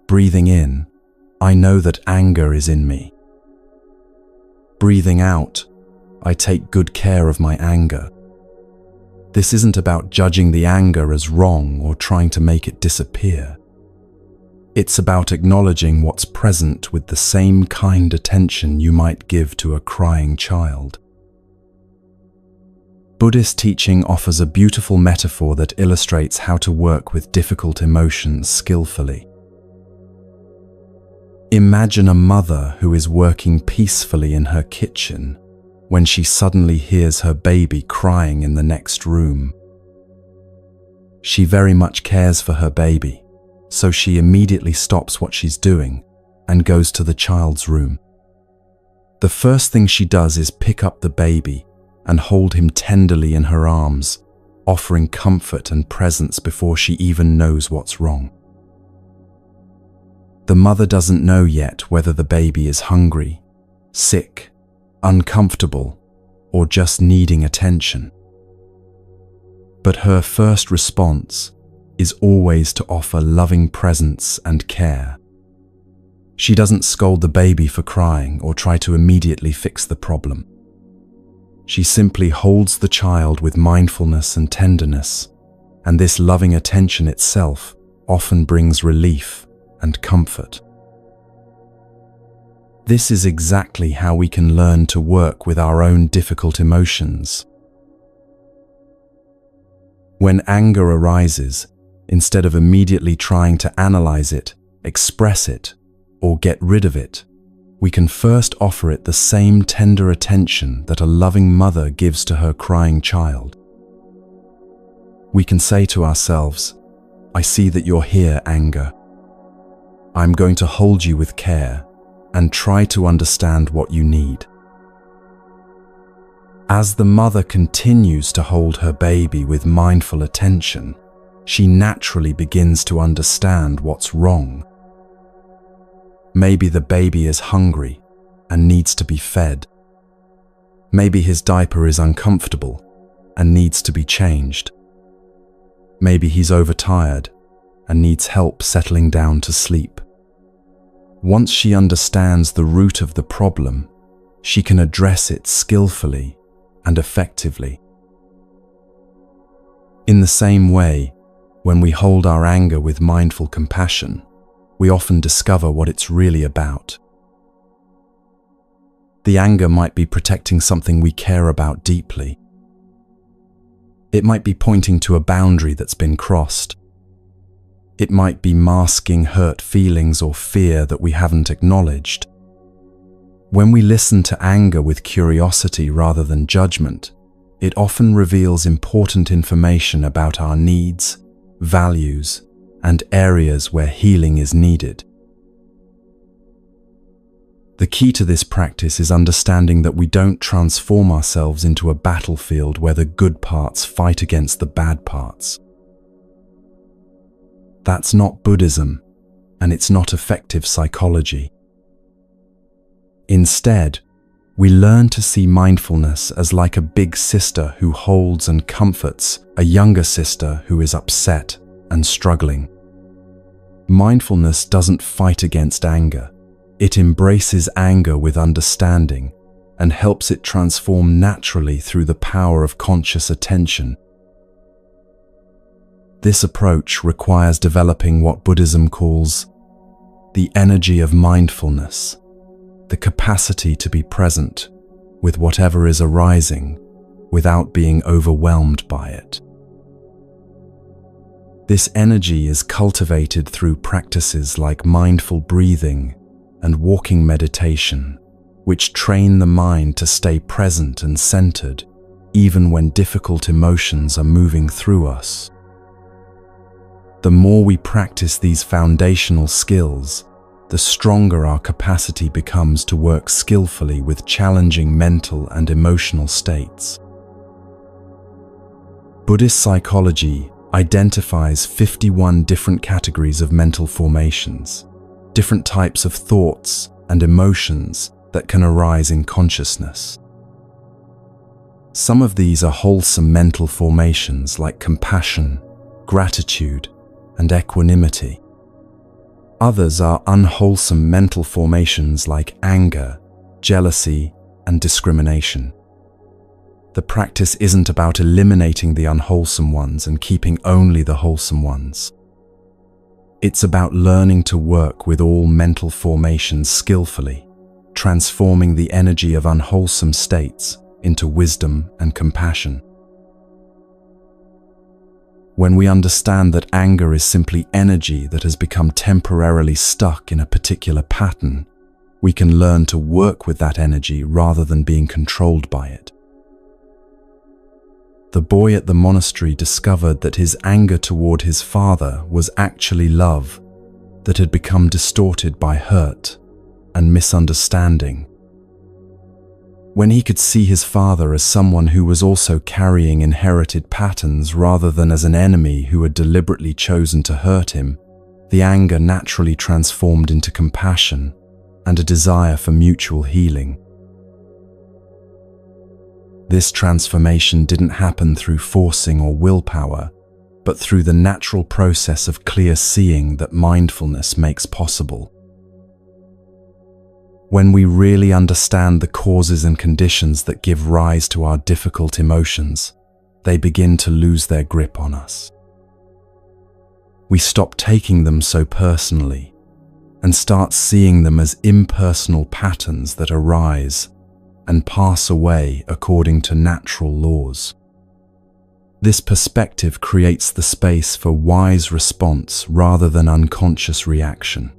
breathing in, "I know that anger is in me." Breathing out, "I take good care of my anger." This isn't about judging the anger as wrong or trying to make it disappear. It's about acknowledging what's present with the same kind attention you might give to a crying child. Buddhist teaching offers a beautiful metaphor that illustrates how to work with difficult emotions skillfully. Imagine a mother who is working peacefully in her kitchen when she suddenly hears her baby crying in the next room. She very much cares for her baby, so she immediately stops what she's doing and goes to the child's room. The first thing she does is pick up the baby and hold him tenderly in her arms, offering comfort and presence before she even knows what's wrong. The mother doesn't know yet whether the baby is hungry, sick, uncomfortable, or just needing attention. But her first response is always to offer loving presence and care. She doesn't scold the baby for crying or try to immediately fix the problem. She simply holds the child with mindfulness and tenderness, and this loving attention itself often brings relief and comfort. This is exactly how we can learn to work with our own difficult emotions. When anger arises, instead of immediately trying to analyze it, express it, or get rid of it, we can first offer it the same tender attention that a loving mother gives to her crying child. We can say to ourselves, "I see that you're here, anger. I'm going to hold you with care and try to understand what you need." As the mother continues to hold her baby with mindful attention, she naturally begins to understand what's wrong. Maybe the baby is hungry and needs to be fed. Maybe his diaper is uncomfortable and needs to be changed. Maybe he's overtired and needs help settling down to sleep. Once she understands the root of the problem, she can address it skillfully and effectively. In the same way, when we hold our anger with mindful compassion, we often discover what it's really about. The anger might be protecting something we care about deeply. It might be pointing to a boundary that's been crossed. It might be masking hurt feelings or fear that we haven't acknowledged. When we listen to anger with curiosity rather than judgment, it often reveals important information about our needs, values, and areas where healing is needed. The key to this practice is understanding that we don't transform ourselves into a battlefield where the good parts fight against the bad parts. That's not Buddhism, and it's not effective psychology. Instead, we learn to see mindfulness as like a big sister who holds and comforts a younger sister who is upset and struggling. Mindfulness doesn't fight against anger. It embraces anger with understanding and helps it transform naturally through the power of conscious attention. This approach requires developing what Buddhism calls the energy of mindfulness, the capacity to be present with whatever is arising without being overwhelmed by it. This energy is cultivated through practices like mindful breathing and walking meditation, which train the mind to stay present and centered, even when difficult emotions are moving through us. The more we practice these foundational skills, the stronger our capacity becomes to work skillfully with challenging mental and emotional states. Buddhist psychology identifies 51 different categories of mental formations, different types of thoughts and emotions that can arise in consciousness. Some of these are wholesome mental formations like compassion, gratitude, and equanimity. Others are unwholesome mental formations like anger, jealousy, and discrimination. The practice isn't about eliminating the unwholesome ones and keeping only the wholesome ones. It's about learning to work with all mental formations skillfully, transforming the energy of unwholesome states into wisdom and compassion. When we understand that anger is simply energy that has become temporarily stuck in a particular pattern, we can learn to work with that energy rather than being controlled by it. The boy at the monastery discovered that his anger toward his father was actually love that had become distorted by hurt and misunderstanding. When he could see his father as someone who was also carrying inherited patterns rather than as an enemy who had deliberately chosen to hurt him, the anger naturally transformed into compassion and a desire for mutual healing. This transformation didn't happen through forcing or willpower, but through the natural process of clear seeing that mindfulness makes possible. When we really understand the causes and conditions that give rise to our difficult emotions, they begin to lose their grip on us. We stop taking them so personally and start seeing them as impersonal patterns that arise and pass away according to natural laws. This perspective creates the space for wise response rather than unconscious reaction.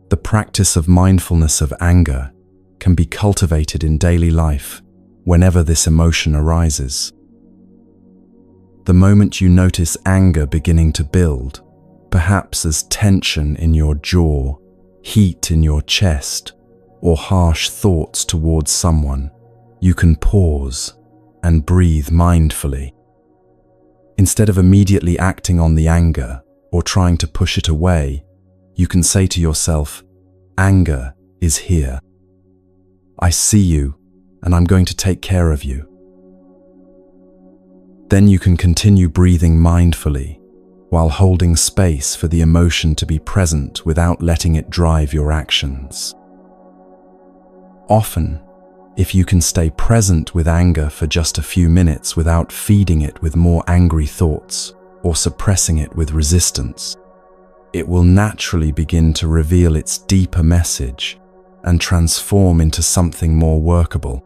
The practice of mindfulness of anger can be cultivated in daily life whenever this emotion arises. The moment you notice anger beginning to build, perhaps as tension in your jaw, heat in your chest, or harsh thoughts towards someone, you can pause and breathe mindfully. Instead of immediately acting on the anger or trying to push it away, you can say to yourself, "Anger is here. I see you, and I'm going to take care of you." Then you can continue breathing mindfully while holding space for the emotion to be present without letting it drive your actions. Often, if you can stay present with anger for just a few minutes without feeding it with more angry thoughts or suppressing it with resistance, it will naturally begin to reveal its deeper message and transform into something more workable.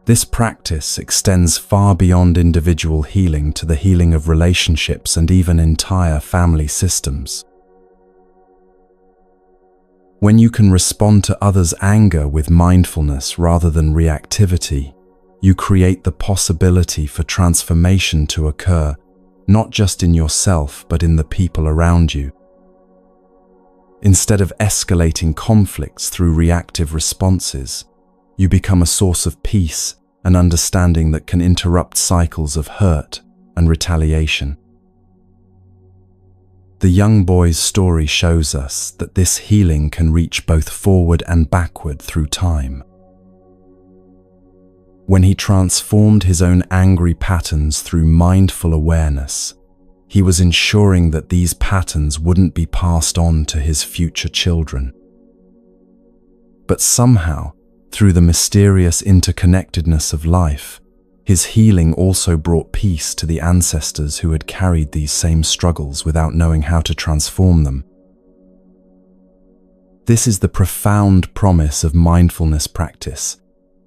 This practice extends far beyond individual healing to the healing of relationships and even entire family systems. When you can respond to others' anger with mindfulness rather than reactivity, you create the possibility for transformation to occur, not just in yourself, but in the people around you. Instead of escalating conflicts through reactive responses, you become a source of peace and understanding that can interrupt cycles of hurt and retaliation. The young boy's story shows us that this healing can reach both forward and backward through time. When he transformed his own angry patterns through mindful awareness, he was ensuring that these patterns wouldn't be passed on to his future children. But somehow, through the mysterious interconnectedness of life, his healing also brought peace to the ancestors who had carried these same struggles without knowing how to transform them. This is the profound promise of mindfulness practice,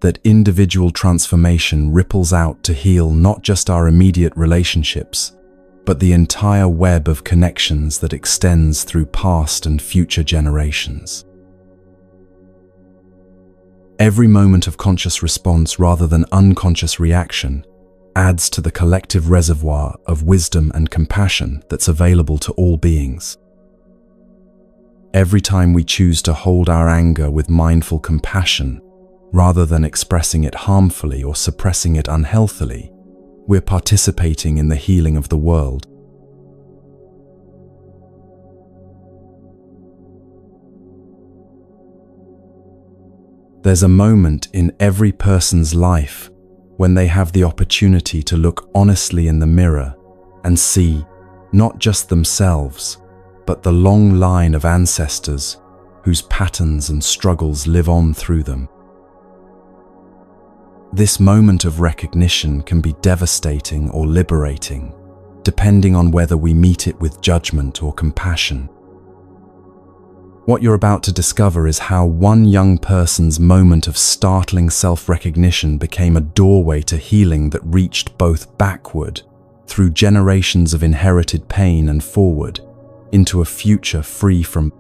that individual transformation ripples out to heal not just our immediate relationships, but the entire web of connections that extends through past and future generations. Every moment of conscious response rather than unconscious reaction adds to the collective reservoir of wisdom and compassion that's available to all beings. Every time we choose to hold our anger with mindful compassion, rather than expressing it harmfully or suppressing it unhealthily, we're participating in the healing of the world. There's a moment in every person's life when they have the opportunity to look honestly in the mirror and see not just themselves, but the long line of ancestors whose patterns and struggles live on through them. This moment of recognition can be devastating or liberating, depending on whether we meet it with judgment or compassion. What you're about to discover is how one young person's moment of startling self-recognition became a doorway to healing that reached both backward, through generations of inherited pain, and forward, into a future free from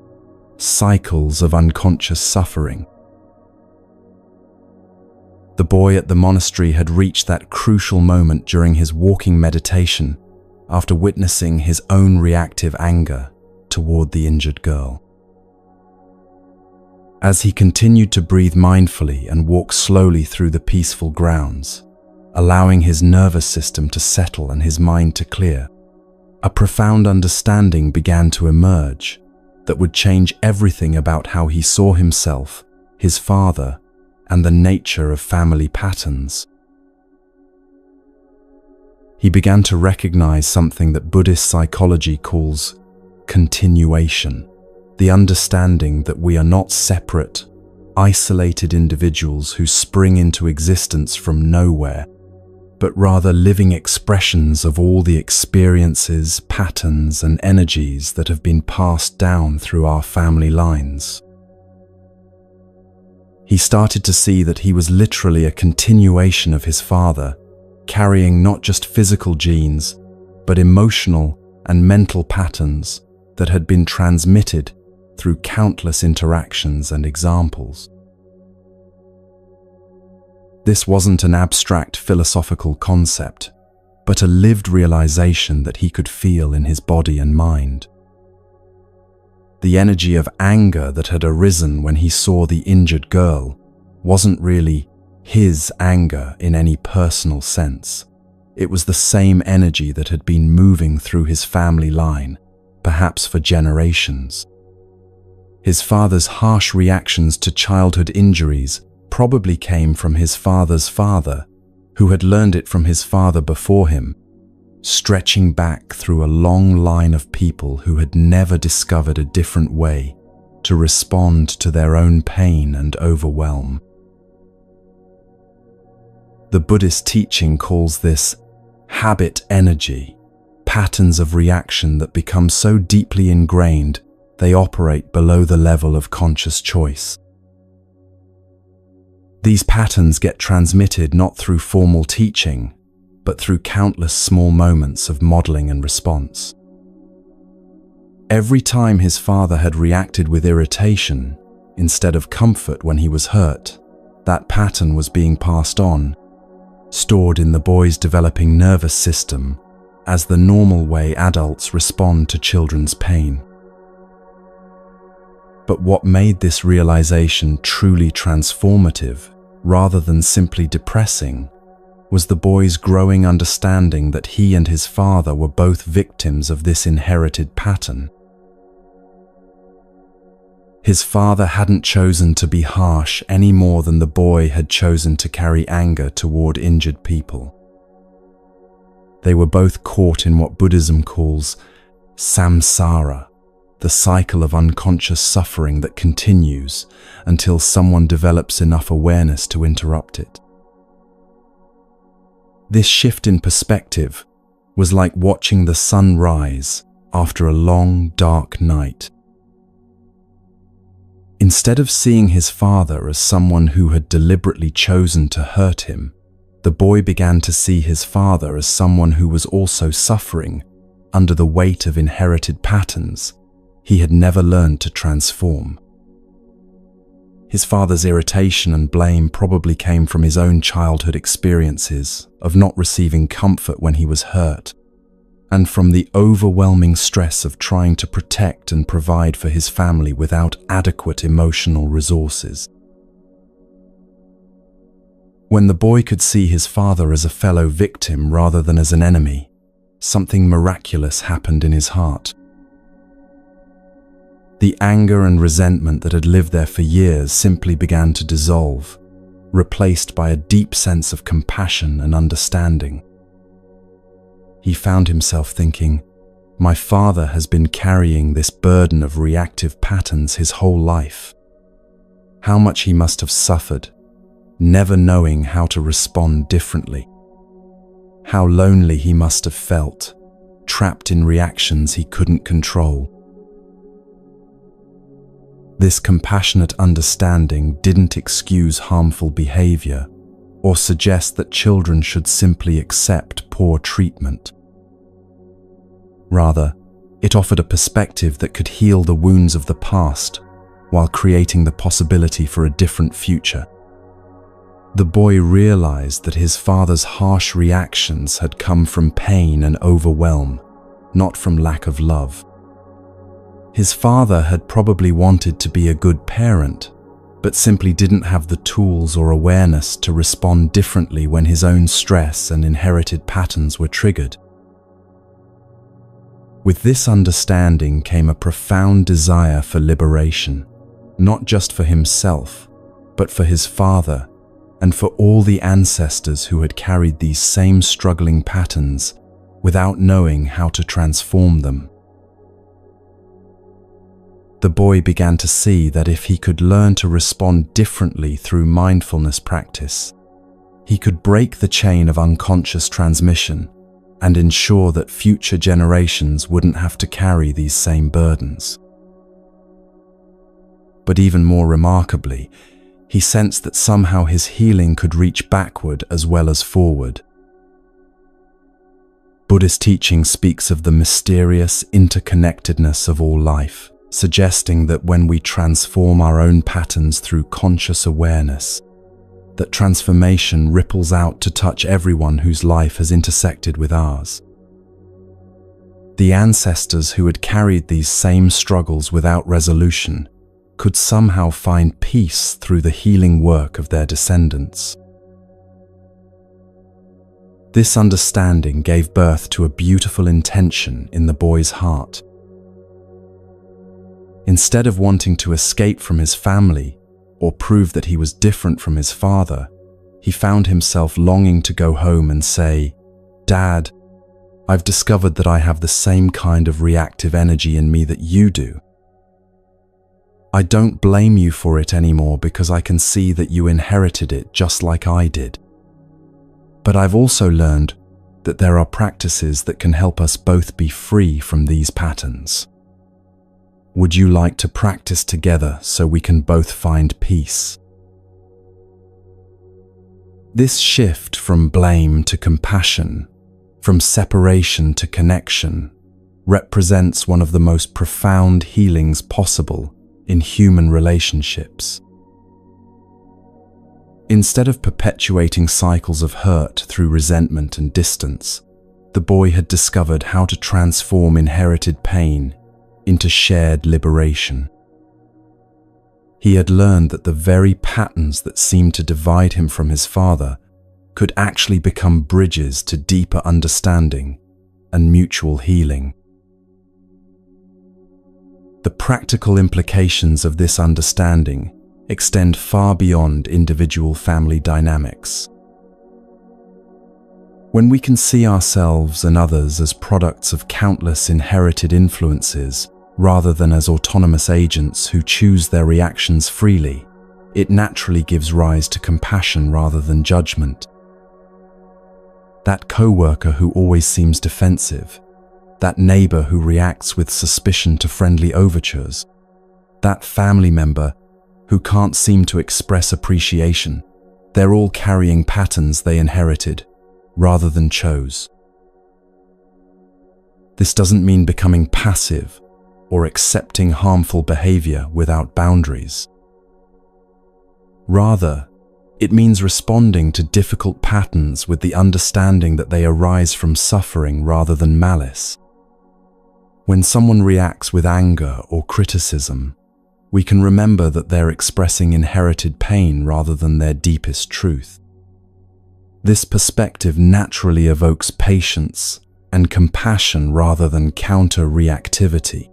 cycles of unconscious suffering. The boy at the monastery had reached that crucial moment during his walking meditation after witnessing his own reactive anger toward the injured girl. As he continued to breathe mindfully and walk slowly through the peaceful grounds, allowing his nervous system to settle and his mind to clear, a profound understanding began to emerge that would change everything about how he saw himself, his father, and the nature of family patterns. He began to recognize something that Buddhist psychology calls continuation. The understanding that we are not separate, isolated individuals who spring into existence from nowhere, but rather living expressions of all the experiences, patterns, and energies that have been passed down through our family lines. He started to see that he was literally a continuation of his father, carrying not just physical genes, but emotional and mental patterns that had been transmitted through countless interactions and examples. This wasn't an abstract philosophical concept, but a lived realization that he could feel in his body and mind. The energy of anger that had arisen when he saw the injured girl wasn't really his anger in any personal sense. It was the same energy that had been moving through his family line, perhaps for generations. His father's harsh reactions to childhood injuries probably came from his father's father, who had learned it from his father before him, stretching back through a long line of people who had never discovered a different way to respond to their own pain and overwhelm. The Buddhist teaching calls this habit energy, patterns of reaction that become so deeply ingrained they operate below the level of conscious choice. These patterns get transmitted not through formal teaching, but through countless small moments of modeling and response. Every time his father had reacted with irritation instead of comfort when he was hurt, that pattern was being passed on, stored in the boy's developing nervous system as the normal way adults respond to children's pain. But what made this realization truly transformative, rather than simply depressing, was the boy's growing understanding that he and his father were both victims of this inherited pattern. His father hadn't chosen to be harsh any more than the boy had chosen to carry anger toward injured people. They were both caught in what Buddhism calls samsara, the cycle of unconscious suffering that continues until someone develops enough awareness to interrupt it. This shift in perspective was like watching the sun rise after a long, dark night. Instead of seeing his father as someone who had deliberately chosen to hurt him, the boy began to see his father as someone who was also suffering under the weight of inherited patterns he had never learned to transform. His father's irritation and blame probably came from his own childhood experiences of not receiving comfort when he was hurt, and from the overwhelming stress of trying to protect and provide for his family without adequate emotional resources. When the boy could see his father as a fellow victim rather than as an enemy, something miraculous happened in his heart. The anger and resentment that had lived there for years simply began to dissolve, replaced by a deep sense of compassion and understanding. He found himself thinking, "My father has been carrying this burden of reactive patterns his whole life. How much he must have suffered, never knowing how to respond differently. How lonely he must have felt, trapped in reactions he couldn't control." This compassionate understanding didn't excuse harmful behavior or suggest that children should simply accept poor treatment. Rather, it offered a perspective that could heal the wounds of the past while creating the possibility for a different future. The boy realized that his father's harsh reactions had come from pain and overwhelm, not from lack of love. His father had probably wanted to be a good parent, but simply didn't have the tools or awareness to respond differently when his own stress and inherited patterns were triggered. With this understanding came a profound desire for liberation, not just for himself, but for his father and for all the ancestors who had carried these same struggling patterns without knowing how to transform them. The boy began to see that if he could learn to respond differently through mindfulness practice, he could break the chain of unconscious transmission and ensure that future generations wouldn't have to carry these same burdens. But even more remarkably, he sensed that somehow his healing could reach backward as well as forward. Buddhist teaching speaks of the mysterious interconnectedness of all life, suggesting that when we transform our own patterns through conscious awareness, that transformation ripples out to touch everyone whose life has intersected with ours. The ancestors who had carried these same struggles without resolution could somehow find peace through the healing work of their descendants. This understanding gave birth to a beautiful intention in the boy's heart. Instead of wanting to escape from his family or prove that he was different from his father, he found himself longing to go home and say, "Dad, I've discovered that I have the same kind of reactive energy in me that you do. I don't blame you for it anymore because I can see that you inherited it just like I did. But I've also learned that there are practices that can help us both be free from these patterns. Would you like to practice together so we can both find peace?" This shift from blame to compassion, from separation to connection, represents one of the most profound healings possible in human relationships. Instead of perpetuating cycles of hurt through resentment and distance, the boy had discovered how to transform inherited pain into shared liberation. He had learned that the very patterns that seemed to divide him from his father could actually become bridges to deeper understanding and mutual healing. The practical implications of this understanding extend far beyond individual family dynamics. When we can see ourselves and others as products of countless inherited influences rather than as autonomous agents who choose their reactions freely, it naturally gives rise to compassion rather than judgment. That coworker who always seems defensive, that neighbor who reacts with suspicion to friendly overtures, that family member who can't seem to express appreciation, they're all carrying patterns they inherited rather than chose. This doesn't mean becoming passive or accepting harmful behavior without boundaries. Rather, it means responding to difficult patterns with the understanding that they arise from suffering rather than malice. When someone reacts with anger or criticism, we can remember that they're expressing inherited pain rather than their deepest truth. This perspective naturally evokes patience and compassion rather than counter-reactivity.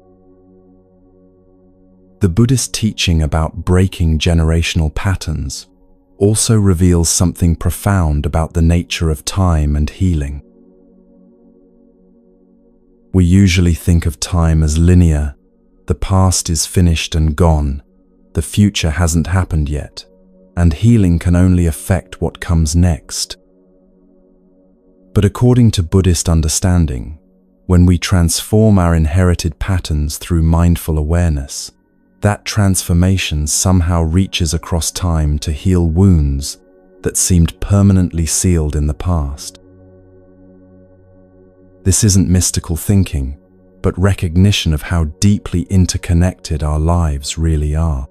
The Buddhist teaching about breaking generational patterns also reveals something profound about the nature of time and healing. We usually think of time as linear. The past is finished and gone, the future hasn't happened yet, and healing can only affect what comes next. But according to Buddhist understanding, when we transform our inherited patterns through mindful awareness, that transformation somehow reaches across time to heal wounds that seemed permanently sealed in the past. This isn't mystical thinking, but recognition of how deeply interconnected our lives really are.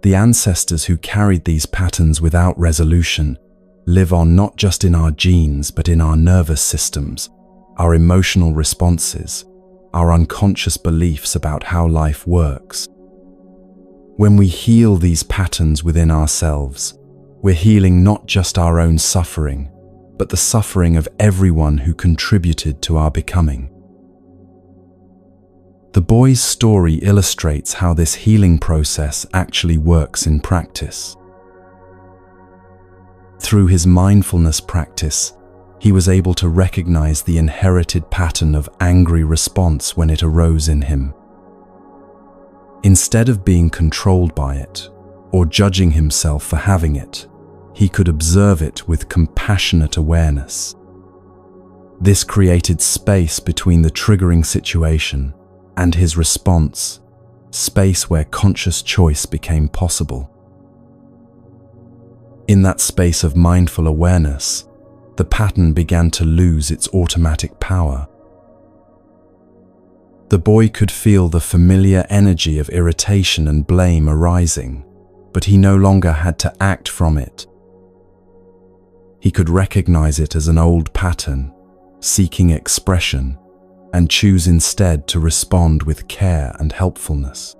The ancestors who carried these patterns without resolution live on not just in our genes, but in our nervous systems, our emotional responses, our unconscious beliefs about how life works. When we heal these patterns within ourselves, we're healing not just our own suffering, but the suffering of everyone who contributed to our becoming. The boy's story illustrates how this healing process actually works in practice. Through his mindfulness practice, he was able to recognize the inherited pattern of angry response when it arose in him. Instead of being controlled by it or judging himself for having it, he could observe it with compassionate awareness. This created space between the triggering situation and his response, space where conscious choice became possible. In that space of mindful awareness, the pattern began to lose its automatic power. The boy could feel the familiar energy of irritation and blame arising, but he no longer had to act from it. He could recognize it as an old pattern, seeking expression, and choose instead to respond with care and helpfulness.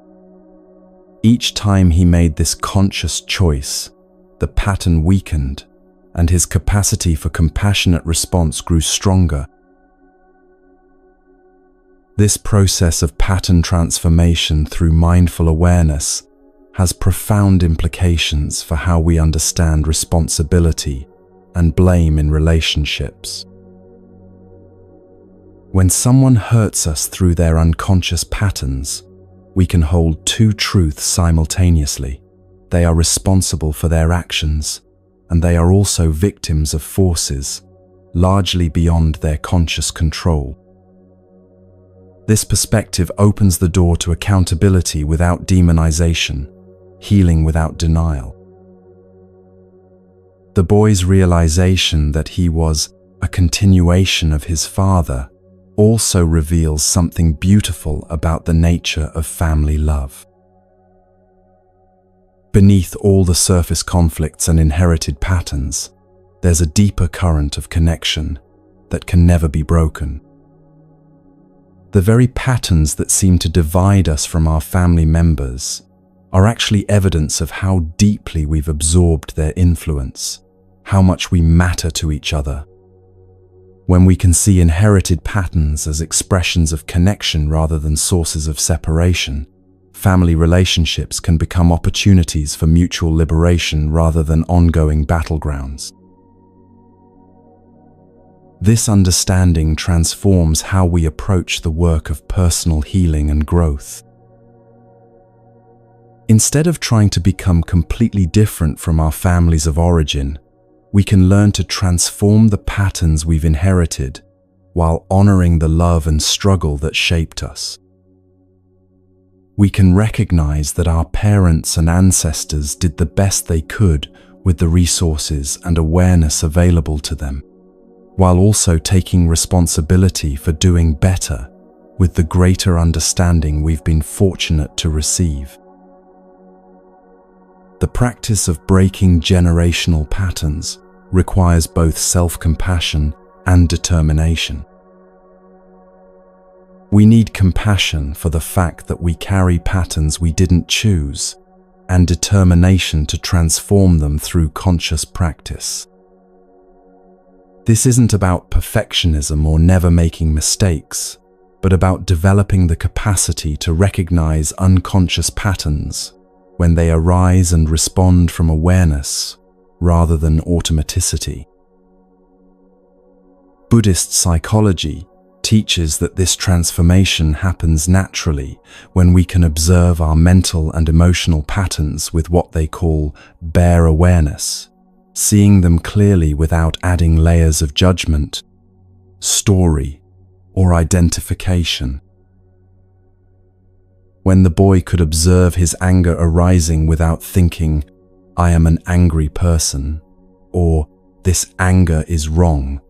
Each time he made this conscious choice, the pattern weakened, and his capacity for compassionate response grew stronger. This process of pattern transformation through mindful awareness has profound implications for how we understand responsibility and blame in relationships. When someone hurts us through their unconscious patterns, we can hold two truths simultaneously. They are responsible for their actions, and they are also victims of forces, largely beyond their conscious control. This perspective opens the door to accountability without demonization, healing without denial. The boy's realization that he was a continuation of his father also reveals something beautiful about the nature of family love. Beneath all the surface conflicts and inherited patterns, there's a deeper current of connection that can never be broken. The very patterns that seem to divide us from our family members are actually evidence of how deeply we've absorbed their influence, how much we matter to each other. When we can see inherited patterns as expressions of connection rather than sources of separation, family relationships can become opportunities for mutual liberation rather than ongoing battlegrounds. This understanding transforms how we approach the work of personal healing and growth. Instead of trying to become completely different from our families of origin, we can learn to transform the patterns we've inherited while honoring the love and struggle that shaped us. We can recognize that our parents and ancestors did the best they could with the resources and awareness available to them, while also taking responsibility for doing better with the greater understanding we've been fortunate to receive. The practice of breaking generational patterns requires both self-compassion and determination. We need compassion for the fact that we carry patterns we didn't choose, and determination to transform them through conscious practice. This isn't about perfectionism or never making mistakes, but about developing the capacity to recognize unconscious patterns when they arise and respond from awareness rather than automaticity. Buddhist psychology teaches that this transformation happens naturally when we can observe our mental and emotional patterns with what they call bare awareness, seeing them clearly without adding layers of judgment, story, or identification. When the boy could observe his anger arising without thinking, "I am an angry person," or "this anger is wrong,"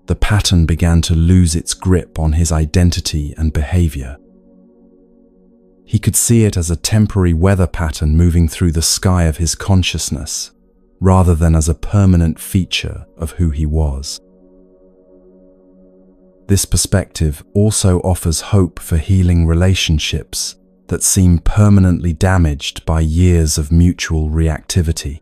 the pattern began to lose its grip on his identity and behavior. He could see it as a temporary weather pattern moving through the sky of his consciousness, rather than as a permanent feature of who he was. This perspective also offers hope for healing relationships that seem permanently damaged by years of mutual reactivity.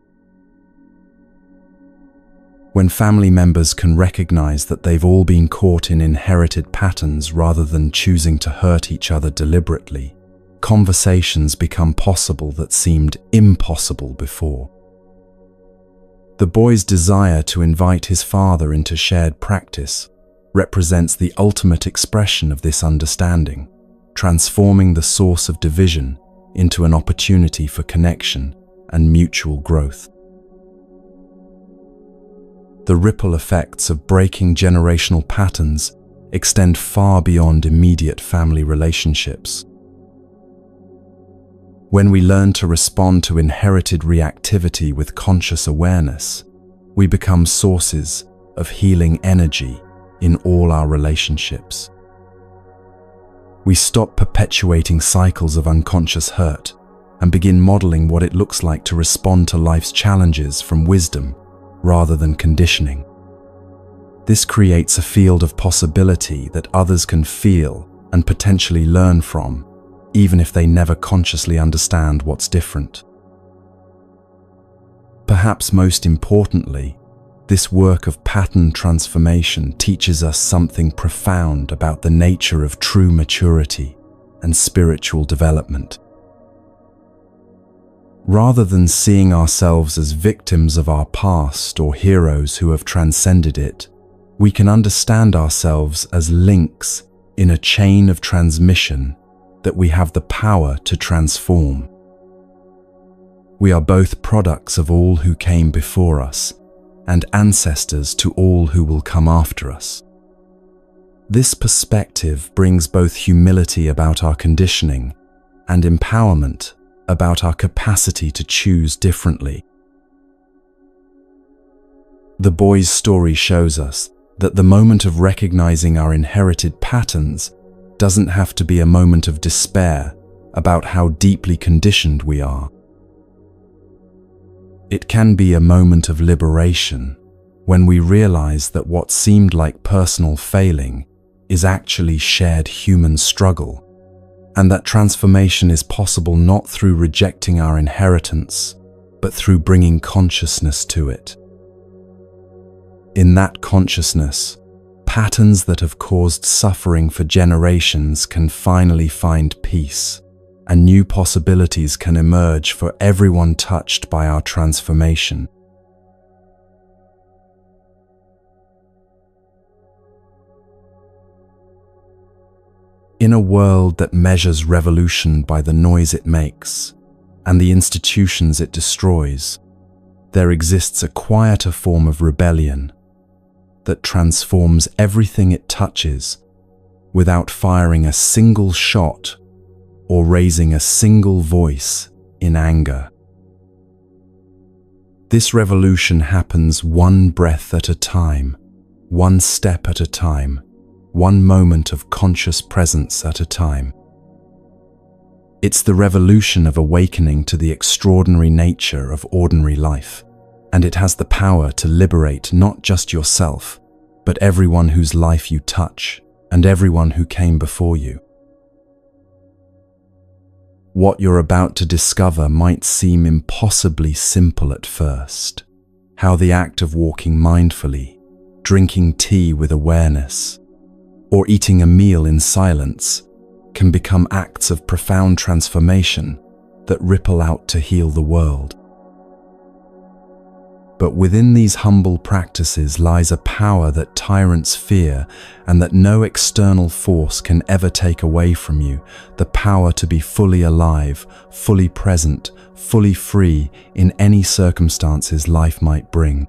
When family members can recognize that they've all been caught in inherited patterns rather than choosing to hurt each other deliberately, conversations become possible that seemed impossible before. The boy's desire to invite his father into shared practice represents the ultimate expression of this understanding, transforming the source of division into an opportunity for connection and mutual growth. The ripple effects of breaking generational patterns extend far beyond immediate family relationships. When we learn to respond to inherited reactivity with conscious awareness, we become sources of healing energy in all our relationships. We stop perpetuating cycles of unconscious hurt and begin modeling what it looks like to respond to life's challenges from wisdom rather than conditioning. This creates a field of possibility that others can feel and potentially learn from, even if they never consciously understand what's different. Perhaps most importantly, this work of pattern transformation teaches us something profound about the nature of true maturity and spiritual development. Rather than seeing ourselves as victims of our past or heroes who have transcended it, we can understand ourselves as links in a chain of transmission that we have the power to transform. We are both products of all who came before us and ancestors to all who will come after us. This perspective brings both humility about our conditioning and empowerment about our capacity to choose differently. The boy's story shows us that the moment of recognizing our inherited patterns doesn't have to be a moment of despair about how deeply conditioned we are. It can be a moment of liberation when we realize that what seemed like personal failing is actually shared human struggle, and that transformation is possible not through rejecting our inheritance, but through bringing consciousness to it. In that consciousness, patterns that have caused suffering for generations can finally find peace, and new possibilities can emerge for everyone touched by our transformation. In a world that measures revolution by the noise it makes and the institutions it destroys, there exists a quieter form of rebellion that transforms everything it touches without firing a single shot or raising a single voice in anger. This revolution happens one breath at a time, one step at a time, one moment of conscious presence at a time. It's the revolution of awakening to the extraordinary nature of ordinary life, and it has the power to liberate not just yourself, but everyone whose life you touch and everyone who came before you. What you're about to discover might seem impossibly simple at first. How the act of walking mindfully, drinking tea with awareness, or eating a meal in silence can become acts of profound transformation that ripple out to heal the world. But within these humble practices lies a power that tyrants fear and that no external force can ever take away from you, the power to be fully alive, fully present, fully free in any circumstances life might bring.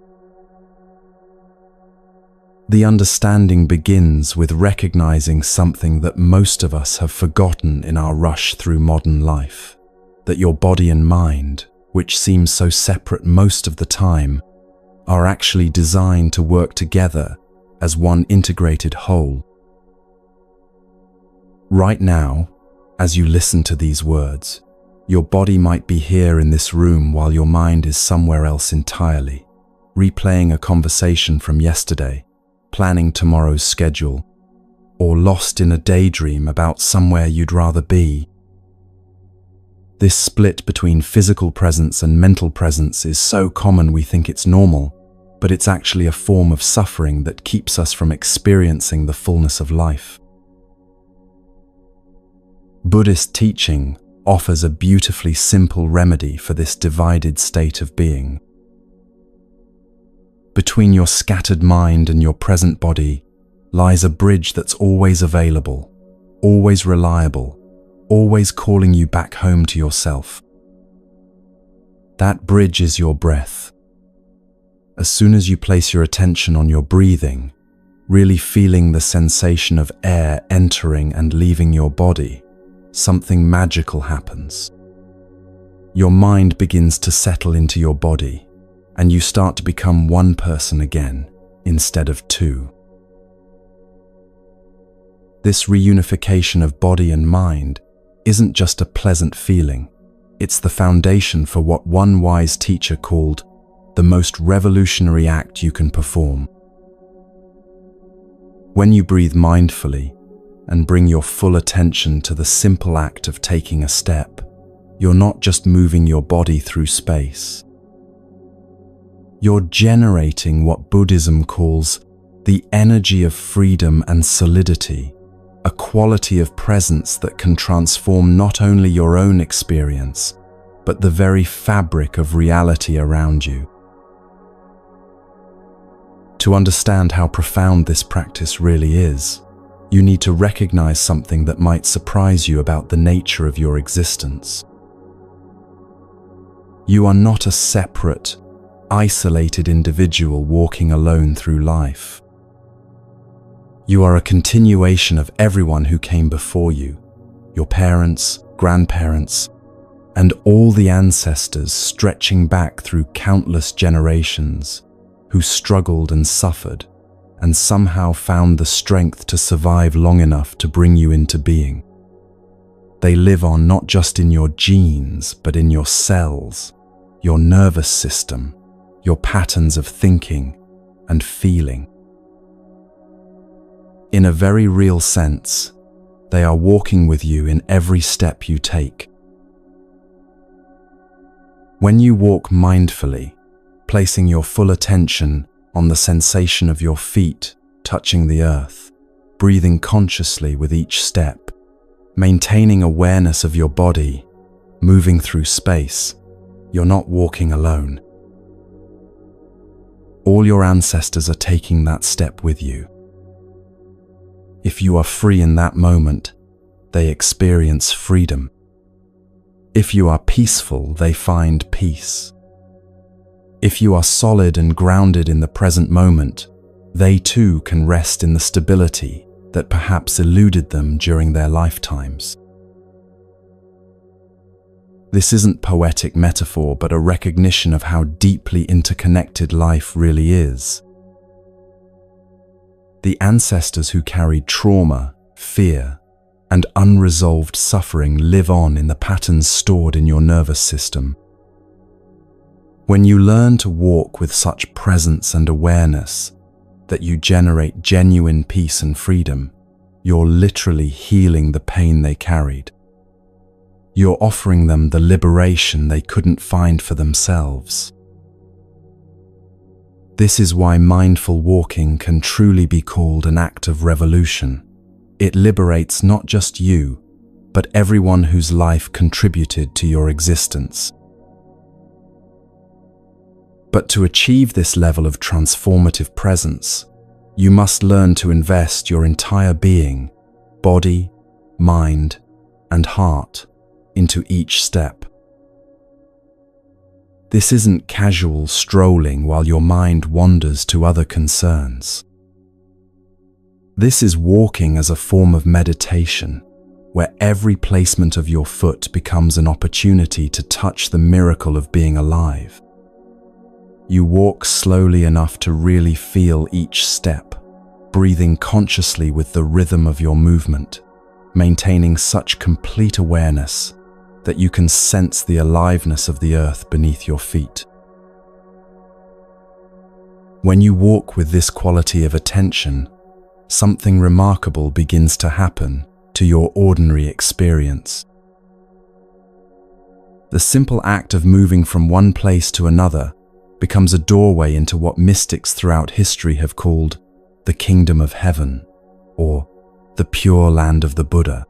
The understanding begins with recognizing something that most of us have forgotten in our rush through modern life, that your body and mind, which seem so separate most of the time, are actually designed to work together as one integrated whole. Right now, as you listen to these words, your body might be here in this room while your mind is somewhere else entirely, replaying a conversation from yesterday, planning tomorrow's schedule, or lost in a daydream about somewhere you'd rather be. This split between physical presence and mental presence is so common we think it's normal, but it's actually a form of suffering that keeps us from experiencing the fullness of life. Buddhist teaching offers a beautifully simple remedy for this divided state of being. Between your scattered mind and your present body lies a bridge that's always available, always reliable, always calling you back home to yourself. That bridge is your breath. As soon as you place your attention on your breathing, really feeling the sensation of air entering and leaving your body, something magical happens. Your mind begins to settle into your body, and you start to become one person again, instead of two. This reunification of body and mind isn't just a pleasant feeling, it's the foundation for what one wise teacher called the most revolutionary act you can perform. When you breathe mindfully and bring your full attention to the simple act of taking a step, you're not just moving your body through space. You're generating what Buddhism calls the energy of freedom and solidity, a quality of presence that can transform not only your own experience, but the very fabric of reality around you. To understand how profound this practice really is, you need to recognize something that might surprise you about the nature of your existence. You are not a separate, isolated individual walking alone through life. You are a continuation of everyone who came before you, your parents, grandparents, and all the ancestors stretching back through countless generations who struggled and suffered and somehow found the strength to survive long enough to bring you into being. They live on not just in your genes, but in your cells, your nervous system, your patterns of thinking and feeling. In a very real sense, they are walking with you in every step you take. When you walk mindfully, placing your full attention on the sensation of your feet touching the earth, breathing consciously with each step, maintaining awareness of your body, moving through space. You're not walking alone. All your ancestors are taking that step with you. If you are free in that moment, they experience freedom. If you are peaceful, they find peace. If you are solid and grounded in the present moment, they too can rest in the stability that perhaps eluded them during their lifetimes. This isn't poetic metaphor, but a recognition of how deeply interconnected life really is. The ancestors who carried trauma, fear, and unresolved suffering live on in the patterns stored in your nervous system. When you learn to walk with such presence and awareness that you generate genuine peace and freedom, you're literally healing the pain they carried. You're offering them the liberation they couldn't find for themselves. This is why mindful walking can truly be called an act of revolution. It liberates not just you, but everyone whose life contributed to your existence. But to achieve this level of transformative presence, you must learn to invest your entire being, body, mind, and heart into each step. This isn't casual strolling while your mind wanders to other concerns. This is walking as a form of meditation, where every placement of your foot becomes an opportunity to touch the miracle of being alive. You walk slowly enough to really feel each step, breathing consciously with the rhythm of your movement, maintaining such complete awareness that you can sense the aliveness of the earth beneath your feet. When you walk with this quality of attention, something remarkable begins to happen to your ordinary experience. The simple act of moving from one place to another becomes a doorway into what mystics throughout history have called the kingdom of heaven, or the pure land of the Buddha.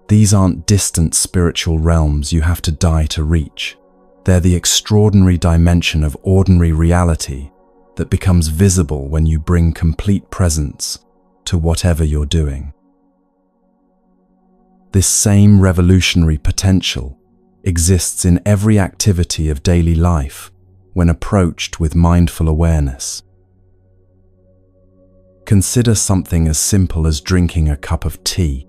These aren't distant spiritual realms you have to die to reach. They're the extraordinary dimension of ordinary reality that becomes visible when you bring complete presence to whatever you're doing. This same revolutionary potential exists in every activity of daily life when approached with mindful awareness. Consider something as simple as drinking a cup of tea.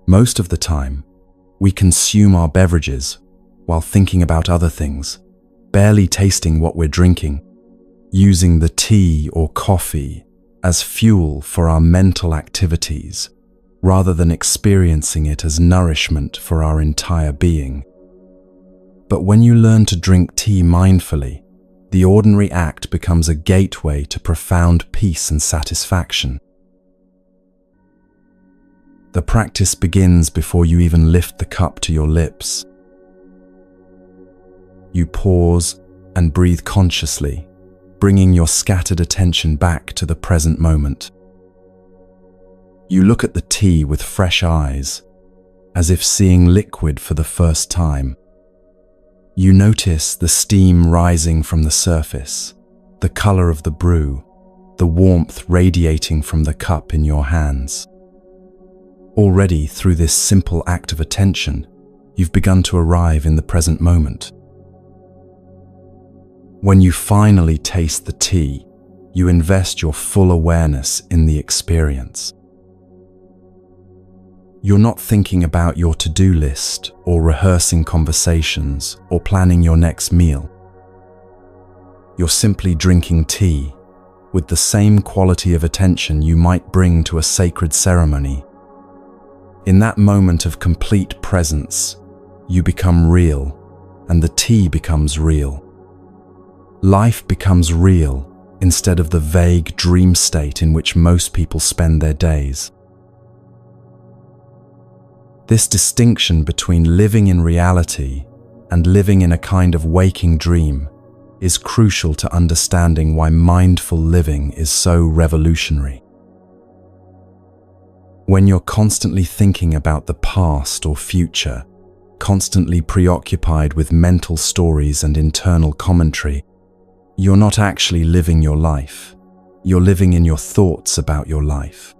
Most of the time, we consume our beverages while thinking about other things, barely tasting what we're drinking, using the tea or coffee as fuel for our mental activities, rather than experiencing it as nourishment for our entire being. But when you learn to drink tea mindfully, the ordinary act becomes a gateway to profound peace and satisfaction. The practice begins before you even lift the cup to your lips. You pause and breathe consciously, bringing your scattered attention back to the present moment. You look at the tea with fresh eyes, as if seeing liquid for the first time. You notice the steam rising from the surface, the color of the brew, the warmth radiating from the cup in your hands. Already, through this simple act of attention, you've begun to arrive in the present moment. When you finally taste the tea, you invest your full awareness in the experience. You're not thinking about your to-do list or rehearsing conversations or planning your next meal. You're simply drinking tea with the same quality of attention you might bring to a sacred ceremony. In that moment of complete presence, you become real, and the tea becomes real. Life becomes real instead of the vague dream state in which most people spend their days. This distinction between living in reality and living in a kind of waking dream is crucial to understanding why mindful living is so revolutionary. When you're constantly thinking about the past or future, constantly preoccupied with mental stories and internal commentary, you're not actually living your life. You're living in your thoughts about your life.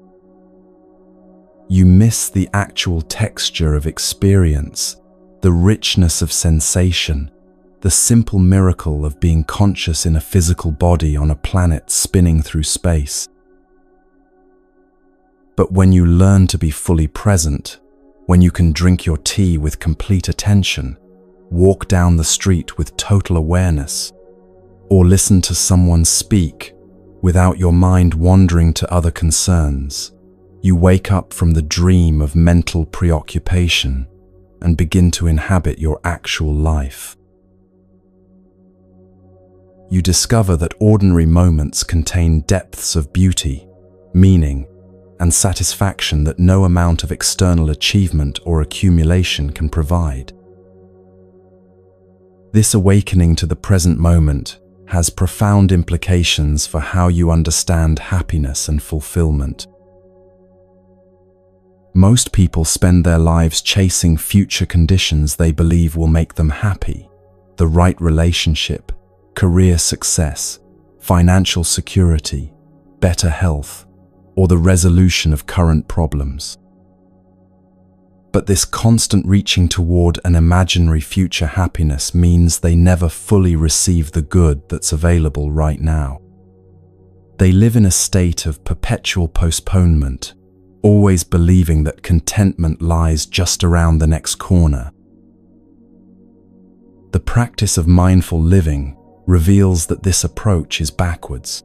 You miss the actual texture of experience, the richness of sensation, the simple miracle of being conscious in a physical body on a planet spinning through space. But when you learn to be fully present, when you can drink your tea with complete attention, walk down the street with total awareness, or listen to someone speak without your mind wandering to other concerns, you wake up from the dream of mental preoccupation and begin to inhabit your actual life. You discover that ordinary moments contain depths of beauty, meaning, and satisfaction that no amount of external achievement or accumulation can provide. This awakening to the present moment has profound implications for how you understand happiness and fulfillment. Most people spend their lives chasing future conditions they believe will make them happy: the right relationship, career success, financial security, better health, or the resolution of current problems. But this constant reaching toward an imaginary future happiness means they never fully receive the good that's available right now. They live in a state of perpetual postponement, always believing that contentment lies just around the next corner. The practice of mindful living reveals that this approach is backwards.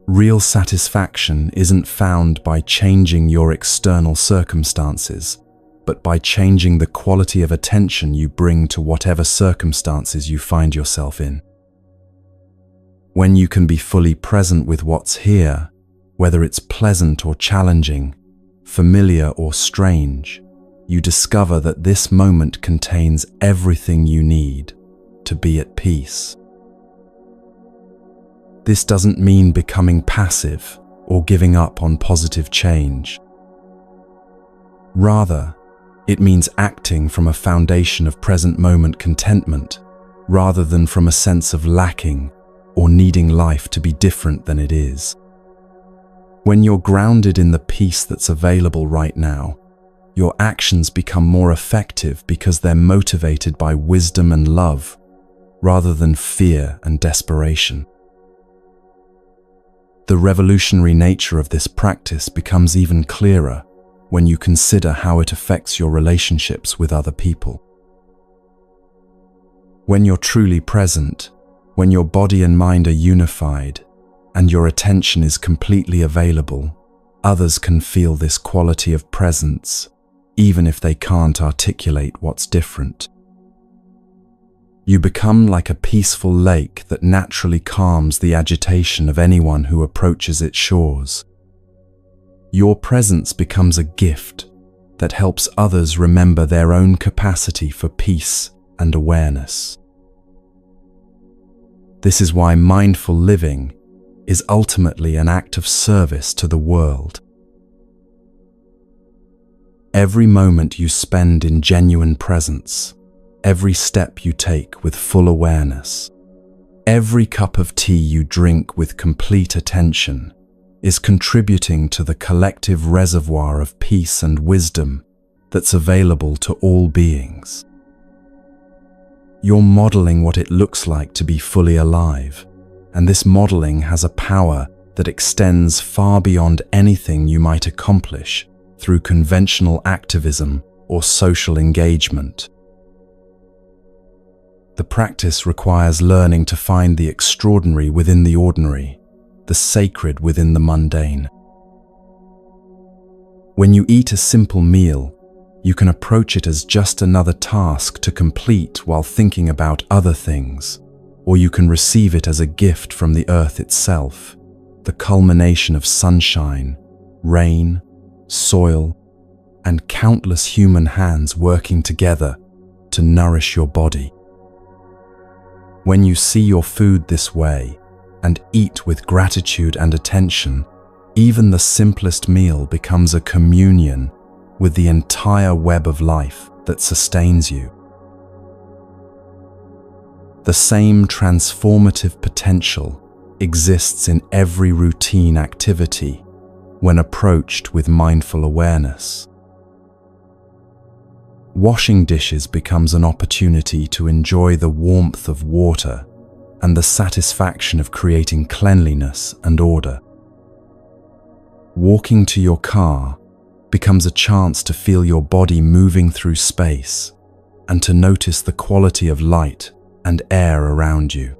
Real satisfaction isn't found by changing your external circumstances, but by changing the quality of attention you bring to whatever circumstances you find yourself in. When you can be fully present with what's here, whether it's pleasant or challenging, familiar or strange, you discover that this moment contains everything you need to be at peace. This doesn't mean becoming passive or giving up on positive change. Rather, it means acting from a foundation of present moment contentment, rather than from a sense of lacking or needing life to be different than it is. When you're grounded in the peace that's available right now, your actions become more effective because they're motivated by wisdom and love, rather than fear and desperation. The revolutionary nature of this practice becomes even clearer when you consider how it affects your relationships with other people. When you're truly present, when your body and mind are unified, and your attention is completely available, others can feel this quality of presence, even if they can't articulate what's different. You become like a peaceful lake that naturally calms the agitation of anyone who approaches its shores. Your presence becomes a gift that helps others remember their own capacity for peace and awareness. This is why mindful living is ultimately an act of service to the world. Every moment you spend in genuine presence, every step you take with full awareness, every cup of tea you drink with complete attention is contributing to the collective reservoir of peace and wisdom that's available to all beings. You're modeling what it looks like to be fully alive, and this modeling has a power that extends far beyond anything you might accomplish through conventional activism or social engagement. The practice requires learning to find the extraordinary within the ordinary, the sacred within the mundane. When you eat a simple meal, you can approach it as just another task to complete while thinking about other things, or you can receive it as a gift from the earth itself, the culmination of sunshine, rain, soil, and countless human hands working together to nourish your body. When you see your food this way and eat with gratitude and attention, even the simplest meal becomes a communion with the entire web of life that sustains you. The same transformative potential exists in every routine activity when approached with mindful awareness. Washing dishes becomes an opportunity to enjoy the warmth of water and the satisfaction of creating cleanliness and order. Walking to your car becomes a chance to feel your body moving through space and to notice the quality of light and air around you.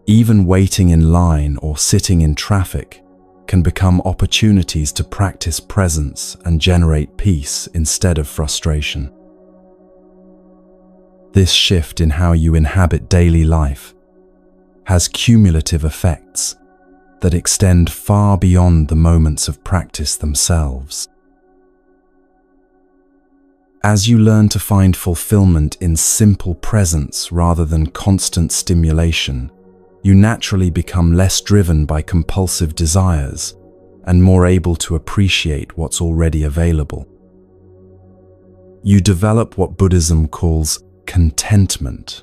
Even waiting in line or sitting in traffic can become opportunities to practice presence and generate peace instead of frustration. This shift in how you inhabit daily life has cumulative effects that extend far beyond the moments of practice themselves. As you learn to find fulfillment in simple presence rather than constant stimulation, you naturally become less driven by compulsive desires and more able to appreciate what's already available. You develop what Buddhism calls contentment,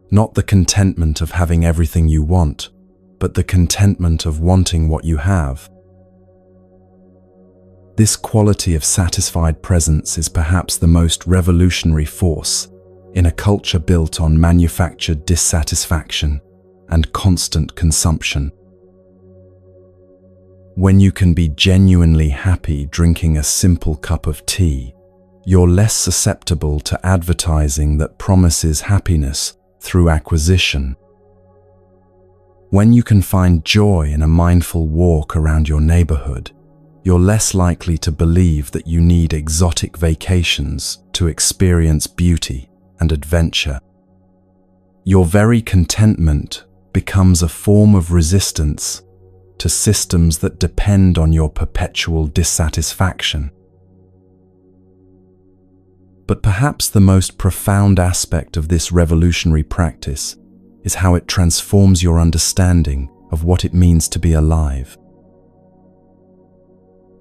not the contentment of having everything you want, but the contentment of wanting what you have. This quality of satisfied presence is perhaps the most revolutionary force in a culture built on manufactured dissatisfaction and constant consumption. When you can be genuinely happy drinking a simple cup of tea, you're less susceptible to advertising that promises happiness through acquisition. When you can find joy in a mindful walk around your neighborhood, you're less likely to believe that you need exotic vacations to experience beauty and adventure. Your very contentment becomes a form of resistance to systems that depend on your perpetual dissatisfaction. But perhaps the most profound aspect of this revolutionary practice is how it transforms your understanding of what it means to be alive.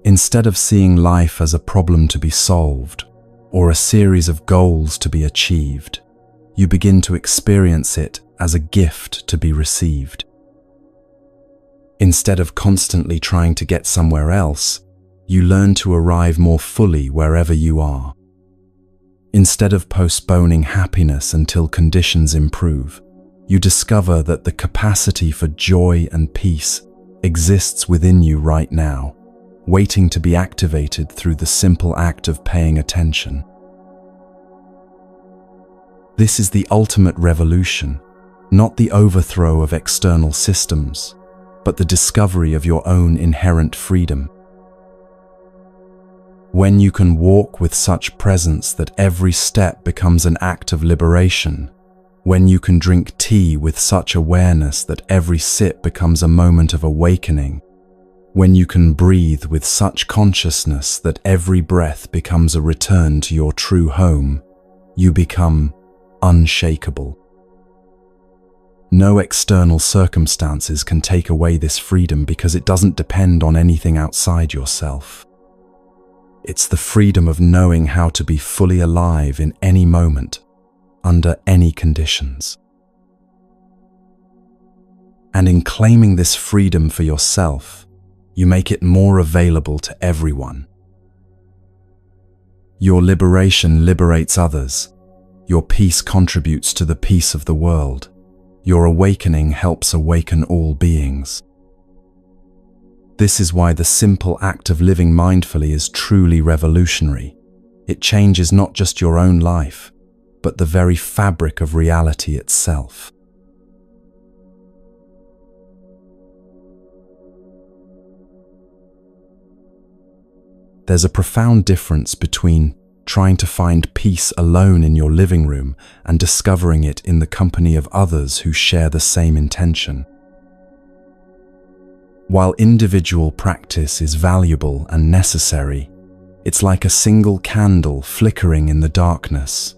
Instead of seeing life as a problem to be solved or a series of goals to be achieved, you begin to experience it as a gift to be received. Instead of constantly trying to get somewhere else, you learn to arrive more fully wherever you are. Instead of postponing happiness until conditions improve, you discover that the capacity for joy and peace exists within you right now, waiting to be activated through the simple act of paying attention. This is the ultimate revolution, not the overthrow of external systems, but the discovery of your own inherent freedom. When you can walk with such presence that every step becomes an act of liberation, when you can drink tea with such awareness that every sip becomes a moment of awakening, when you can breathe with such consciousness that every breath becomes a return to your true home, you become unshakable. No external circumstances can take away this freedom because it doesn't depend on anything outside yourself. It's the freedom of knowing how to be fully alive in any moment, under any conditions. And in claiming this freedom for yourself, you make it more available to everyone. Your liberation liberates others. Your peace contributes to the peace of the world. Your awakening helps awaken all beings. This is why the simple act of living mindfully is truly revolutionary. It changes not just your own life, but the very fabric of reality itself. There's a profound difference between trying to find peace alone in your living room and discovering it in the company of others who share the same intention. While individual practice is valuable and necessary, it's like a single candle flickering in the darkness,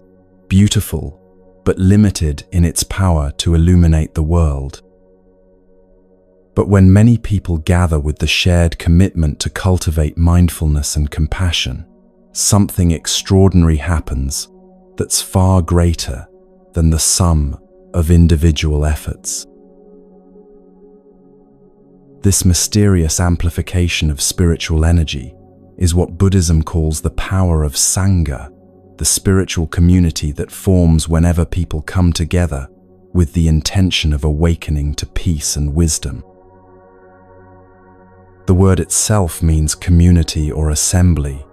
beautiful, but limited in its power to illuminate the world. But when many people gather with the shared commitment to cultivate mindfulness and compassion, something extraordinary happens that's far greater than the sum of individual efforts. This mysterious amplification of spiritual energy is what Buddhism calls the power of Sangha, the spiritual community that forms whenever people come together with the intention of awakening to peace and wisdom. The word itself means community or assembly,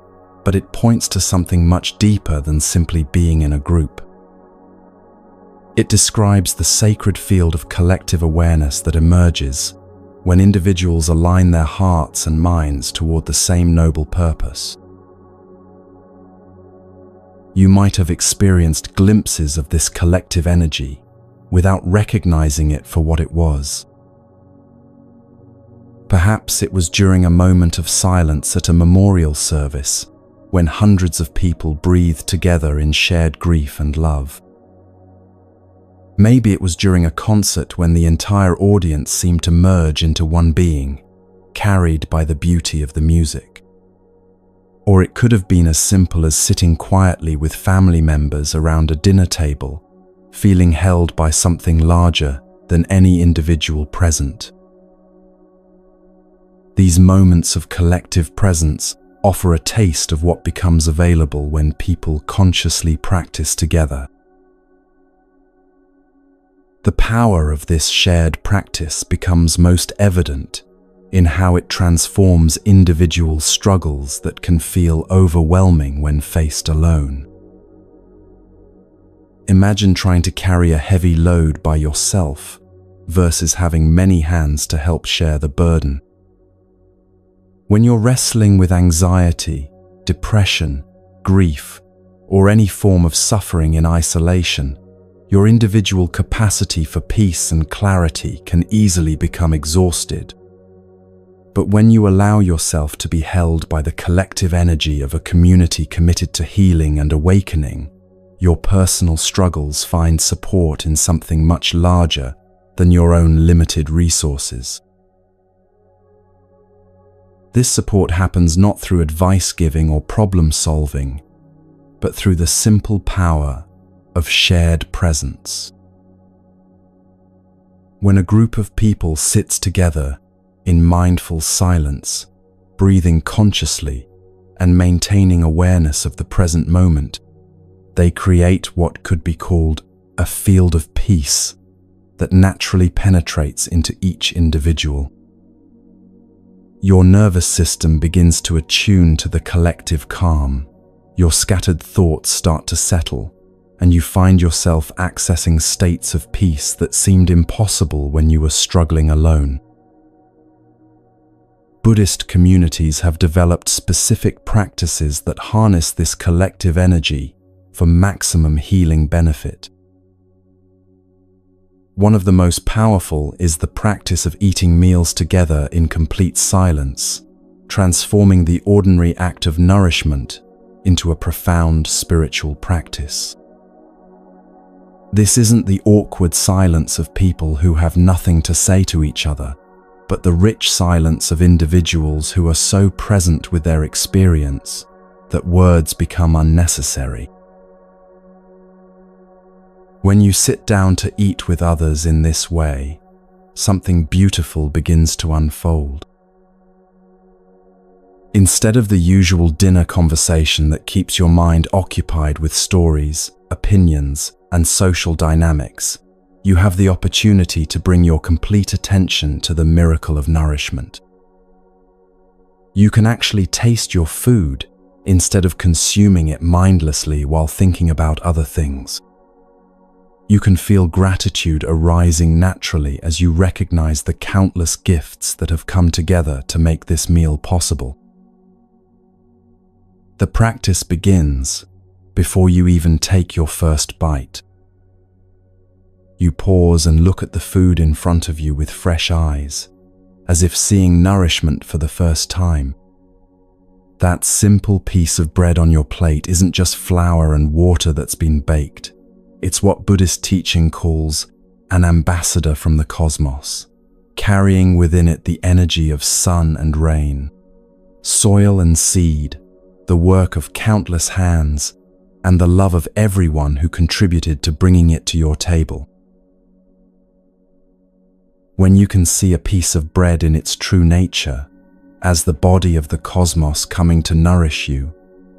but it points to something much deeper than simply being in a group. It describes the sacred field of collective awareness that emerges when individuals align their hearts and minds toward the same noble purpose. You might have experienced glimpses of this collective energy without recognizing it for what it was. Perhaps it was during a moment of silence at a memorial service when hundreds of people breathed together in shared grief and love. Maybe it was during a concert when the entire audience seemed to merge into one being, carried by the beauty of the music. Or it could have been as simple as sitting quietly with family members around a dinner table, feeling held by something larger than any individual present. These moments of collective presence offer a taste of what becomes available when people consciously practice together. The power of this shared practice becomes most evident in how it transforms individual struggles that can feel overwhelming when faced alone. Imagine trying to carry a heavy load by yourself versus having many hands to help share the burden. When you're wrestling with anxiety, depression, grief, or any form of suffering in isolation, your individual capacity for peace and clarity can easily become exhausted. But when you allow yourself to be held by the collective energy of a community committed to healing and awakening, your personal struggles find support in something much larger than your own limited resources. This support happens not through advice giving or problem solving, but through the simple power of shared presence. When a group of people sits together in mindful silence, breathing consciously and maintaining awareness of the present moment, they create what could be called a field of peace that naturally penetrates into each individual. Your nervous system begins to attune to the collective calm. Your scattered thoughts start to settle, and you find yourself accessing states of peace that seemed impossible when you were struggling alone. Buddhist communities have developed specific practices that harness this collective energy for maximum healing benefit. One of the most powerful is the practice of eating meals together in complete silence, transforming the ordinary act of nourishment into a profound spiritual practice. This isn't the awkward silence of people who have nothing to say to each other, but the rich silence of individuals who are so present with their experience that words become unnecessary. When you sit down to eat with others in this way, something beautiful begins to unfold. Instead of the usual dinner conversation that keeps your mind occupied with stories, opinions, and social dynamics, you have the opportunity to bring your complete attention to the miracle of nourishment. You can actually taste your food instead of consuming it mindlessly while thinking about other things. You can feel gratitude arising naturally as you recognize the countless gifts that have come together to make this meal possible. The practice begins before you even take your first bite. You pause and look at the food in front of you with fresh eyes, as if seeing nourishment for the first time. That simple piece of bread on your plate isn't just flour and water that's been baked. It's what Buddhist teaching calls an ambassador from the cosmos, carrying within it the energy of sun and rain, soil and seed, the work of countless hands, and the love of everyone who contributed to bringing it to your table. When you can see a piece of bread in its true nature, as the body of the cosmos coming to nourish you,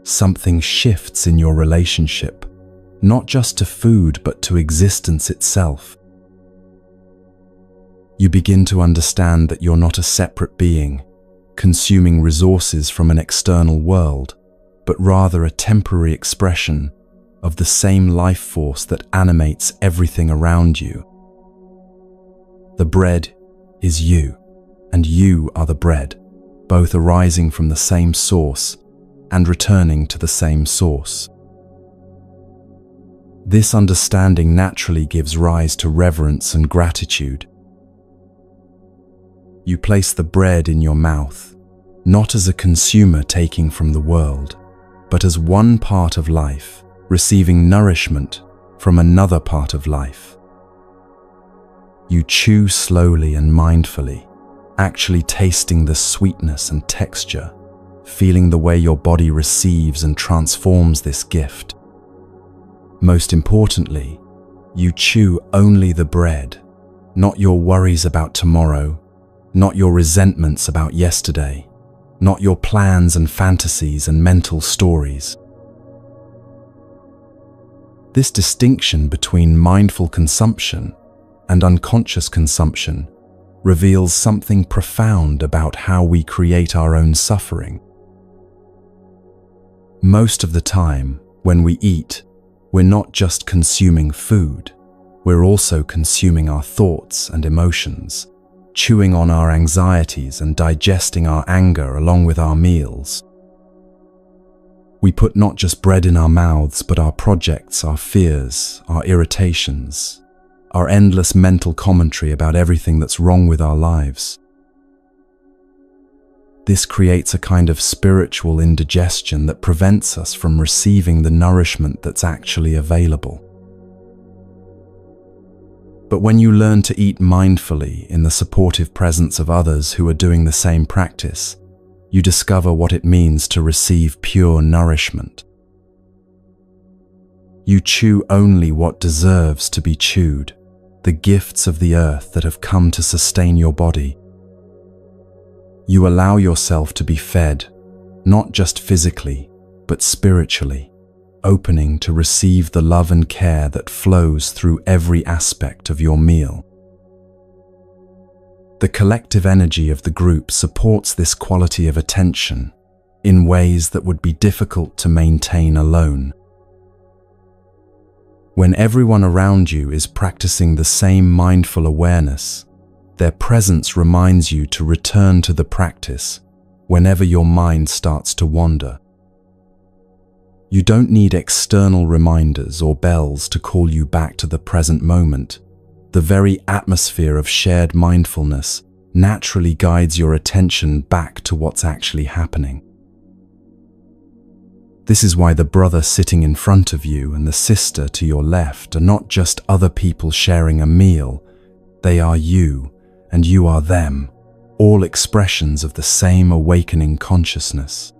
something shifts in your relationship, not just to food but to existence itself. You begin to understand that you're not a separate being, consuming resources from an external world, but rather a temporary expression of the same life force that animates everything around you. The bread is you, and you are the bread, both arising from the same source and returning to the same source. This understanding naturally gives rise to reverence and gratitude. You place the bread in your mouth, not as a consumer taking from the world, but as one part of life, receiving nourishment from another part of life. You chew slowly and mindfully, actually tasting the sweetness and texture, feeling the way your body receives and transforms this gift. Most importantly, you chew only the bread, not your worries about tomorrow, not your resentments about yesterday, not your plans and fantasies and mental stories. This distinction between mindful consumption and unconscious consumption reveals something profound about how we create our own suffering. Most of the time, when we eat, we're not just consuming food, we're also consuming our thoughts and emotions, chewing on our anxieties and digesting our anger along with our meals. We put not just bread in our mouths, but our projects, our fears, our irritations, our endless mental commentary about everything that's wrong with our lives. This creates a kind of spiritual indigestion that prevents us from receiving the nourishment that's actually available. But when you learn to eat mindfully in the supportive presence of others who are doing the same practice, you discover what it means to receive pure nourishment. You chew only what deserves to be chewed, the gifts of the earth that have come to sustain your body. You allow yourself to be fed, not just physically, but spiritually, opening to receive the love and care that flows through every aspect of your meal. The collective energy of the group supports this quality of attention in ways that would be difficult to maintain alone. When everyone around you is practicing the same mindful awareness, their presence reminds you to return to the practice whenever your mind starts to wander. You don't need external reminders or bells to call you back to the present moment. The very atmosphere of shared mindfulness naturally guides your attention back to what's actually happening. This is why the brother sitting in front of you and the sister to your left are not just other people sharing a meal. They are you, and you are them, all expressions of the same awakening consciousness.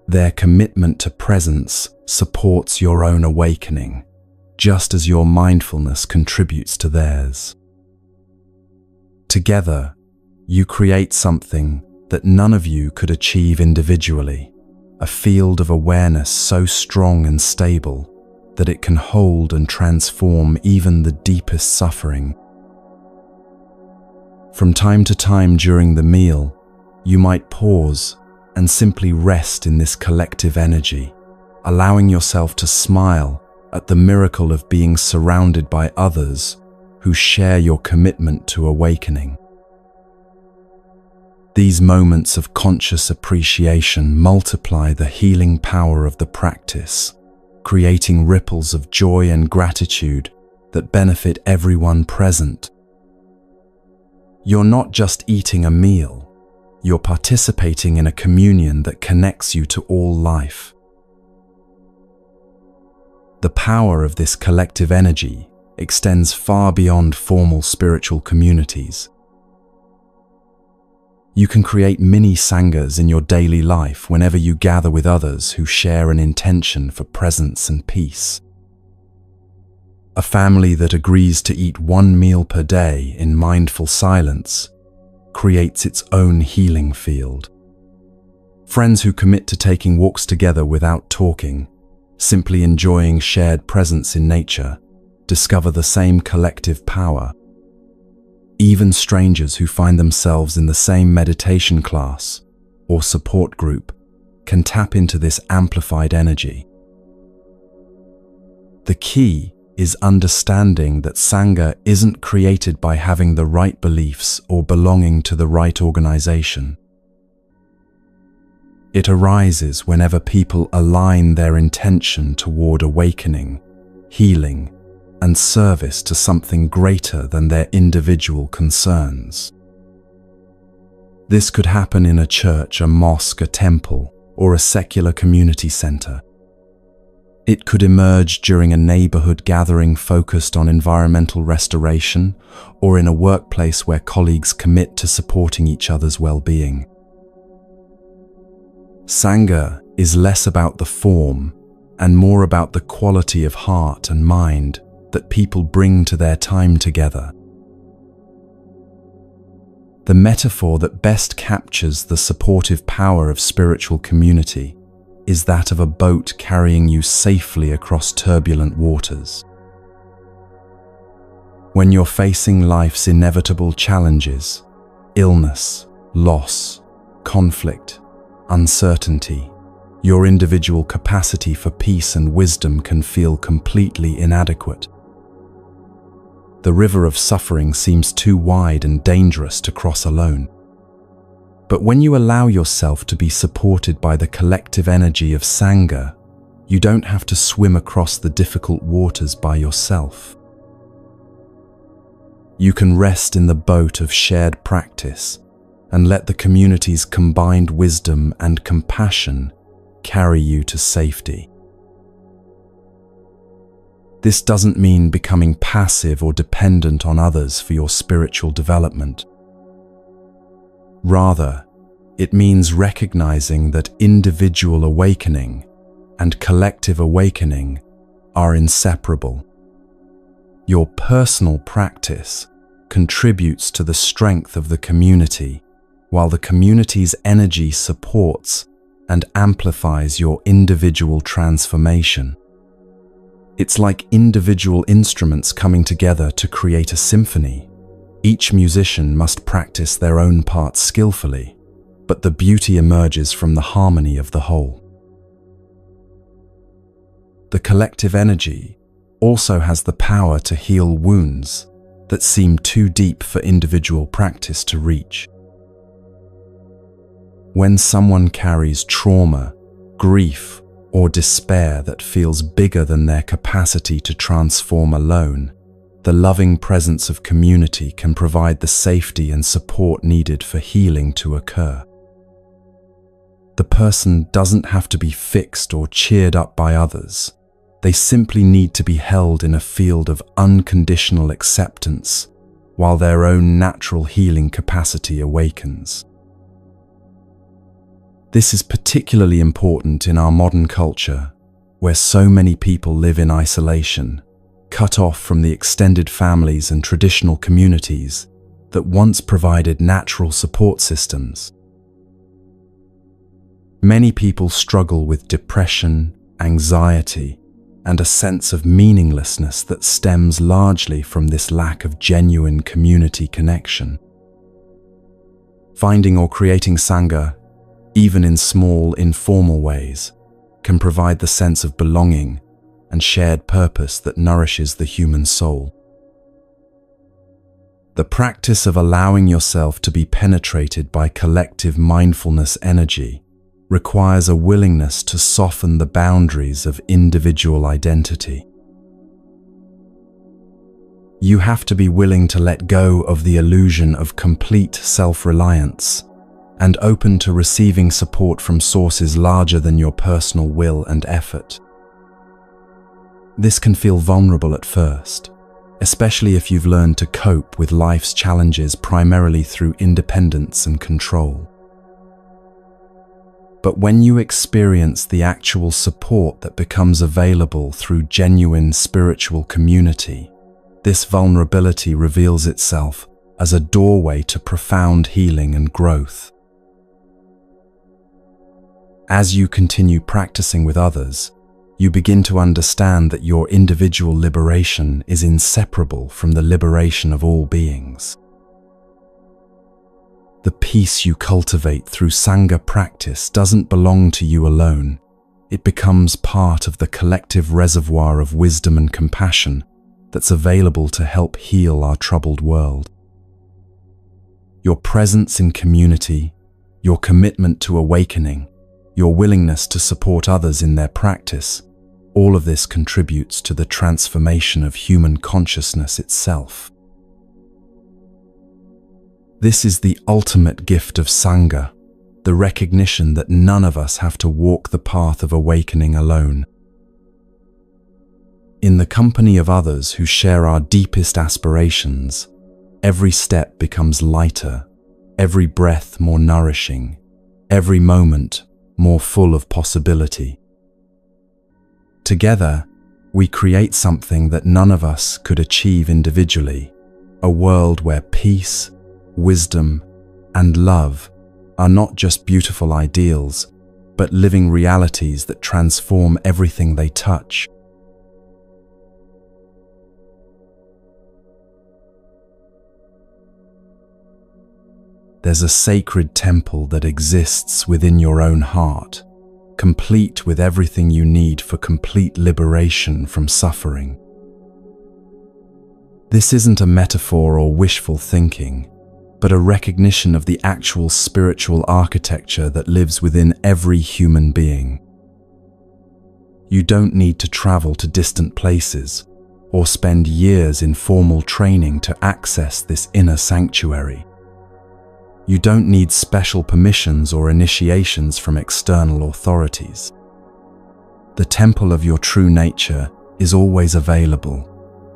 Their commitment to presence supports your own awakening, just as your mindfulness contributes to theirs. Together, you create something that none of you could achieve individually, a field of awareness so strong and stable that it can hold and transform even the deepest suffering. From time to time during the meal, you might pause and simply rest in this collective energy, allowing yourself to smile at the miracle of being surrounded by others who share your commitment to awakening. These moments of conscious appreciation multiply the healing power of the practice, creating ripples of joy and gratitude that benefit everyone present. You're not just eating a meal, you're participating in a communion that connects you to all life. The power of this collective energy extends far beyond formal spiritual communities. You can create mini sanghas in your daily life whenever you gather with others who share an intention for presence and peace. A family that agrees to eat one meal per day in mindful silence creates its own healing field. Friends who commit to taking walks together without talking, simply enjoying shared presence in nature, discover the same collective power. Even strangers who find themselves in the same meditation class or support group can tap into this amplified energy. The key is understanding that Sangha isn't created by having the right beliefs or belonging to the right organization. It arises whenever people align their intention toward awakening, healing, and service to something greater than their individual concerns. This could happen in a church, a mosque, a temple, or a secular community center. It could emerge during a neighborhood gathering focused on environmental restoration, or in a workplace where colleagues commit to supporting each other's well-being. Sangha is less about the form and more about the quality of heart and mind that people bring to their time together. The metaphor that best captures the supportive power of spiritual community is that of a boat carrying you safely across turbulent waters. When you're facing life's inevitable challenges, illness, loss, conflict, uncertainty, your individual capacity for peace and wisdom can feel completely inadequate. The river of suffering seems too wide and dangerous to cross alone. But when you allow yourself to be supported by the collective energy of Sangha, you don't have to swim across the difficult waters by yourself. You can rest in the boat of shared practice and let the community's combined wisdom and compassion carry you to safety. This doesn't mean becoming passive or dependent on others for your spiritual development. Rather, it means recognizing that individual awakening and collective awakening are inseparable. Your personal practice contributes to the strength of the community, while the community's energy supports and amplifies your individual transformation. It's like individual instruments coming together to create a symphony. Each musician must practice their own part skillfully, but the beauty emerges from the harmony of the whole. The collective energy also has the power to heal wounds that seem too deep for individual practice to reach. When someone carries trauma, grief, or despair that feels bigger than their capacity to transform alone, the loving presence of community can provide the safety and support needed for healing to occur. The person doesn't have to be fixed or cheered up by others. They simply need to be held in a field of unconditional acceptance while their own natural healing capacity awakens. This is particularly important in our modern culture, where so many people live in isolation, cut off from the extended families and traditional communities that once provided natural support systems. Many people struggle with depression, anxiety, and a sense of meaninglessness that stems largely from this lack of genuine community connection. Finding or creating Sangha, even in small, informal ways, can provide the sense of belonging and shared purpose that nourishes the human soul. The practice of allowing yourself to be penetrated by collective mindfulness energy requires a willingness to soften the boundaries of individual identity. You have to be willing to let go of the illusion of complete self-reliance and open to receiving support from sources larger than your personal will and effort. This can feel vulnerable at first, especially if you've learned to cope with life's challenges primarily through independence and control. But when you experience the actual support that becomes available through genuine spiritual community, this vulnerability reveals itself as a doorway to profound healing and growth. As you continue practicing with others, you begin to understand that your individual liberation is inseparable from the liberation of all beings. The peace you cultivate through Sangha practice doesn't belong to you alone. It becomes part of the collective reservoir of wisdom and compassion that's available to help heal our troubled world. Your presence in community, your commitment to awakening, your willingness to support others in their practice, all of this contributes to the transformation of human consciousness itself. This is the ultimate gift of Sangha, the recognition that none of us have to walk the path of awakening alone. In the company of others who share our deepest aspirations, every step becomes lighter, every breath more nourishing, every moment more full of possibility. Together, we create something that none of us could achieve individually, a world where peace, wisdom, and love are not just beautiful ideals, but living realities that transform everything they touch. There's a sacred temple that exists within your own heart, complete with everything you need for complete liberation from suffering. This isn't a metaphor or wishful thinking, but a recognition of the actual spiritual architecture that lives within every human being. You don't need to travel to distant places or spend years in formal training to access this inner sanctuary. You don't need special permissions or initiations from external authorities. The temple of your true nature is always available,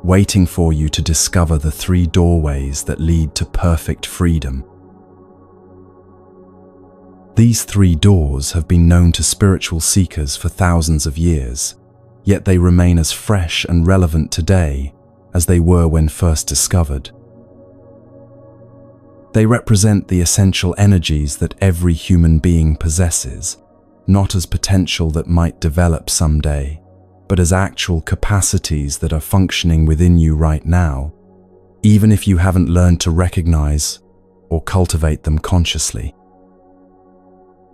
waiting for you to discover the 3 doorways that lead to perfect freedom. These 3 doors have been known to spiritual seekers for thousands of years, yet they remain as fresh and relevant today as they were when first discovered. They represent the essential energies that every human being possesses, not as potential that might develop someday, but as actual capacities that are functioning within you right now, even if you haven't learned to recognize or cultivate them consciously.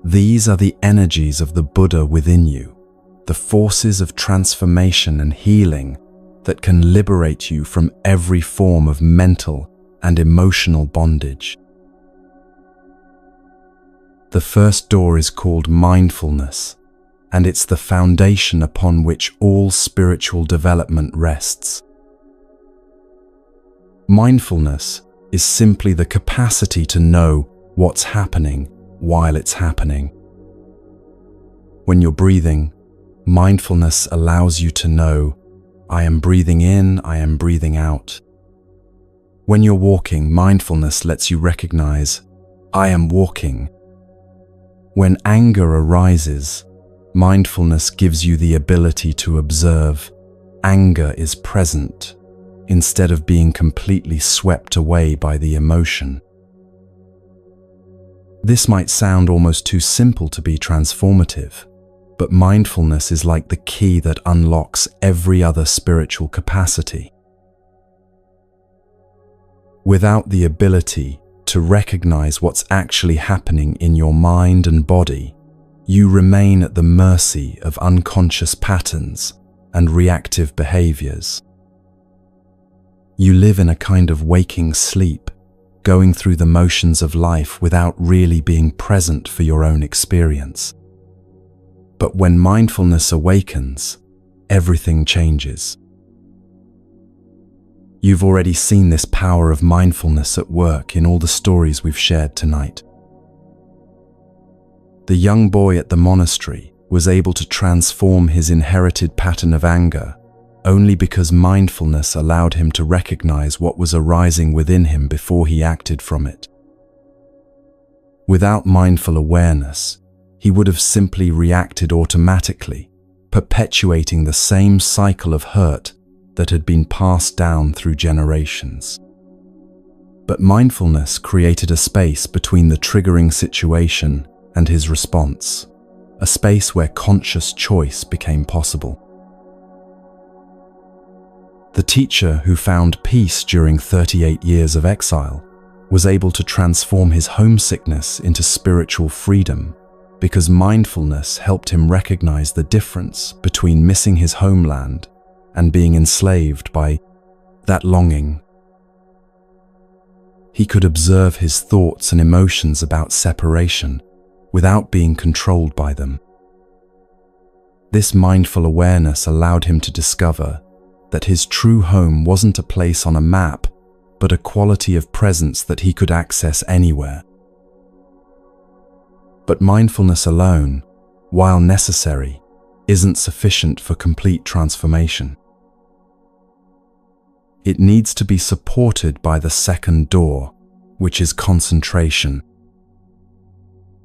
These are the energies of the Buddha within you, the forces of transformation and healing that can liberate you from every form of mental and emotional bondage. The first door is called mindfulness, and it's the foundation upon which all spiritual development rests. Mindfulness is simply the capacity to know what's happening while it's happening. When you're breathing, mindfulness allows you to know, I am breathing in, I am breathing out. When you're walking, mindfulness lets you recognize, I am walking. When anger arises, mindfulness gives you the ability to observe anger is present instead of being completely swept away by the emotion. This might sound almost too simple to be transformative, but mindfulness is like the key that unlocks every other spiritual capacity. Without the ability to recognize what's actually happening in your mind and body, you remain at the mercy of unconscious patterns and reactive behaviors. You live in a kind of waking sleep, going through the motions of life without really being present for your own experience. But when mindfulness awakens, everything changes. You've already seen this power of mindfulness at work in all the stories we've shared tonight. The young boy at the monastery was able to transform his inherited pattern of anger only because mindfulness allowed him to recognize what was arising within him before he acted from it. Without mindful awareness, he would have simply reacted automatically, perpetuating the same cycle of hurt that had been passed down through generations. But mindfulness created a space between the triggering situation and his response, a space where conscious choice became possible. The teacher who found peace during 38 years of exile was able to transform his homesickness into spiritual freedom because mindfulness helped him recognize the difference between missing his homeland and being enslaved by that longing. He could observe his thoughts and emotions about separation without being controlled by them. This mindful awareness allowed him to discover that his true home wasn't a place on a map, but a quality of presence that he could access anywhere. But mindfulness alone, while necessary, isn't sufficient for complete transformation. It needs to be supported by the second door, which is concentration.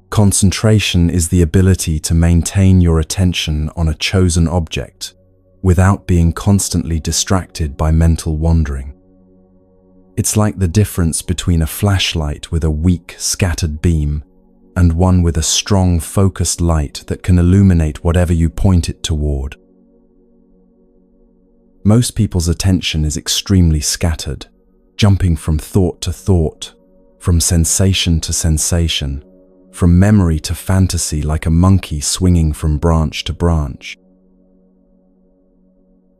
Concentration is the ability to maintain your attention on a chosen object without being constantly distracted by mental wandering. It's like the difference between a flashlight with a weak, scattered beam and one with a strong, focused light that can illuminate whatever you point it toward. Most people's attention is extremely scattered, jumping from thought to thought, from sensation to sensation, from memory to fantasy, like a monkey swinging from branch to branch.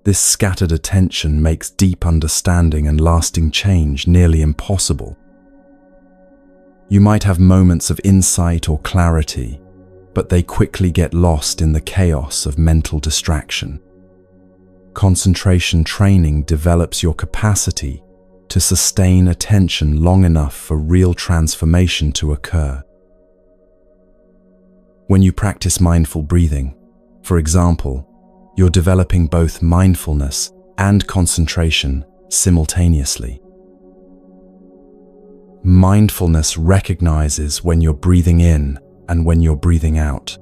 This scattered attention makes deep understanding and lasting change nearly impossible. You might have moments of insight or clarity, but they quickly get lost in the chaos of mental distraction. Concentration training develops your capacity to sustain attention long enough for real transformation to occur. When you practice mindful breathing, for example, you're developing both mindfulness and concentration simultaneously. Mindfulness recognizes when you're breathing in and when you're breathing out.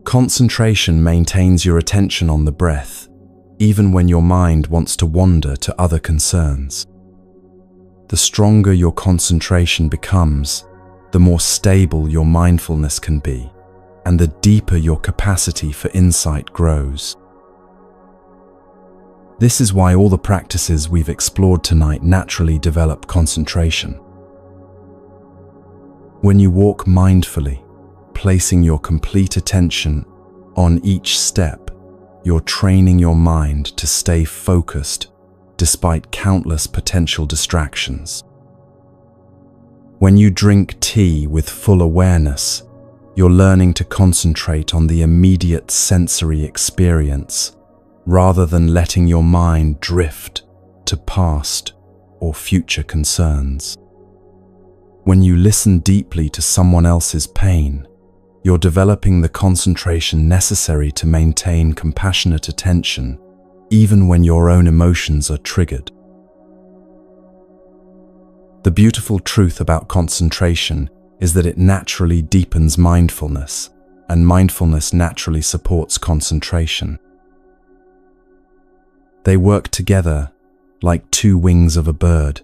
Concentration maintains your attention on the breath, even when your mind wants to wander to other concerns. The stronger your concentration becomes, the more stable your mindfulness can be, and the deeper your capacity for insight grows. This is why all the practices we've explored tonight naturally develop concentration. When you walk mindfully, placing your complete attention on each step, you're training your mind to stay focused despite countless potential distractions. When you drink tea with full awareness, you're learning to concentrate on the immediate sensory experience rather than letting your mind drift to past or future concerns. When you listen deeply to someone else's pain, you're developing the concentration necessary to maintain compassionate attention, even when your own emotions are triggered. The beautiful truth about concentration is that it naturally deepens mindfulness, and mindfulness naturally supports concentration. They work together like two wings of a bird,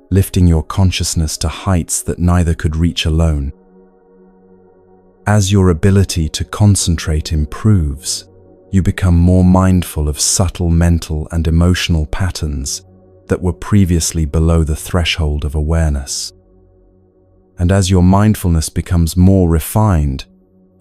lifting your consciousness to heights that neither could reach alone. As your ability to concentrate improves, you become more mindful of subtle mental and emotional patterns that were previously below the threshold of awareness. And as your mindfulness becomes more refined,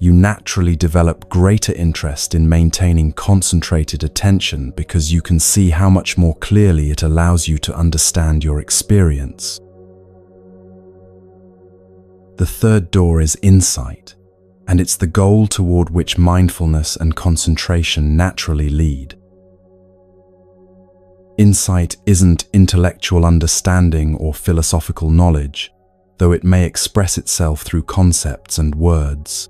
you naturally develop greater interest in maintaining concentrated attention because you can see how much more clearly it allows you to understand your experience. The third door is insight, and it's the goal toward which mindfulness and concentration naturally lead. Insight isn't intellectual understanding or philosophical knowledge, though it may express itself through concepts and words.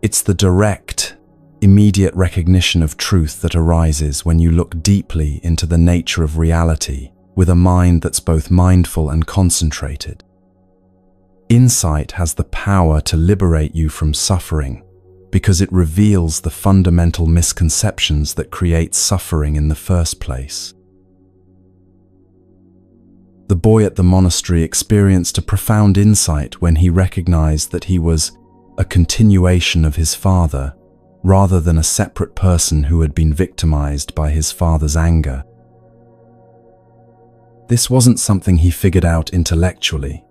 It's the direct, immediate recognition of truth that arises when you look deeply into the nature of reality with a mind that's both mindful and concentrated. Insight has the power to liberate you from suffering because it reveals the fundamental misconceptions that create suffering in the first place. The boy at the monastery experienced a profound insight when he recognized that he was a continuation of his father, rather than a separate person who had been victimized by his father's anger. This wasn't something he figured out intellectually.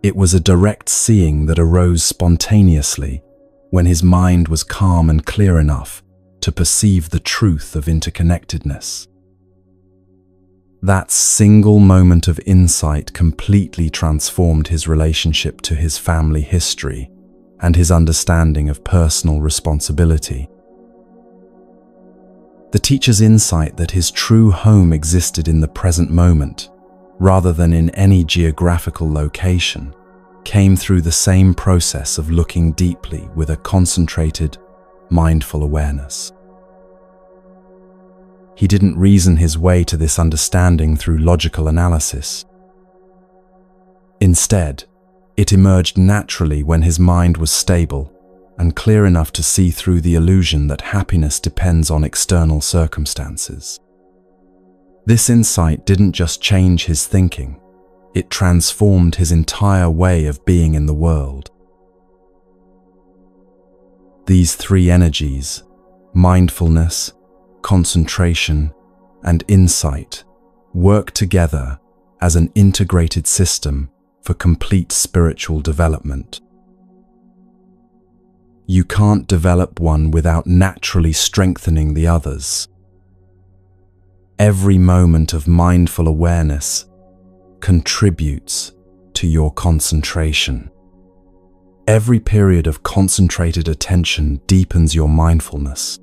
It was a direct seeing that arose spontaneously when his mind was calm and clear enough to perceive the truth of interconnectedness. That single moment of insight completely transformed his relationship to his family history and his understanding of personal responsibility. The teacher's insight that his true home existed in the present moment, rather than in any geographical location, came through the same process of looking deeply with a concentrated, mindful awareness. He didn't reason his way to this understanding through logical analysis. Instead, it emerged naturally when his mind was stable and clear enough to see through the illusion that happiness depends on external circumstances. This insight didn't just change his thinking, it transformed his entire way of being in the world. These three energies, mindfulness, concentration, and insight, work together as an integrated system for complete spiritual development. You can't develop one without naturally strengthening the others. Every moment of mindful awareness contributes to your concentration. Every period of concentrated attention deepens your mindfulness.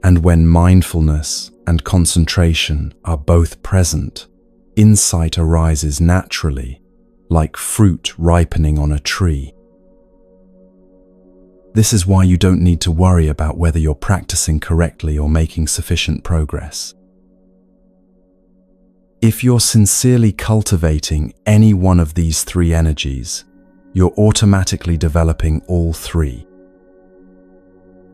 And when mindfulness and concentration are both present, insight arises naturally, like fruit ripening on a tree. This is why you don't need to worry about whether you're practicing correctly or making sufficient progress. If you're sincerely cultivating any one of these three energies, you're automatically developing all three.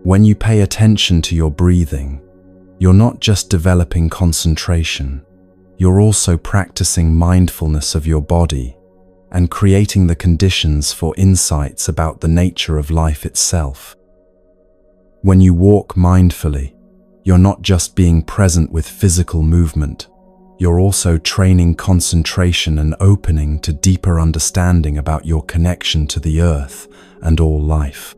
When you pay attention to your breathing, you're not just developing concentration, you're also practicing mindfulness of your body and creating the conditions for insights about the nature of life itself. When you walk mindfully, you're not just being present with physical movement, you're also training concentration and opening to deeper understanding about your connection to the earth and all life.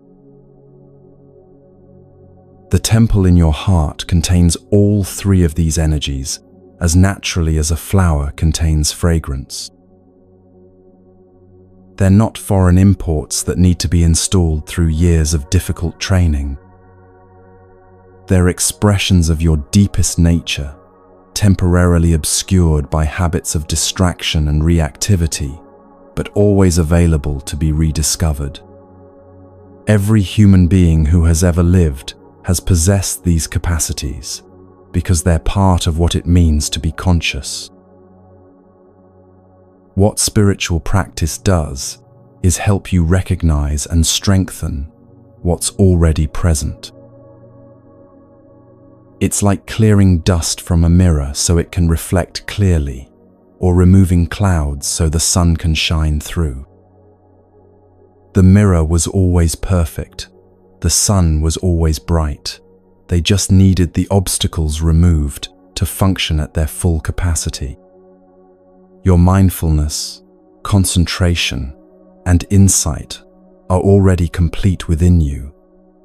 The temple in your heart contains all three of these energies as naturally as a flower contains fragrance. They're not foreign imports that need to be installed through years of difficult training. They're expressions of your deepest nature, temporarily obscured by habits of distraction and reactivity, but always available to be rediscovered. Every human being who has ever lived has possessed these capacities because they're part of what it means to be conscious. What spiritual practice does is help you recognize and strengthen what's already present. It's like clearing dust from a mirror so it can reflect clearly, or removing clouds so the sun can shine through. The mirror was always perfect. The sun was always bright. They just needed the obstacles removed to function at their full capacity. Your mindfulness, concentration, and insight are already complete within you,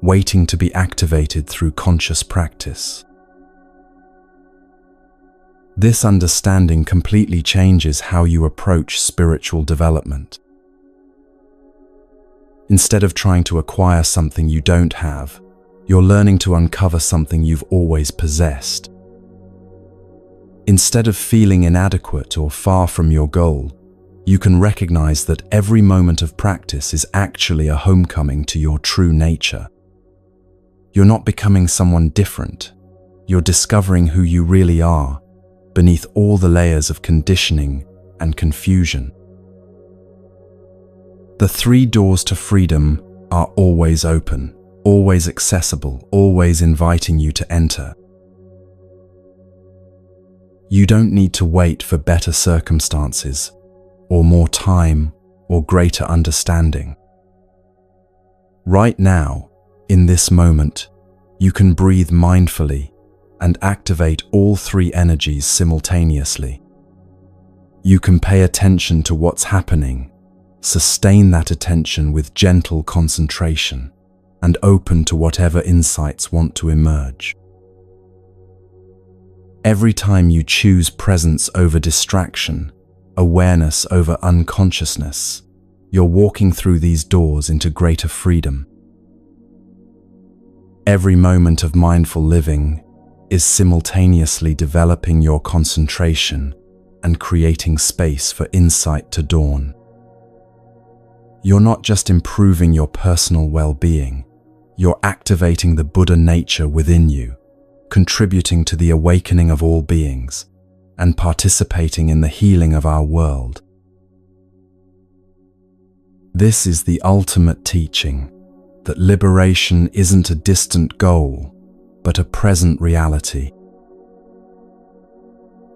waiting to be activated through conscious practice. This understanding completely changes how you approach spiritual development. Instead of trying to acquire something you don't have, you're learning to uncover something you've always possessed. Instead of feeling inadequate or far from your goal, you can recognize that every moment of practice is actually a homecoming to your true nature. You're not becoming someone different. You're discovering who you really are, beneath all the layers of conditioning and confusion. The 3 doors to freedom are always open, always accessible, always inviting you to enter. You don't need to wait for better circumstances, or more time, or greater understanding. Right now, in this moment, you can breathe mindfully and activate all 3 energies simultaneously. You can pay attention to what's happening, sustain that attention with gentle concentration, and open to whatever insights want to emerge. Every time you choose presence over distraction, awareness over unconsciousness, you're walking through these doors into greater freedom. Every moment of mindful living is simultaneously developing your concentration and creating space for insight to dawn. You're not just improving your personal well-being, you're activating the Buddha nature within you, contributing to the awakening of all beings, and participating in the healing of our world. This is the ultimate teaching, that liberation isn't a distant goal, but a present reality.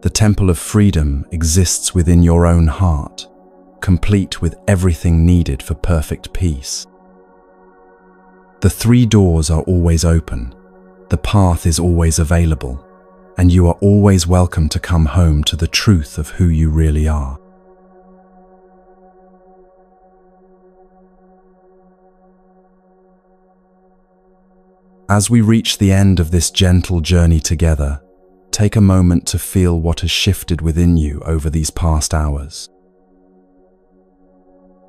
The Temple of Freedom exists within your own heart, complete with everything needed for perfect peace. The 3 doors are always open, the path is always available, and you are always welcome to come home to the truth of who you really are. As we reach the end of this gentle journey together, take a moment to feel what has shifted within you over these past hours.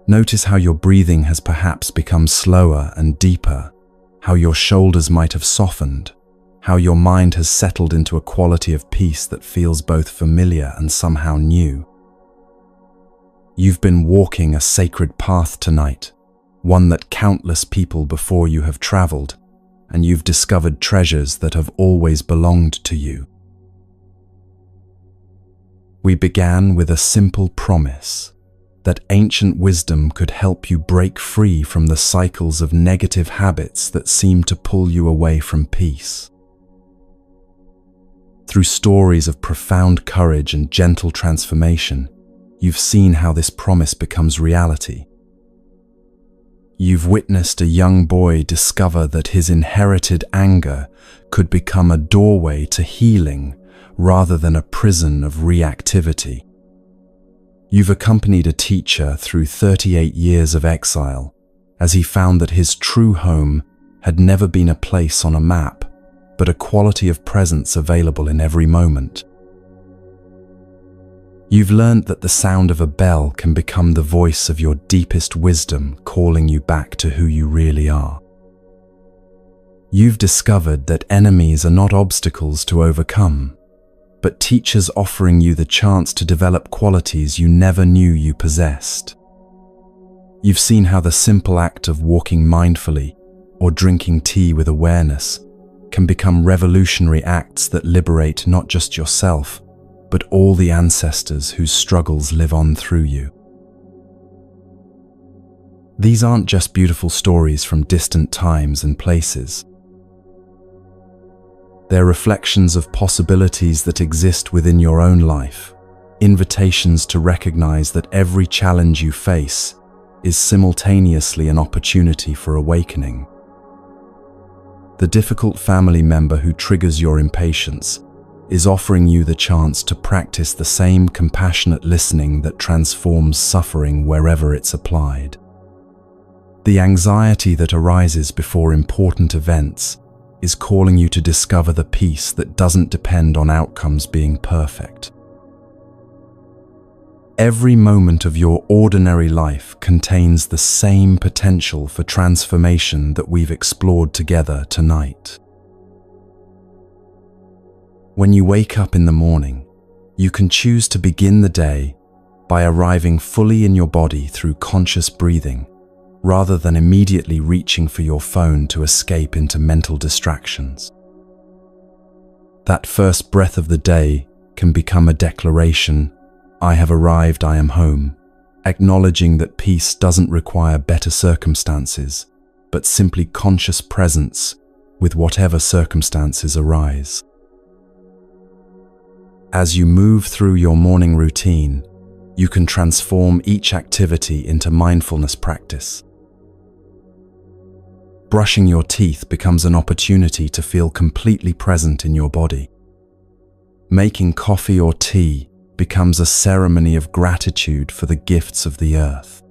Notice how your breathing has perhaps become slower and deeper, how your shoulders might have softened, how your mind has settled into a quality of peace that feels both familiar and somehow new. You've been walking a sacred path tonight, one that countless people before you have traveled, and you've discovered treasures that have always belonged to you. We began with a simple promise that ancient wisdom could help you break free from the cycles of negative habits that seem to pull you away from peace. Through stories of profound courage and gentle transformation, you've seen how this promise becomes reality. You've witnessed a young boy discover that his inherited anger could become a doorway to healing rather than a prison of reactivity. You've accompanied a teacher through 38 years of exile as he found that his true home had never been a place on a map, but a quality of presence available in every moment. You've learned that the sound of a bell can become the voice of your deepest wisdom, calling you back to who you really are. You've discovered that enemies are not obstacles to overcome, but teachers offering you the chance to develop qualities you never knew you possessed. You've seen how the simple act of walking mindfully or drinking tea with awareness can become revolutionary acts that liberate not just yourself, but all the ancestors whose struggles live on through you. These aren't just beautiful stories from distant times and places. They're reflections of possibilities that exist within your own life, invitations to recognize that every challenge you face is simultaneously an opportunity for awakening. The difficult family member who triggers your impatience is offering you the chance to practice the same compassionate listening that transforms suffering wherever it's applied. The anxiety that arises before important events is calling you to discover the peace that doesn't depend on outcomes being perfect. Every moment of your ordinary life contains the same potential for transformation that we've explored together tonight. When you wake up in the morning, you can choose to begin the day by arriving fully in your body through conscious breathing, rather than immediately reaching for your phone to escape into mental distractions. That first breath of the day can become a declaration, "I have arrived, I am home," acknowledging that peace doesn't require better circumstances, but simply conscious presence with whatever circumstances arise. As you move through your morning routine, you can transform each activity into mindfulness practice. Brushing your teeth becomes an opportunity to feel completely present in your body. Making coffee or tea becomes a ceremony of gratitude for the gifts of the earth.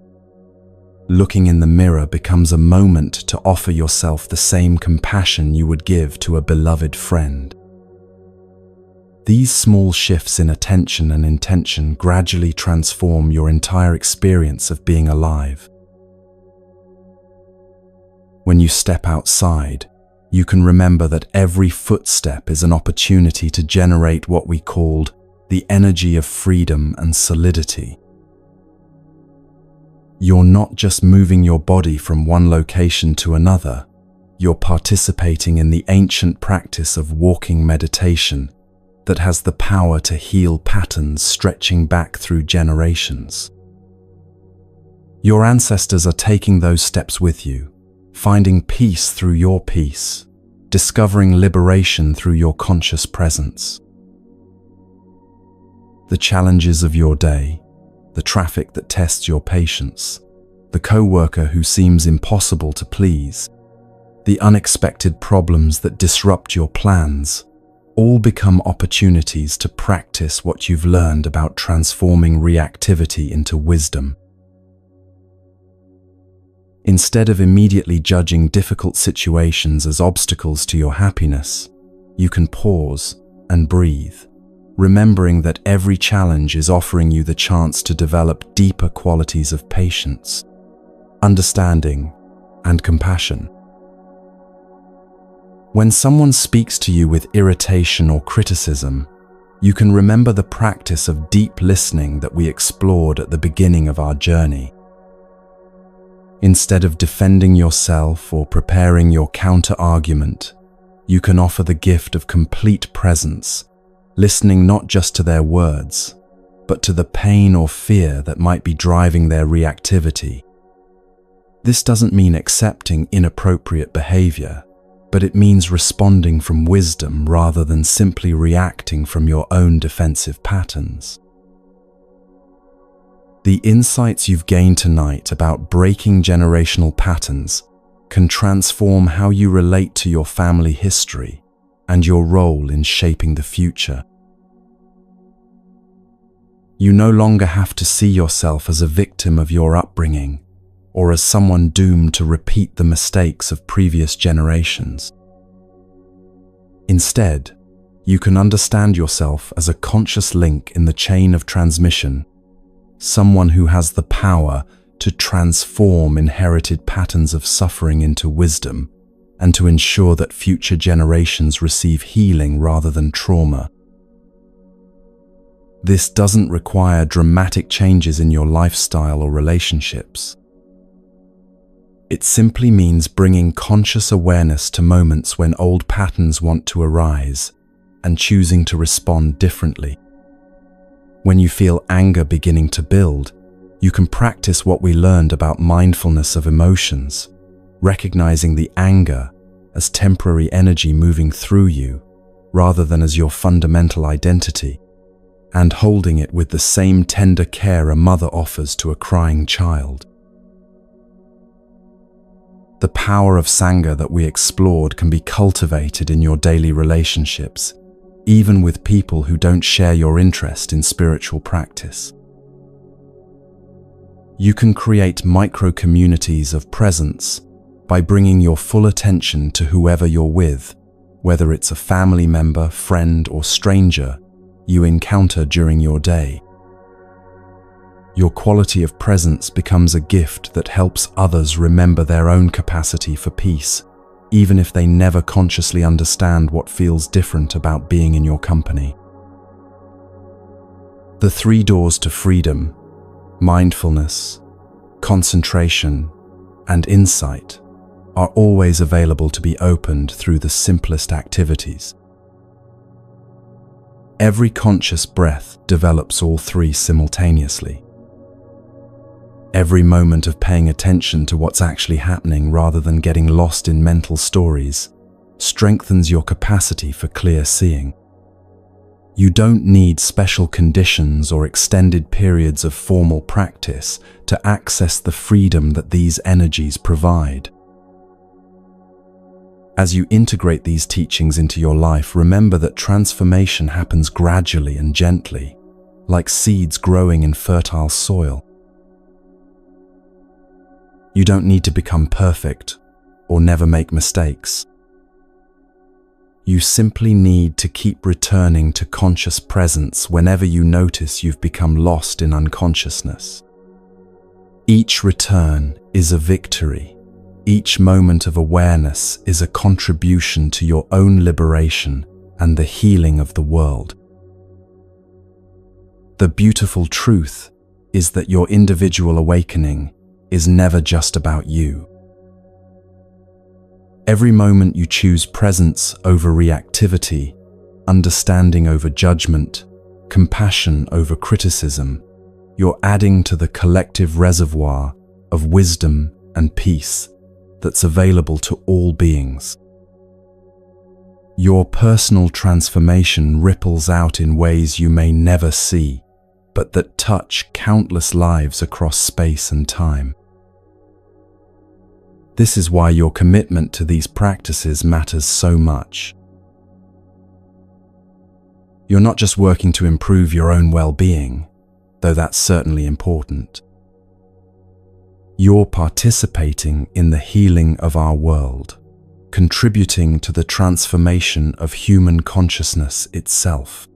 Looking in the mirror becomes a moment to offer yourself the same compassion you would give to a beloved friend. These small shifts in attention and intention gradually transform your entire experience of being alive. When you step outside, you can remember that every footstep is an opportunity to generate what we called the energy of freedom and solidity. You're not just moving your body from one location to another, you're participating in the ancient practice of walking meditation that has the power to heal patterns stretching back through generations. Your ancestors are taking those steps with you, finding peace through your peace, discovering liberation through your conscious presence. The challenges of your day, the traffic that tests your patience, the coworker who seems impossible to please, the unexpected problems that disrupt your plans, all become opportunities to practice what you've learned about transforming reactivity into wisdom. Instead of immediately judging difficult situations as obstacles to your happiness, you can pause and breathe, remembering that every challenge is offering you the chance to develop deeper qualities of patience, understanding, and compassion. When someone speaks to you with irritation or criticism, you can remember the practice of deep listening that we explored at the beginning of our journey. Instead of defending yourself or preparing your counter-argument, you can offer the gift of complete presence, listening not just to their words, but to the pain or fear that might be driving their reactivity. This doesn't mean accepting inappropriate behavior, but it means responding from wisdom rather than simply reacting from your own defensive patterns. The insights you've gained tonight about breaking generational patterns can transform how you relate to your family history and your role in shaping the future. You no longer have to see yourself as a victim of your upbringing or as someone doomed to repeat the mistakes of previous generations. Instead, you can understand yourself as a conscious link in the chain of transmission, someone who has the power to transform inherited patterns of suffering into wisdom and to ensure that future generations receive healing rather than trauma. This doesn't require dramatic changes in your lifestyle or relationships. It simply means bringing conscious awareness to moments when old patterns want to arise and choosing to respond differently. When you feel anger beginning to build, you can practice what we learned about mindfulness of emotions, recognizing the anger as temporary energy moving through you rather than as your fundamental identity, and holding it with the same tender care a mother offers to a crying child. The power of Sangha that we explored can be cultivated in your daily relationships, even with people who don't share your interest in spiritual practice. You can create micro-communities of presence by bringing your full attention to whoever you're with, whether it's a family member, friend, or stranger you encounter during your day. Your quality of presence becomes a gift that helps others remember their own capacity for peace, even if they never consciously understand what feels different about being in your company. The 3 doors to freedom: mindfulness, concentration, and insight are always available to be opened through the simplest activities. Every conscious breath develops all three simultaneously. Every moment of paying attention to what's actually happening rather than getting lost in mental stories strengthens your capacity for clear seeing. You don't need special conditions or extended periods of formal practice to access the freedom that these energies provide. As you integrate these teachings into your life, remember that transformation happens gradually and gently, like seeds growing in fertile soil. You don't need to become perfect or never make mistakes. You simply need to keep returning to conscious presence whenever you notice you've become lost in unconsciousness. Each return is a victory. Each moment of awareness is a contribution to your own liberation and the healing of the world. The beautiful truth is that your individual awakening is never just about you. Every moment you choose presence over reactivity, understanding over judgment, compassion over criticism, you're adding to the collective reservoir of wisdom and peace that's available to all beings. Your personal transformation ripples out in ways you may never see, but that touch countless lives across space and time. This is why your commitment to these practices matters so much. You're not just working to improve your own well-being, though that's certainly important. You're participating in the healing of our world, contributing to the transformation of human consciousness itself.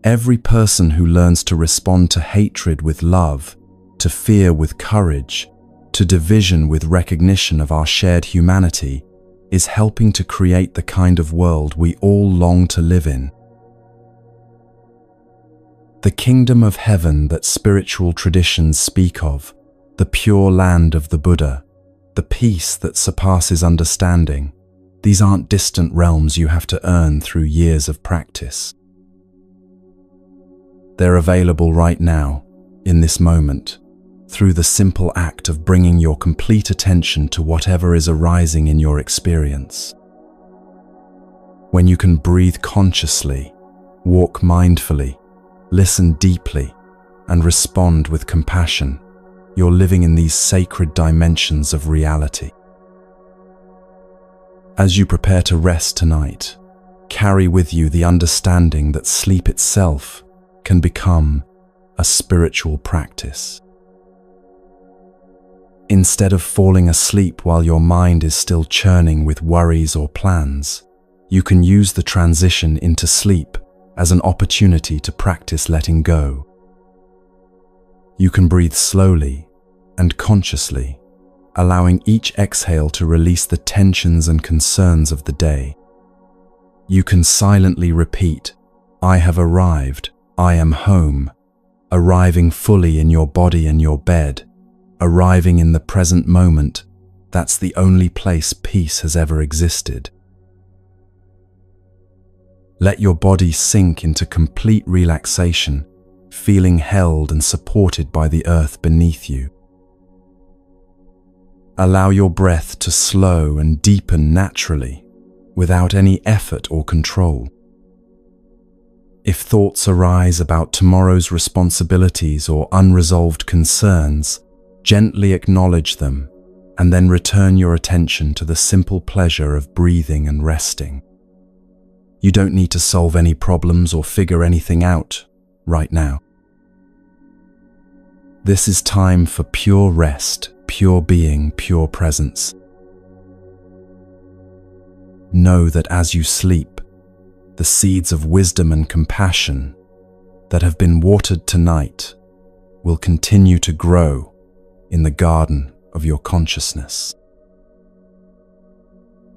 Every person who learns to respond to hatred with love, to fear with courage, to division with recognition of our shared humanity, is helping to create the kind of world we all long to live in. The kingdom of heaven that spiritual traditions speak of, the pure land of the Buddha, the peace that surpasses understanding, these aren't distant realms you have to earn through years of practice. They're available right now, in this moment, through the simple act of bringing your complete attention to whatever is arising in your experience. When you can breathe consciously, walk mindfully, listen deeply, and respond with compassion, you're living in these sacred dimensions of reality. As you prepare to rest tonight, carry with you the understanding that sleep itself can become a spiritual practice. Instead of falling asleep while your mind is still churning with worries or plans, you can use the transition into sleep as an opportunity to practice letting go. You can breathe slowly and consciously, allowing each exhale to release the tensions and concerns of the day. You can silently repeat, "I have arrived, I am home," arriving fully in your body and your bed, arriving in the present moment. That's the only place peace has ever existed. Let your body sink into complete relaxation, feeling held and supported by the earth beneath you. Allow your breath to slow and deepen naturally, without any effort or control. If thoughts arise about tomorrow's responsibilities or unresolved concerns, gently acknowledge them and then return your attention to the simple pleasure of breathing and resting. You don't need to solve any problems or figure anything out right now. This is time for pure rest, pure being, pure presence. Know that as you sleep, the seeds of wisdom and compassion that have been watered tonight will continue to grow in the garden of your consciousness.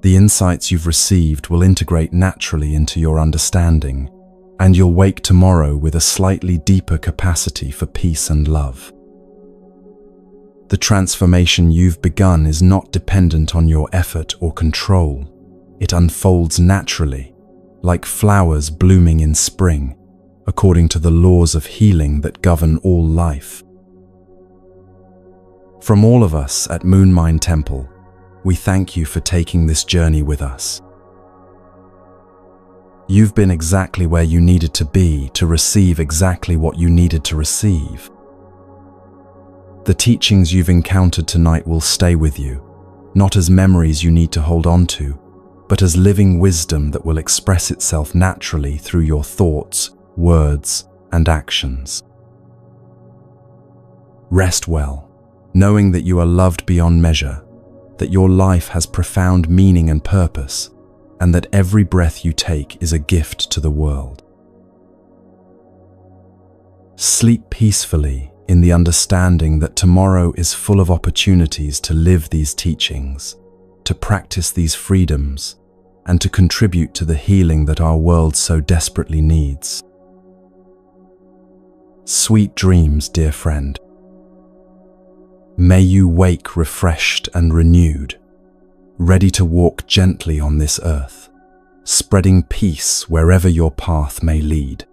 The insights you've received will integrate naturally into your understanding, and you'll wake tomorrow with a slightly deeper capacity for peace and love. The transformation you've begun is not dependent on your effort or control. It unfolds naturally, like flowers blooming in spring, according to the laws of healing that govern all life. From all of us at Moonmine Temple, we thank you for taking this journey with us. You've been exactly where you needed to be to receive exactly what you needed to receive. The teachings you've encountered tonight will stay with you, not as memories you need to hold on to, but as living wisdom that will express itself naturally through your thoughts, words, and actions. Rest well, knowing that you are loved beyond measure, that your life has profound meaning and purpose, and that every breath you take is a gift to the world. Sleep peacefully in the understanding that tomorrow is full of opportunities to live these teachings, to practice these freedoms, and to contribute to the healing that our world so desperately needs. Sweet dreams, dear friend. May you wake refreshed and renewed, ready to walk gently on this earth, spreading peace wherever your path may lead.